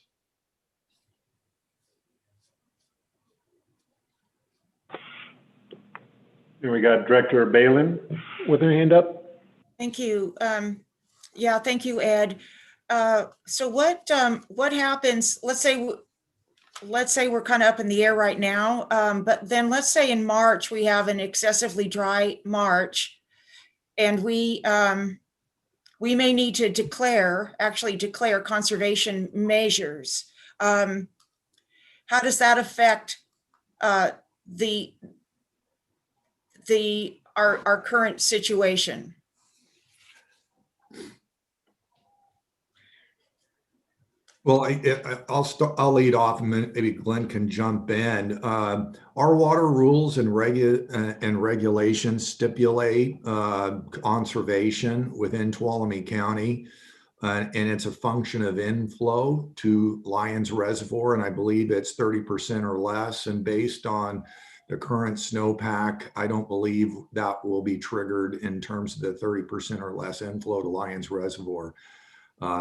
F: And we got Director Balin with her hand up.
C: Thank you. Yeah, thank you, Ed. So what happens, let's say we're kind of up in the air right now, but then let's say in March, we have an excessively dry March, and we may need to actually declare conservation measures. How does that affect our current situation?
I: Well, I'll lead off, and maybe Glenn can jump in. Our water rules and regulations stipulate conservation within Tuolumne County, and it's a function of inflow to Lyons Reservoir, and I believe it's 30% or less. And based on the current snowpack, I don't believe that will be triggered in terms of the 30% or less inflow to Lyons Reservoir.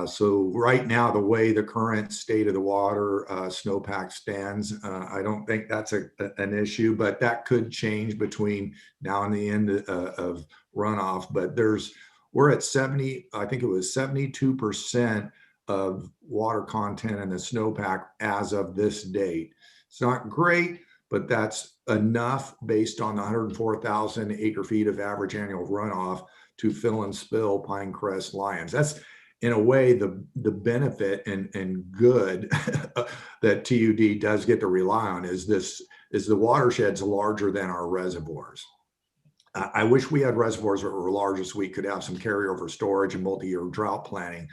I: So right now, the way the current state of the water snowpack stands, I don't think that's an issue, but that could change between now and the end of runoff. But we're at 72% of water content in the snowpack as of this date. It's not great, but that's enough based on the 104,000 acre feet of average annual runoff to fill and spill Pinecrest Lions. That's in a way the benefit and good that TUD does get to rely on is the watersheds larger than our reservoirs. I wish we had reservoirs that were larger so we could have some carryover storage and multi-year drought planning.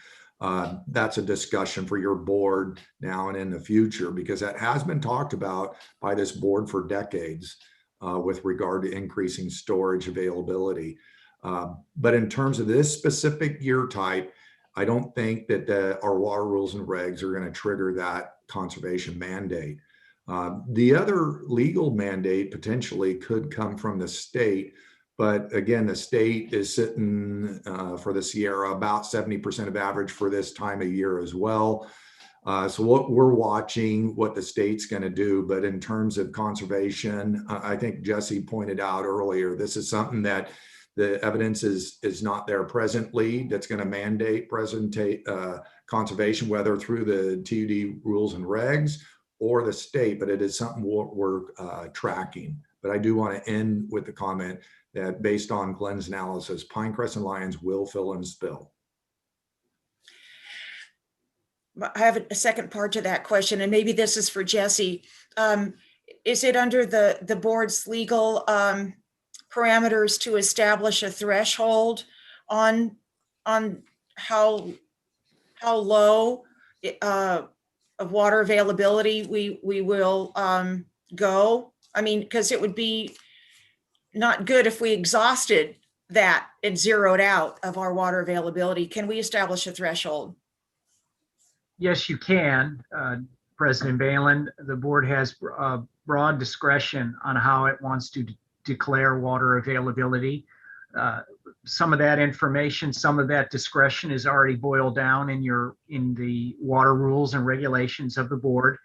I: That's a discussion for your board now and in the future, because that has been talked about by this board for decades with regard to increasing storage availability. But in terms of this specific year type, I don't think that our water rules and regs are going to trigger that conservation mandate. The other legal mandate potentially could come from the state. But again, the state is sitting for the Sierra about 70% of average for this time of year as well. So what we're watching, what the state's going to do. But in terms of conservation, I think Jesse pointed out earlier, this is something that the evidence is not there presently that's going to mandate conservation, whether through the TUD rules and regs or the state, but it is something we're tracking. But I do want to end with the comment that based on Glenn's analysis, Pinecrest and Lions will fill and spill.
C: I have a second part to that question, and maybe this is for Jesse. Is it under the board's legal parameters to establish a threshold on how low of water availability we will go? I mean, because it would be not good if we exhausted that and zeroed out of our water availability. Can we establish a threshold?
E: Yes, you can, President Balin. The board has broad discretion on how it wants to declare water availability. Some of that information, some of that discretion is already boiled down in the water rules and regulations of the board.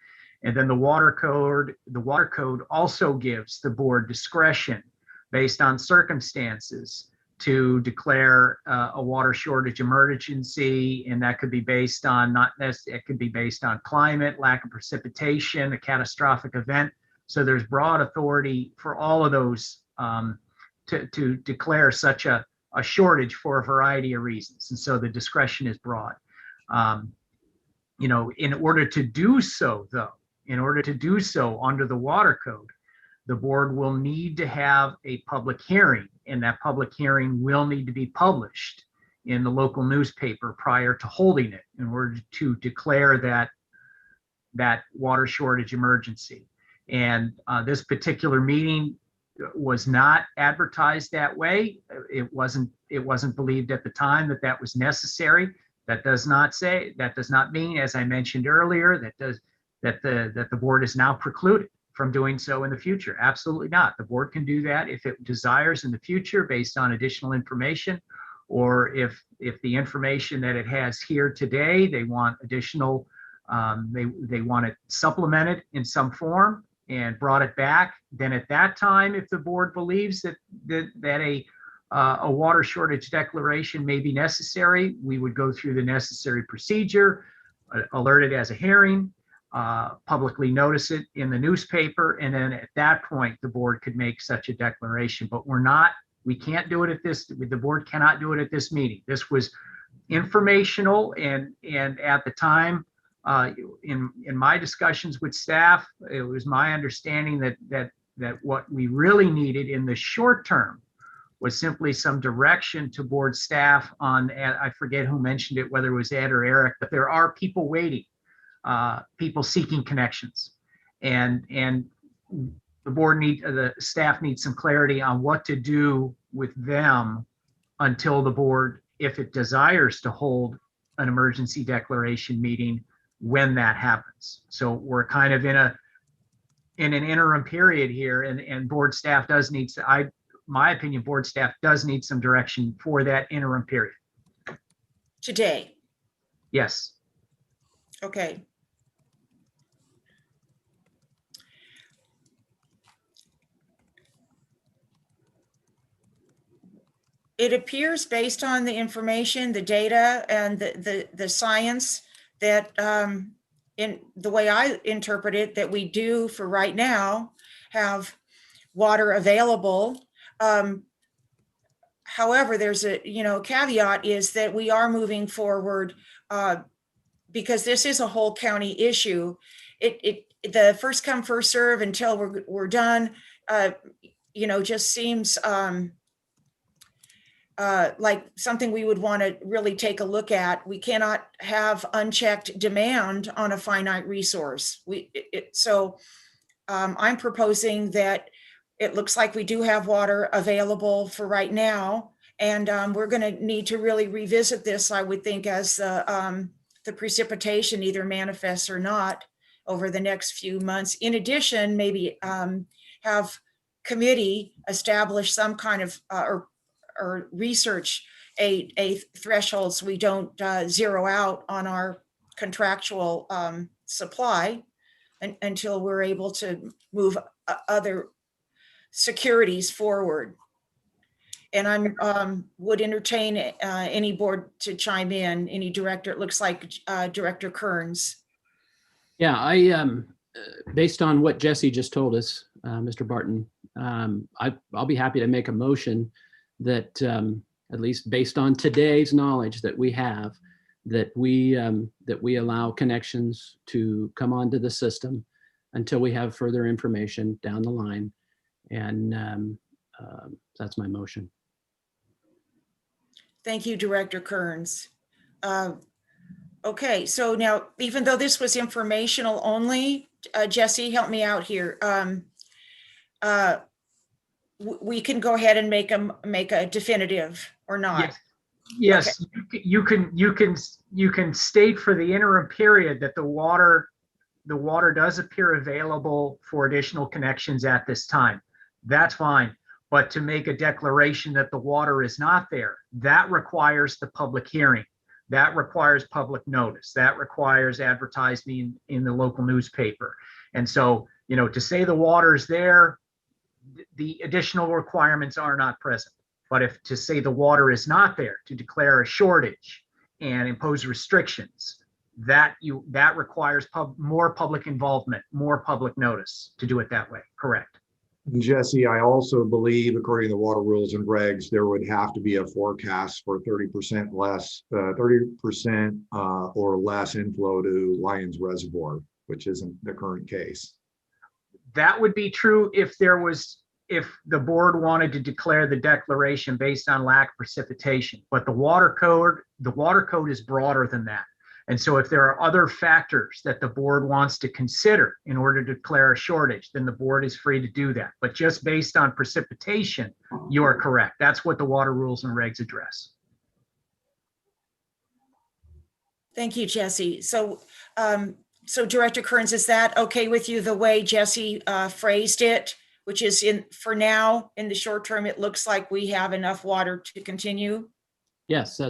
E: And then the water code also gives the board discretion based on circumstances to declare a water shortage emergency, and that could be based on it could be based on climate, lack of precipitation, a catastrophic event. So there's broad authority for all of those to declare such a shortage for a variety of reasons, and so the discretion is broad. In order to do so, though, under the water code, the board will need to have a public hearing, and that public hearing will need to be published in the local newspaper prior to holding it in order to declare that water shortage emergency. And this particular meeting was not advertised that way. It wasn't believed at the time that was necessary. That does not mean, as I mentioned earlier, that the board is now precluded from doing so in the future. Absolutely not. The board can do that if it desires in the future based on additional information, or if the information that it has here today, they want additional, they want it supplemented in some form and brought it back. Then at that time, if the board believes that a water shortage declaration may be necessary, we would go through the necessary procedure, alert it as a hearing, publicly notice it in the newspaper, and then at that point the board could make such a declaration. But we can't do it the board cannot do it at this meeting. This was informational, and at the time, in my discussions with staff, it was my understanding that what we really needed in the short term was simply some direction to board staff on, I forget who mentioned it, whether it was Ed or Eric, but there are people waiting, people seeking connections, and the staff needs some clarity on what to do with them until the board, if it desires to hold an emergency declaration meeting, when that happens. So we're kind of in an interim period here, and board staff does need to, my opinion, board staff does need some direction for that interim period.
C: Today?
E: Yes.
C: Okay. It appears, based on the information, the data, and the science, that in the way I interpret it, that we do for right now have water available. However, there's a, caveat is that we are moving forward because this is a whole county issue. The first come, first serve until we're done, just seems like something we would want to really take a look at. We cannot have unchecked demand on a finite resource. So I'm proposing that it looks like we do have water available for right now, and we're going to need to really revisit this, I would think, as the precipitation either manifests or not over the next few months. In addition, maybe have committee establish some kind of or research a threshold so we don't zero out on our contractual supply until we're able to move other securities forward. And I'm would entertain any board to chime in, any director. It looks like Director Kearns.
D: Yeah, I based on what Jesse just told us, Mr. Barton, I'll be happy to make a motion that at least based on today's knowledge that we have, that we allow connections to come onto the system until we have further information down the line, and that's my motion.
C: Thank you, Director Kearns. Okay, so now, even though this was informational only, Jesse, help me out here. We can go ahead and make a definitive or not.
E: Yes. Okay. You can state for the interim period that the water does appear available for additional connections at this time. That's fine. But to make a declaration that the water is not there, that requires the public hearing. That requires public notice. That requires advertising in the local newspaper. And so, to say the water is there, the additional requirements are not present. But if to say the water is not there, to declare a shortage and impose restrictions, that requires more public involvement, more public notice to do it that way. Correct.
I: Jesse, I also believe, according to the water rules and regs, there would have to be a forecast for 30% or less inflow to Lyons Reservoir, which isn't the current case.
E: That would be true if the board wanted to declare the declaration based on lack of precipitation. But the water code is broader than that. And so if there are other factors that the board wants to consider in order to declare a shortage, then the board is free to do that. But just based on precipitation, you are correct. That's what the water rules and regs address.
C: Thank you, Jesse. So Director Kearns, is that okay with you, the way Jesse phrased it, which is for now, in the short term, it looks like we have enough water to continue?
D: Yes,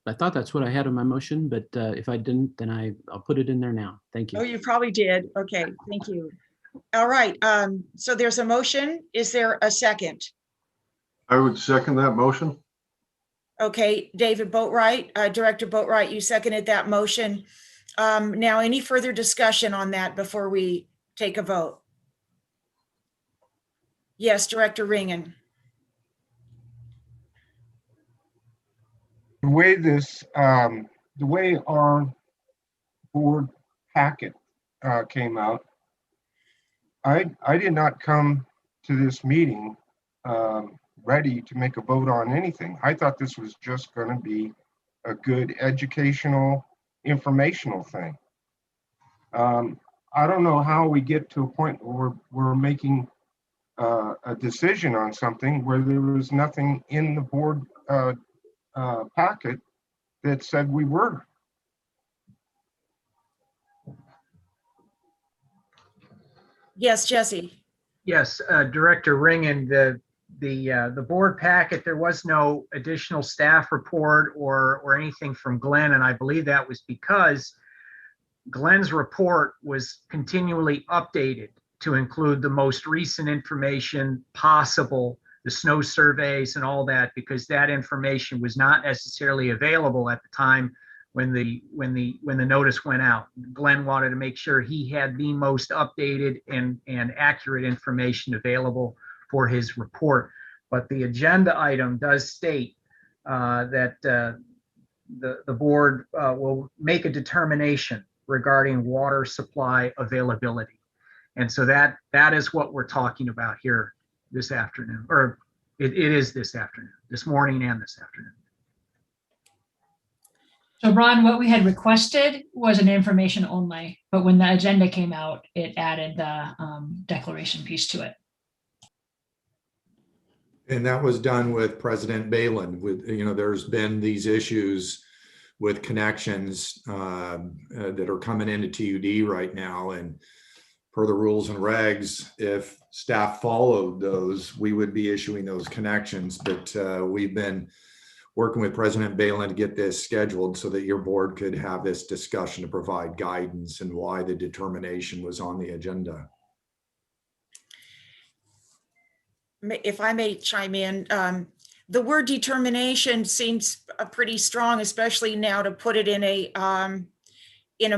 D: I thought that's what I had in my motion, but if I didn't, then I'll put it in there now. Thank you.
C: Oh, you probably did. Okay, thank you. All right, so there's a motion. Is there a second?
G: I would second that motion.
C: Okay, David Boatwright, Director Boatwright, you seconded that motion. Now, any further discussion on that before we take a vote? Yes, Director Ringen.
L: The way our board packet came out, I did not come to this meeting ready to make a vote on anything. I thought this was just going to be a good educational, informational thing. I don't know how we get to a point where we're making a decision on something where there was nothing in the board packet that said we were.
C: Yes, Jesse.
E: Yes, Director Ringen, the board packet, there was no additional staff report or anything from Glenn, and I believe that was because Glenn's report was continually updated to include the most recent information possible, the snow surveys and all that, because that information was not necessarily available at the time when the notice went out. Glenn wanted to make sure he had the most updated and accurate information available for his report. But the agenda item does state that the board will make a determination regarding water supply availability. And so that is what we're talking about here this afternoon, or it is this afternoon, this morning and this afternoon.
B: So Ron, what we had requested was an information only, but when the agenda came out, it added the declaration piece to it.
I: And that was done with President Balin. With, there's been these issues with connections that are coming into TUD right now. And per the rules and regs, if staff followed those, we would be issuing those connections. But we've been working with President Balin to get this scheduled so that your board could have this discussion to provide guidance and why the determination was on the agenda.
C: If I may chime in, the word determination seems pretty strong, especially now to put it in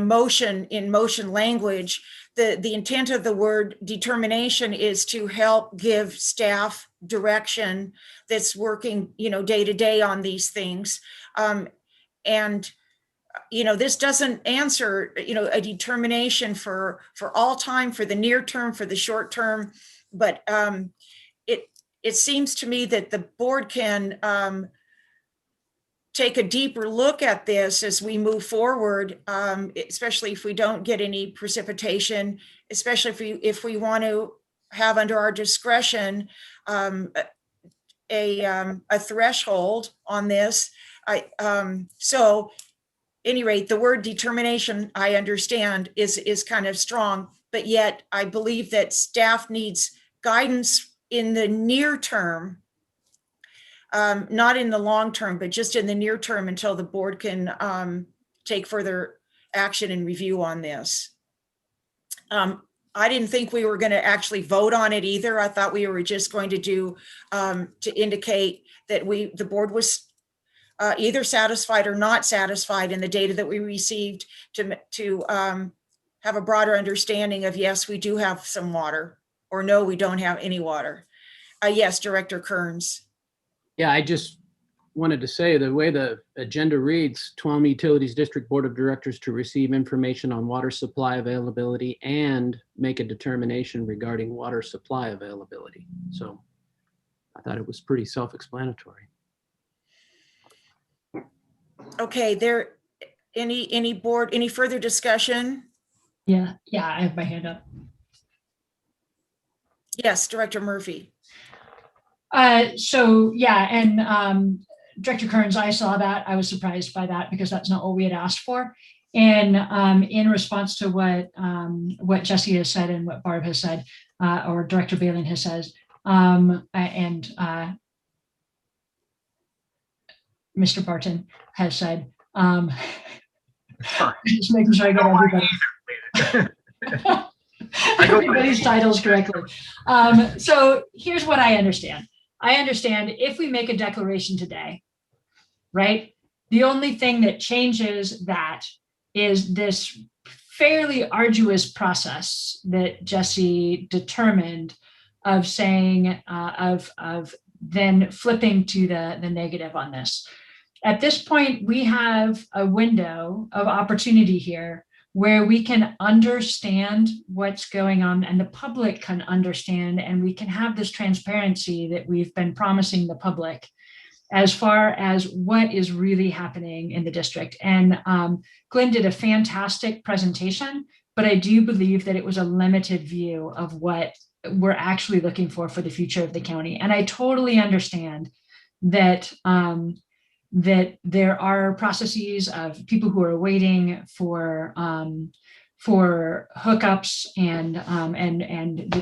C: motion language. The intent of the word determination is to help give staff direction that's working, day to day on these things. This doesn't answer, a determination for all time, for the near term, for the short term, but it seems to me that the board can take a deeper look at this as we move forward, especially if we don't get any precipitation, especially if we want to have under our discretion a threshold on this. So any rate, the word determination, I understand, is kind of strong, but yet I believe that staff needs guidance in the near term, not in the long term, but just in the near term until the board can take further action and review on this. I didn't think we were going to actually vote on it either. I thought we were just going to do to indicate that the board was either satisfied or not satisfied in the data that we received to have a broader understanding of, yes, we do have some water, or no, we don't have any water. Yes, Director Kearns.
D: Yeah, I just wanted to say the way the agenda reads, Tuolumne Utilities District Board of Directors to receive information on water supply availability and make a determination regarding water supply availability. So I thought it was pretty self-explanatory.
C: Okay, any further discussion?
B: Yeah, I have my hand up.
C: Yes, Director Murphy.
B: So yeah, and Director Kearns, I saw that. I was surprised by that because that's not what we had asked for. And in response to what Jesse has said and what Barb has said, or Director Balin has said, and Mr. Barton has said, just making sure I got everybody. Everybody's titles correctly. So here's what I understand. I understand if we make a declaration today, right? The only thing that changes that is this fairly arduous process that Jesse determined of saying, of then flipping to the negative on this. At this point, we have a window of opportunity here where we can understand what's going on and the public can understand, and we can have this transparency that we've been promising the public as far as what is really happening in the district. And Glenn did a fantastic presentation, but I do believe that it was a limited view of what we're actually looking for the future of the county. And I totally understand that that there are processes of people who are waiting for hookups and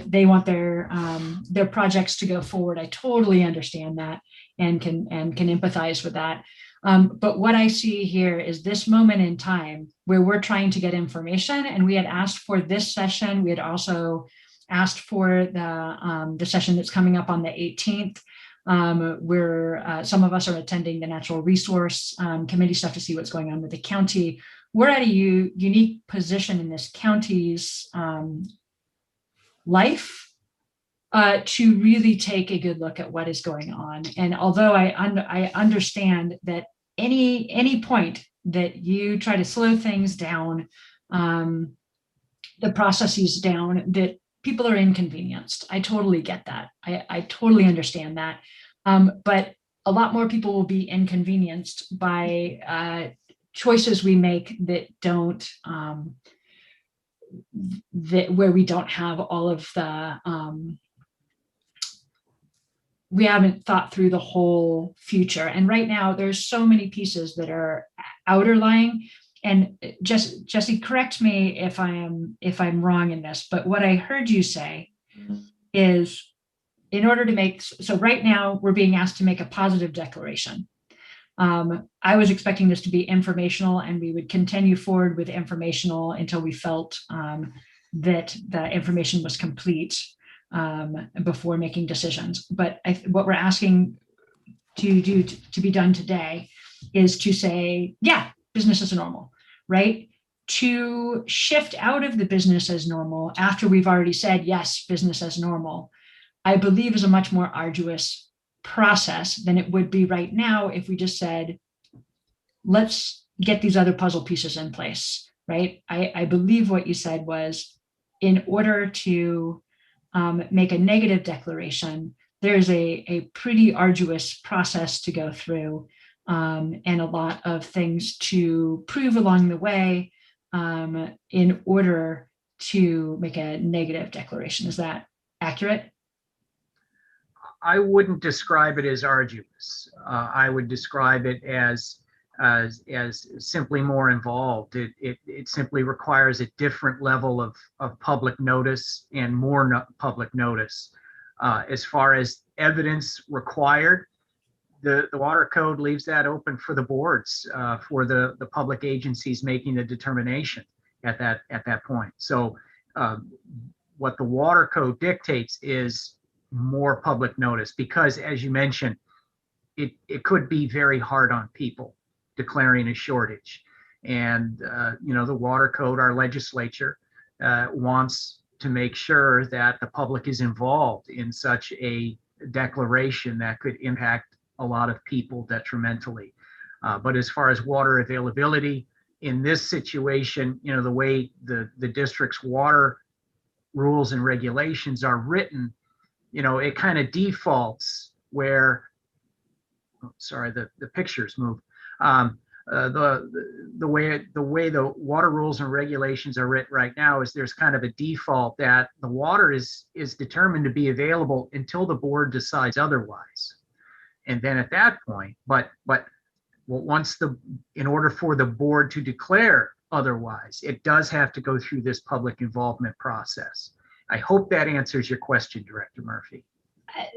B: they want their projects to go forward. I totally understand that and can empathize with that. But what I see here is this moment in time where we're trying to get information, and we had asked for this session. We had also asked for the session that's coming up on the 18th. Some of us are attending the natural resource committee stuff to see what's going on with the county. We're at a unique position in this county's life to really take a good look at what is going on. And although I understand that any point that you try to slow things down, the processes down, that people are inconvenienced. I totally get that. I totally understand that. But a lot more people will be inconvenienced by choices we make that don't, where we don't have all of the, we haven't thought through the whole future. And right now there's so many pieces that are outer lying. And Jesse, correct me if I'm wrong in this, but what I heard you say is, in order to make, so right now we're being asked to make a positive declaration. I was expecting this to be informational, and we would continue forward with informational until we felt that the information was complete before making decisions. But what we're asking to be done today is to say, yeah, business as normal, right? To shift out of the business as normal after we've already said, yes, business as normal, I believe is a much more arduous process than it would be right now if we just said, let's get these other puzzle pieces in place, right? I believe what you said was, in order to make a negative declaration, there's a pretty arduous process to go through, and a lot of things to prove along the way in order to make a negative declaration. Is that accurate?
E: I wouldn't describe it as arduous. I would describe it as simply more involved. It simply requires a different level of public notice and more public notice. As far as evidence required, the water code leaves that open for the boards, for the public agencies making the determination at that point. So what the water code dictates is more public notice, because as you mentioned, it could be very hard on people declaring a shortage. And the water code, our legislature wants to make sure that the public is involved in such a declaration that could impact a lot of people detrimentally. But as far as water availability in this situation, the way the district's water rules and regulations are written, it kind of defaults where, sorry, the pictures move. The way the water rules and regulations are written right now is there's kind of a default that the water is determined to be available until the board decides otherwise. And then at that point, but in order for the board to declare otherwise, it does have to go through this public involvement process. I hope that answers your question, Director Murphy.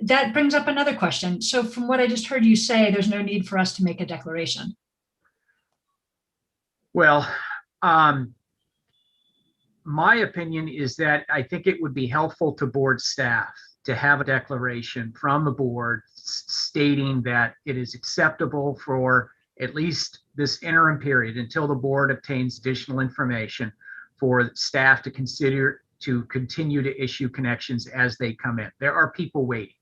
B: That brings up another question. So from what I just heard you say, there's no need for us to make a declaration.
E: Well, my opinion is that I think it would be helpful to board staff to have a declaration from the board stating that it is acceptable for at least this interim period until the board obtains additional information for staff to consider to continue to issue connections as they come in. There are people waiting.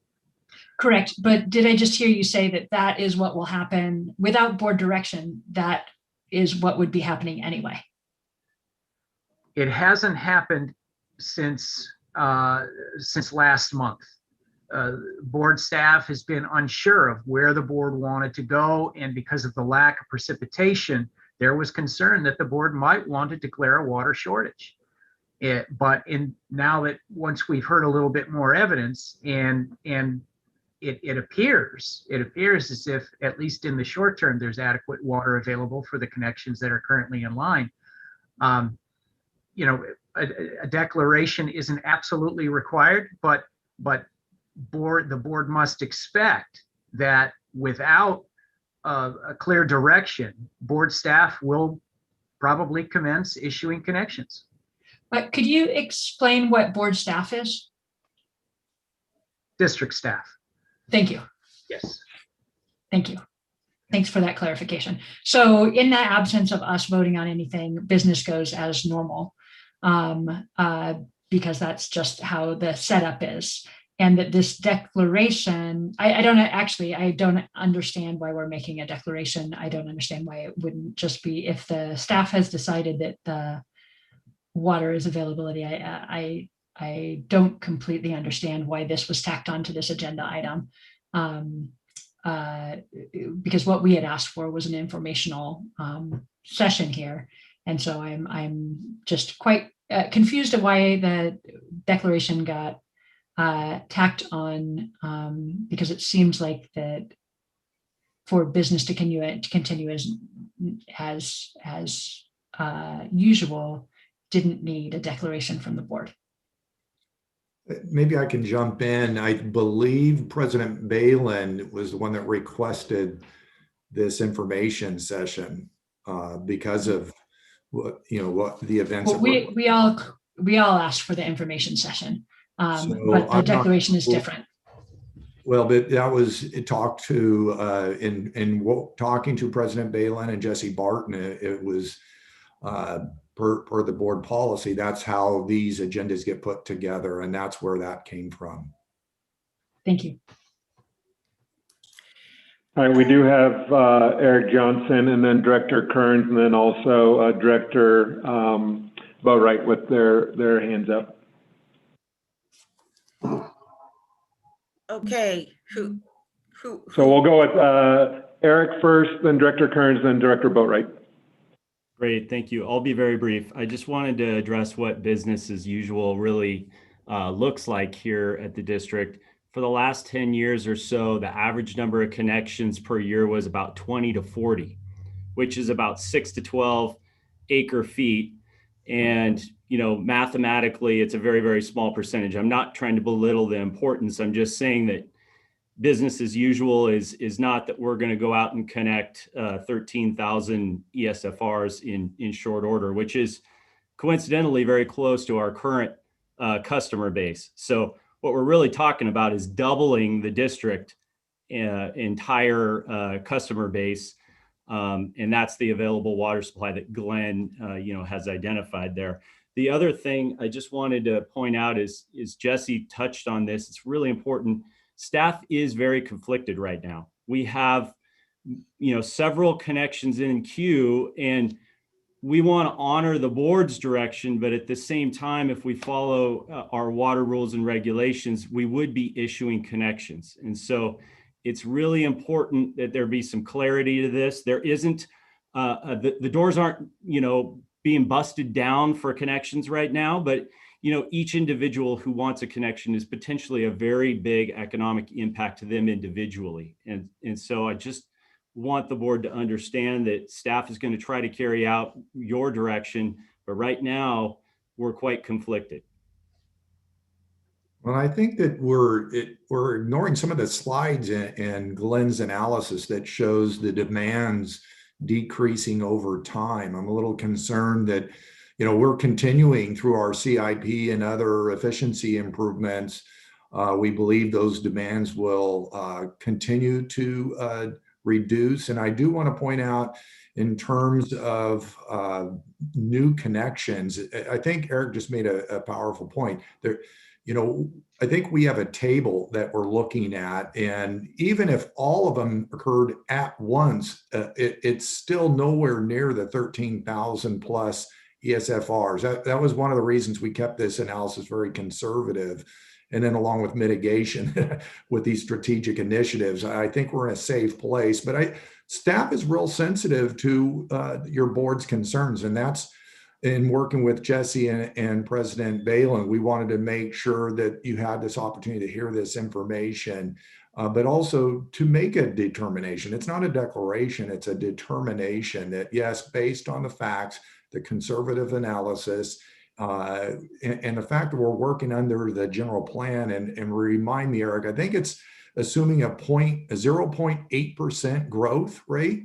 B: Correct. But did I just hear you say that is what will happen without board direction? That is what would be happening anyway.
E: It hasn't happened since last month. Board staff has been unsure of where the board wanted to go, and because of the lack of precipitation, there was concern that the board might want to declare a water shortage. But now that once we've heard a little bit more evidence, and it appears as if, at least in the short term, there's adequate water available for the connections that are currently in line. A declaration isn't absolutely required, but the board must expect that without a clear direction, board staff will probably commence issuing connections.
B: But could you explain what board staff is?
E: District staff.
B: Thank you.
E: Yes.
B: Thank you. Thanks for that clarification. So in the absence of us voting on anything, business goes as normal, because that's just how the setup is. And that this declaration, I don't understand why we're making a declaration. I don't understand why it wouldn't just be, if the staff has decided that the water is availability. I don't completely understand why this was tacked onto this agenda item. Because what we had asked for was an informational session here. And so I'm just quite confused at why the declaration got tacked on, because it seems like that for business to continue as usual, didn't need a declaration from the board.
I: Maybe I can jump in. I believe President Balin was the one that requested this information session because of what the events.
B: Well, we all asked for the information session, but the declaration is different.
I: Well, but that was talked to talking to President Balin and Jesse Barton. It was per the board policy. That's how these agendas get put together, and that's where that came from.
B: Thank you.
F: All right, we do have Eric Johnson, and then Director Kearns, and then also Director Boatwright with their hands up.
C: Okay, who?
F: So we'll go with Eric first, then Director Kearns, then Director Boatwright.
H: Great, thank you. I'll be very brief. I just wanted to address what business as usual really looks like here at the district. For the last 10 years or so, the average number of connections per year was about 20 to 40, which is about 6 to 12 acre feet. And, mathematically, it's a very, very small percentage. I'm not trying to belittle the importance. I'm just saying that business as usual is not that we're going to go out and connect 13,000 ESFRs in short order, which is coincidentally very close to our current customer base. So what we're really talking about is doubling the district entire customer base. And that's the available water supply that Glenn has identified there. The other thing I just wanted to point out is Jesse touched on this. It's really important. Staff is very conflicted right now. We have, several connections in queue, and we want to honor the board's direction, but at the same time, if we follow our water rules and regulations, we would be issuing connections. And so it's really important that there be some clarity to this. There isn't, the doors aren't, being busted down for connections right now, but each individual who wants a connection is potentially a very big economic impact to them individually. And so I just want the board to understand that staff is going to try to carry out your direction, but right now we're quite conflicted.
I: Well, I think that we're ignoring some of the slides and Glenn's analysis that shows the demands decreasing over time. I'm a little concerned that, we're continuing through our CIP and other efficiency improvements. We believe those demands will continue to reduce. And I do want to point out, in terms of new connections, I think Eric just made a powerful point there. I think we have a table that we're looking at, and even if all of them occurred at once, it's still nowhere near the 13,000 plus ESFRs. That was one of the reasons we kept this analysis very conservative. And then along with mitigation with these strategic initiatives, I think we're in a safe place. But staff is real sensitive to your board's concerns, and that's in working with Jesse and President Balin. We wanted to make sure that you had this opportunity to hear this information, but also to make a determination. It's not a declaration, it's a determination that, yes, based on the facts, the conservative analysis, and the fact that we're working under the general plan, and remind me, Eric, I think it's assuming a 0.8% growth rate.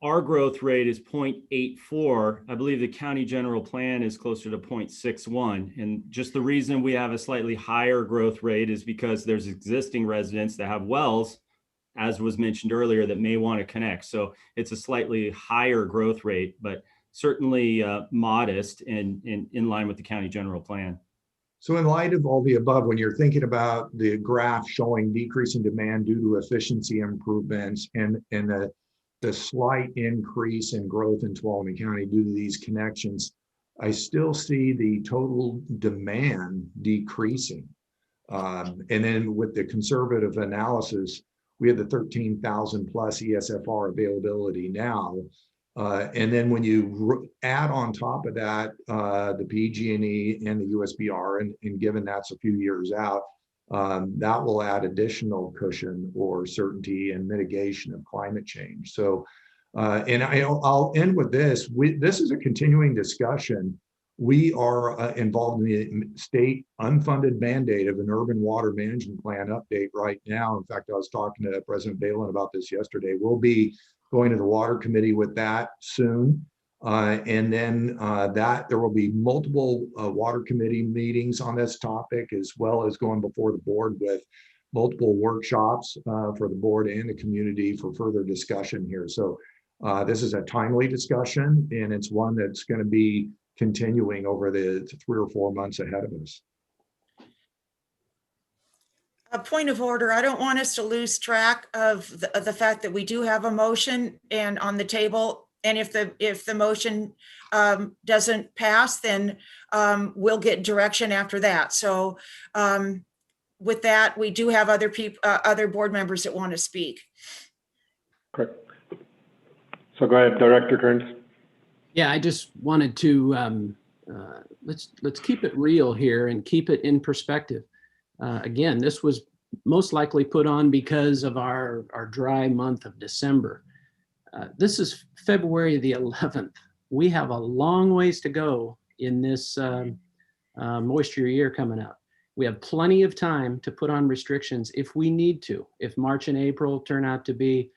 H: Our our growth rate is 0.84. I believe the county general plan is closer to 0.61. And just the reason we have a slightly higher growth rate is because there's existing residents that have wells, as was mentioned earlier, that may want to connect. So it's a slightly higher growth rate, but certainly modest and in line with the county general plan.
I: So in light of all the above, when you're thinking about the graph showing decreasing demand due to efficiency improvements and the slight increase in growth in Tuolumne County due to these connections, I still see the total demand decreasing. And then with the conservative analysis, we have the 13,000 plus ESFR availability now. And then when you add on top of that, the PG&E and the USBR, and given that's a few years out, that will add additional cushion or certainty and mitigation of climate change. So, and I'll end with this. This is a continuing discussion. We are involved in the state unfunded mandate of an urban water management plan update right now. In fact, I was talking to President Balin about this yesterday. We'll be going to the water committee with that soon. And then there will be multiple water committee meetings on this topic, as well as going before the board with multiple workshops for the board and the community for further discussion here. So this is a timely discussion, and it's one that's going to be continuing over the 3 or 4 months ahead of us.
C: A point of order. I don't want us to lose track of the fact that we do have a motion and on the table. And if the motion doesn't pass, then we'll get direction after that. So with that, we do have other people, other board members that want to speak.
F: Correct. So go ahead, Director Kearns.
D: Yeah, I just wanted to let's keep it real here and keep it in perspective. Again, this was most likely put on because of our dry month of December. This is February the 11th. We have a long ways to go in this moisture year coming up. We have plenty of time to put on restrictions if we need to, if March and April turn out to be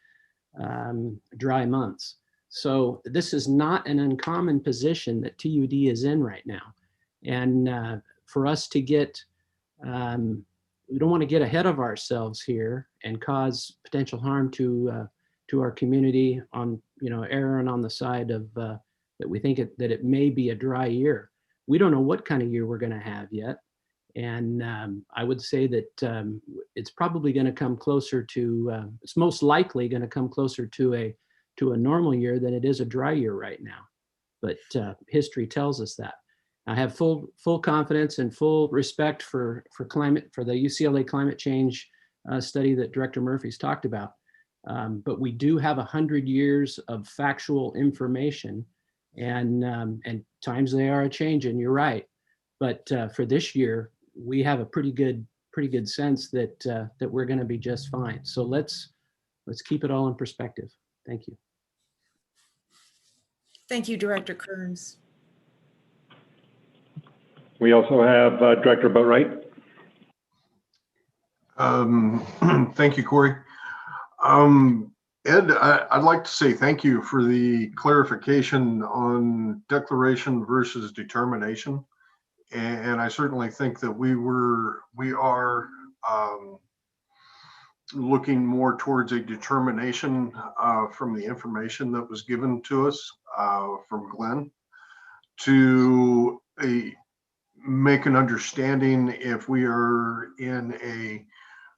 D: dry months. So this is not an uncommon position that TUD is in right now. And for us to get, we don't want to get ahead of ourselves here and cause potential harm to our community on, erring on the side of that we think that it may be a dry year. We don't know what kind of year we're going to have yet. And I would say that it's probably going to come closer to, it's most likely going to come closer to a normal year than it is a dry year right now. But history tells us that. I have full confidence and full respect for the UCLA climate change study that Director Murphy's talked about. But we do have 100 years of factual information, and times they are a-changing, you're right. But for this year, we have a pretty good sense that we're going to be just fine. So let's keep it all in perspective. Thank you.
C: Thank you, Director Kearns.
F: We also have Director Boatwright.
G: Thank you, Corey. Ed, I'd like to say thank you for the clarification on declaration versus determination. And I certainly think that we are looking more towards a determination from the information that was given to us from Glenn to make an understanding if we are in a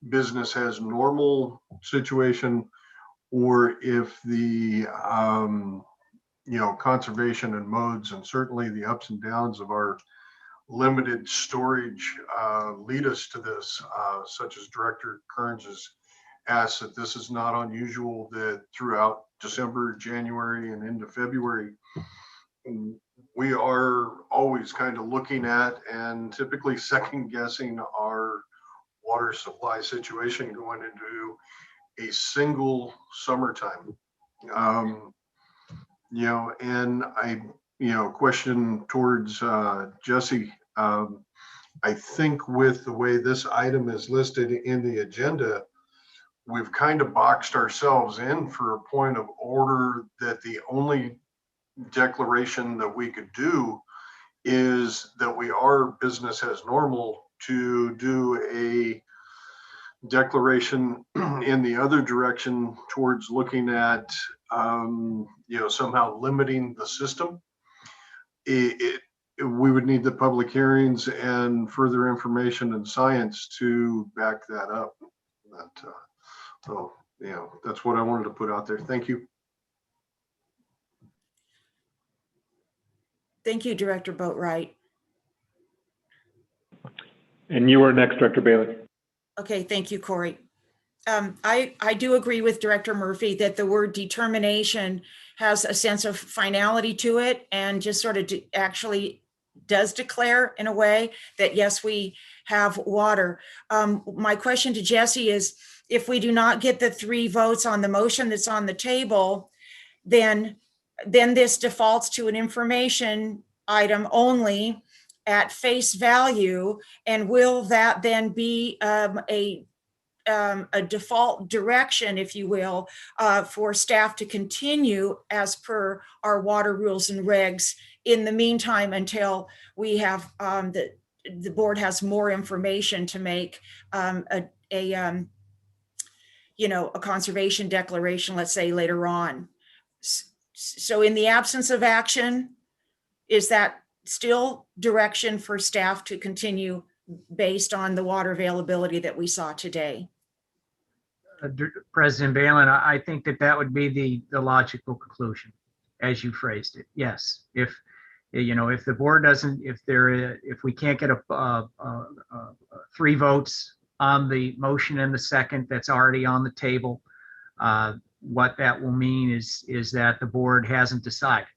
G: business as normal situation, or if the conservation and modes and certainly the ups and downs of our limited storage lead us to this, such as Director Kearns has asked, that this is not unusual that throughout December, January, and into February, we are always kind of looking at and typically second guessing our water supply situation going into a single summertime. And I, question towards Jesse. I think with the way this item is listed in the agenda, we've kind of boxed ourselves in for a point of order that the only declaration that we could do is that we are business as normal. To do a declaration in the other direction towards looking at, somehow limiting the system, we would need the public hearings and further information and science to back that up. That's what I wanted to put out there. Thank you.
C: Thank you, Director Boatright.
F: And you are next, Director Bailey.
C: Okay, thank you, Corey. I do agree with Director Murphy that the word determination has a sense of finality to it and just sort of actually does declare in a way that, yes, we have water. My question to Jesse is, if we do not get the 3 votes on the motion that's on the table, then this defaults to an information item only at face value. And will that then be a default direction, if you will, for staff to continue as per our water rules and regs in the meantime until we have the board has more information to make a conservation declaration, let's say later on. So in the absence of action, is that still direction for staff to continue based on the water availability that we saw today?
E: President Balin, I think that would be the logical conclusion, as you phrased it. Yes, if the board doesn't, if we can't get a 3 votes on the motion and the second that's already on the table, what that will mean is that the board hasn't decided.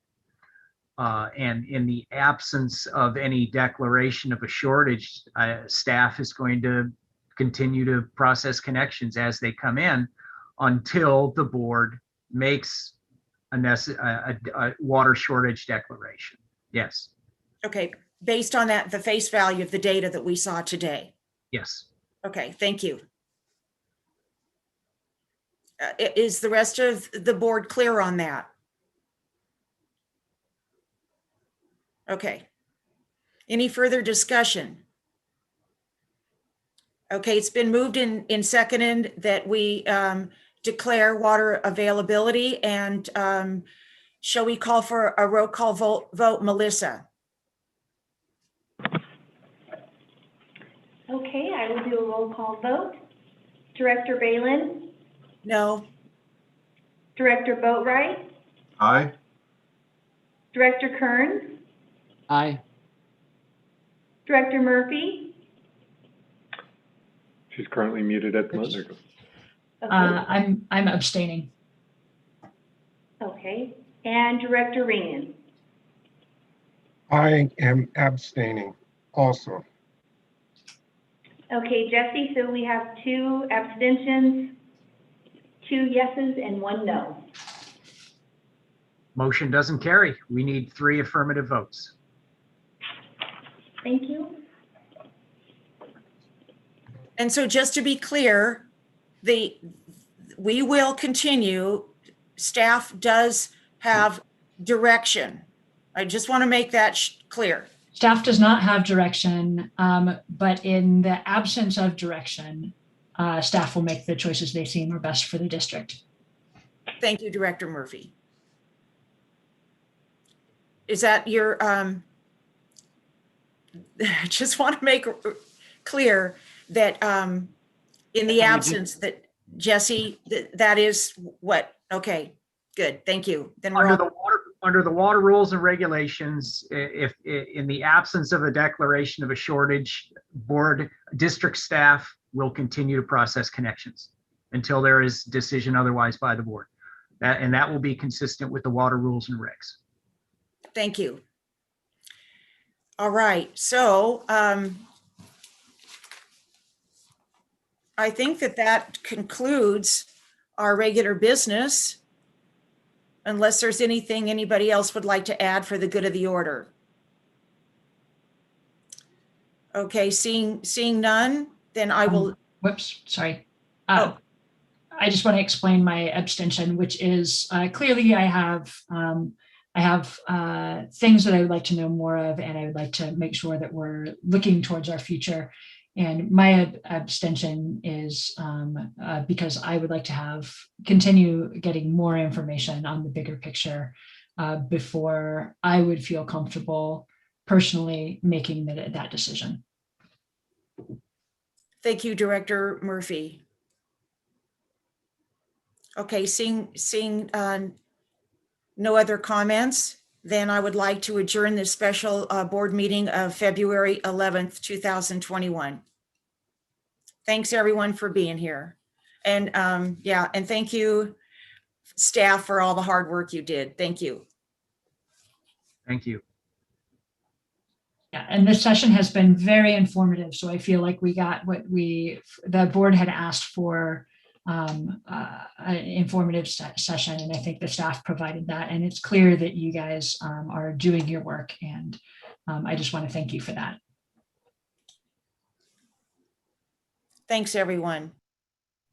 E: And in the absence of any declaration of a shortage, staff is going to continue to process connections as they come in until the board makes a water shortage declaration. Yes.
C: Okay, based on that, the face value of the data that we saw today.
E: Yes.
C: Okay, thank you. Is the rest of the board clear on that? Okay. Any further discussion? Okay, it's been moved in seconded that we declare water availability, and shall we call for a roll call vote, Melissa?
J: Okay, I will do a roll call vote. Director Balin?
C: No.
J: Director Boatright?
G: Aye.
J: Director Kearns?
D: Aye.
J: Director Murphy?
F: She's currently muted at the moment.
J: Okay.
B: I'm abstaining.
J: Okay, and Director Ryan?
L: I am abstaining also.
J: Okay, Jesse, so we have 2 abstentions, 2 yeses, and 1 no.
E: Motion doesn't carry. We need 3 affirmative votes.
J: Thank you.
C: And so just to be clear, we will continue. Staff does have direction. I just want to make that clear.
B: Staff does not have direction, but in the absence of direction, staff will make the choices they seem are best for the district.
C: Thank you, Director Murphy. Is that your, I just want to make clear that in the absence that Jesse, that is what, okay, good, thank you. Then we're
E: Under the water rules and regulations, if in the absence of a declaration of a shortage, district staff will continue to process connections until there is decision otherwise by the board. And that will be consistent with the water rules and regs.
C: Thank you. All right, so I think that concludes our regular business, unless there's anything anybody else would like to add for the good of the order. Okay, seeing none, then I will.
B: Whoops, sorry. I just want to explain my abstention, which is clearly I have things that I would like to know more of, and I would like to make sure that we're looking towards our future. And my abstention is because I would like to continue getting more information on the bigger picture before I would feel comfortable personally making that decision.
C: Thank you, Director Murphy. Okay, seeing no other comments, then I would like to adjourn this special board meeting of February 11th, 2021. Thanks everyone for being here. And yeah, and thank you staff for all the hard work you did. Thank you.
E: Thank you.
B: Yeah, and this session has been very informative. So I feel like we got what the board had asked for, an informative session, and I think the staff provided that. And it's clear that you guys are doing your work, and I just want to thank you for that.
C: Thanks, everyone.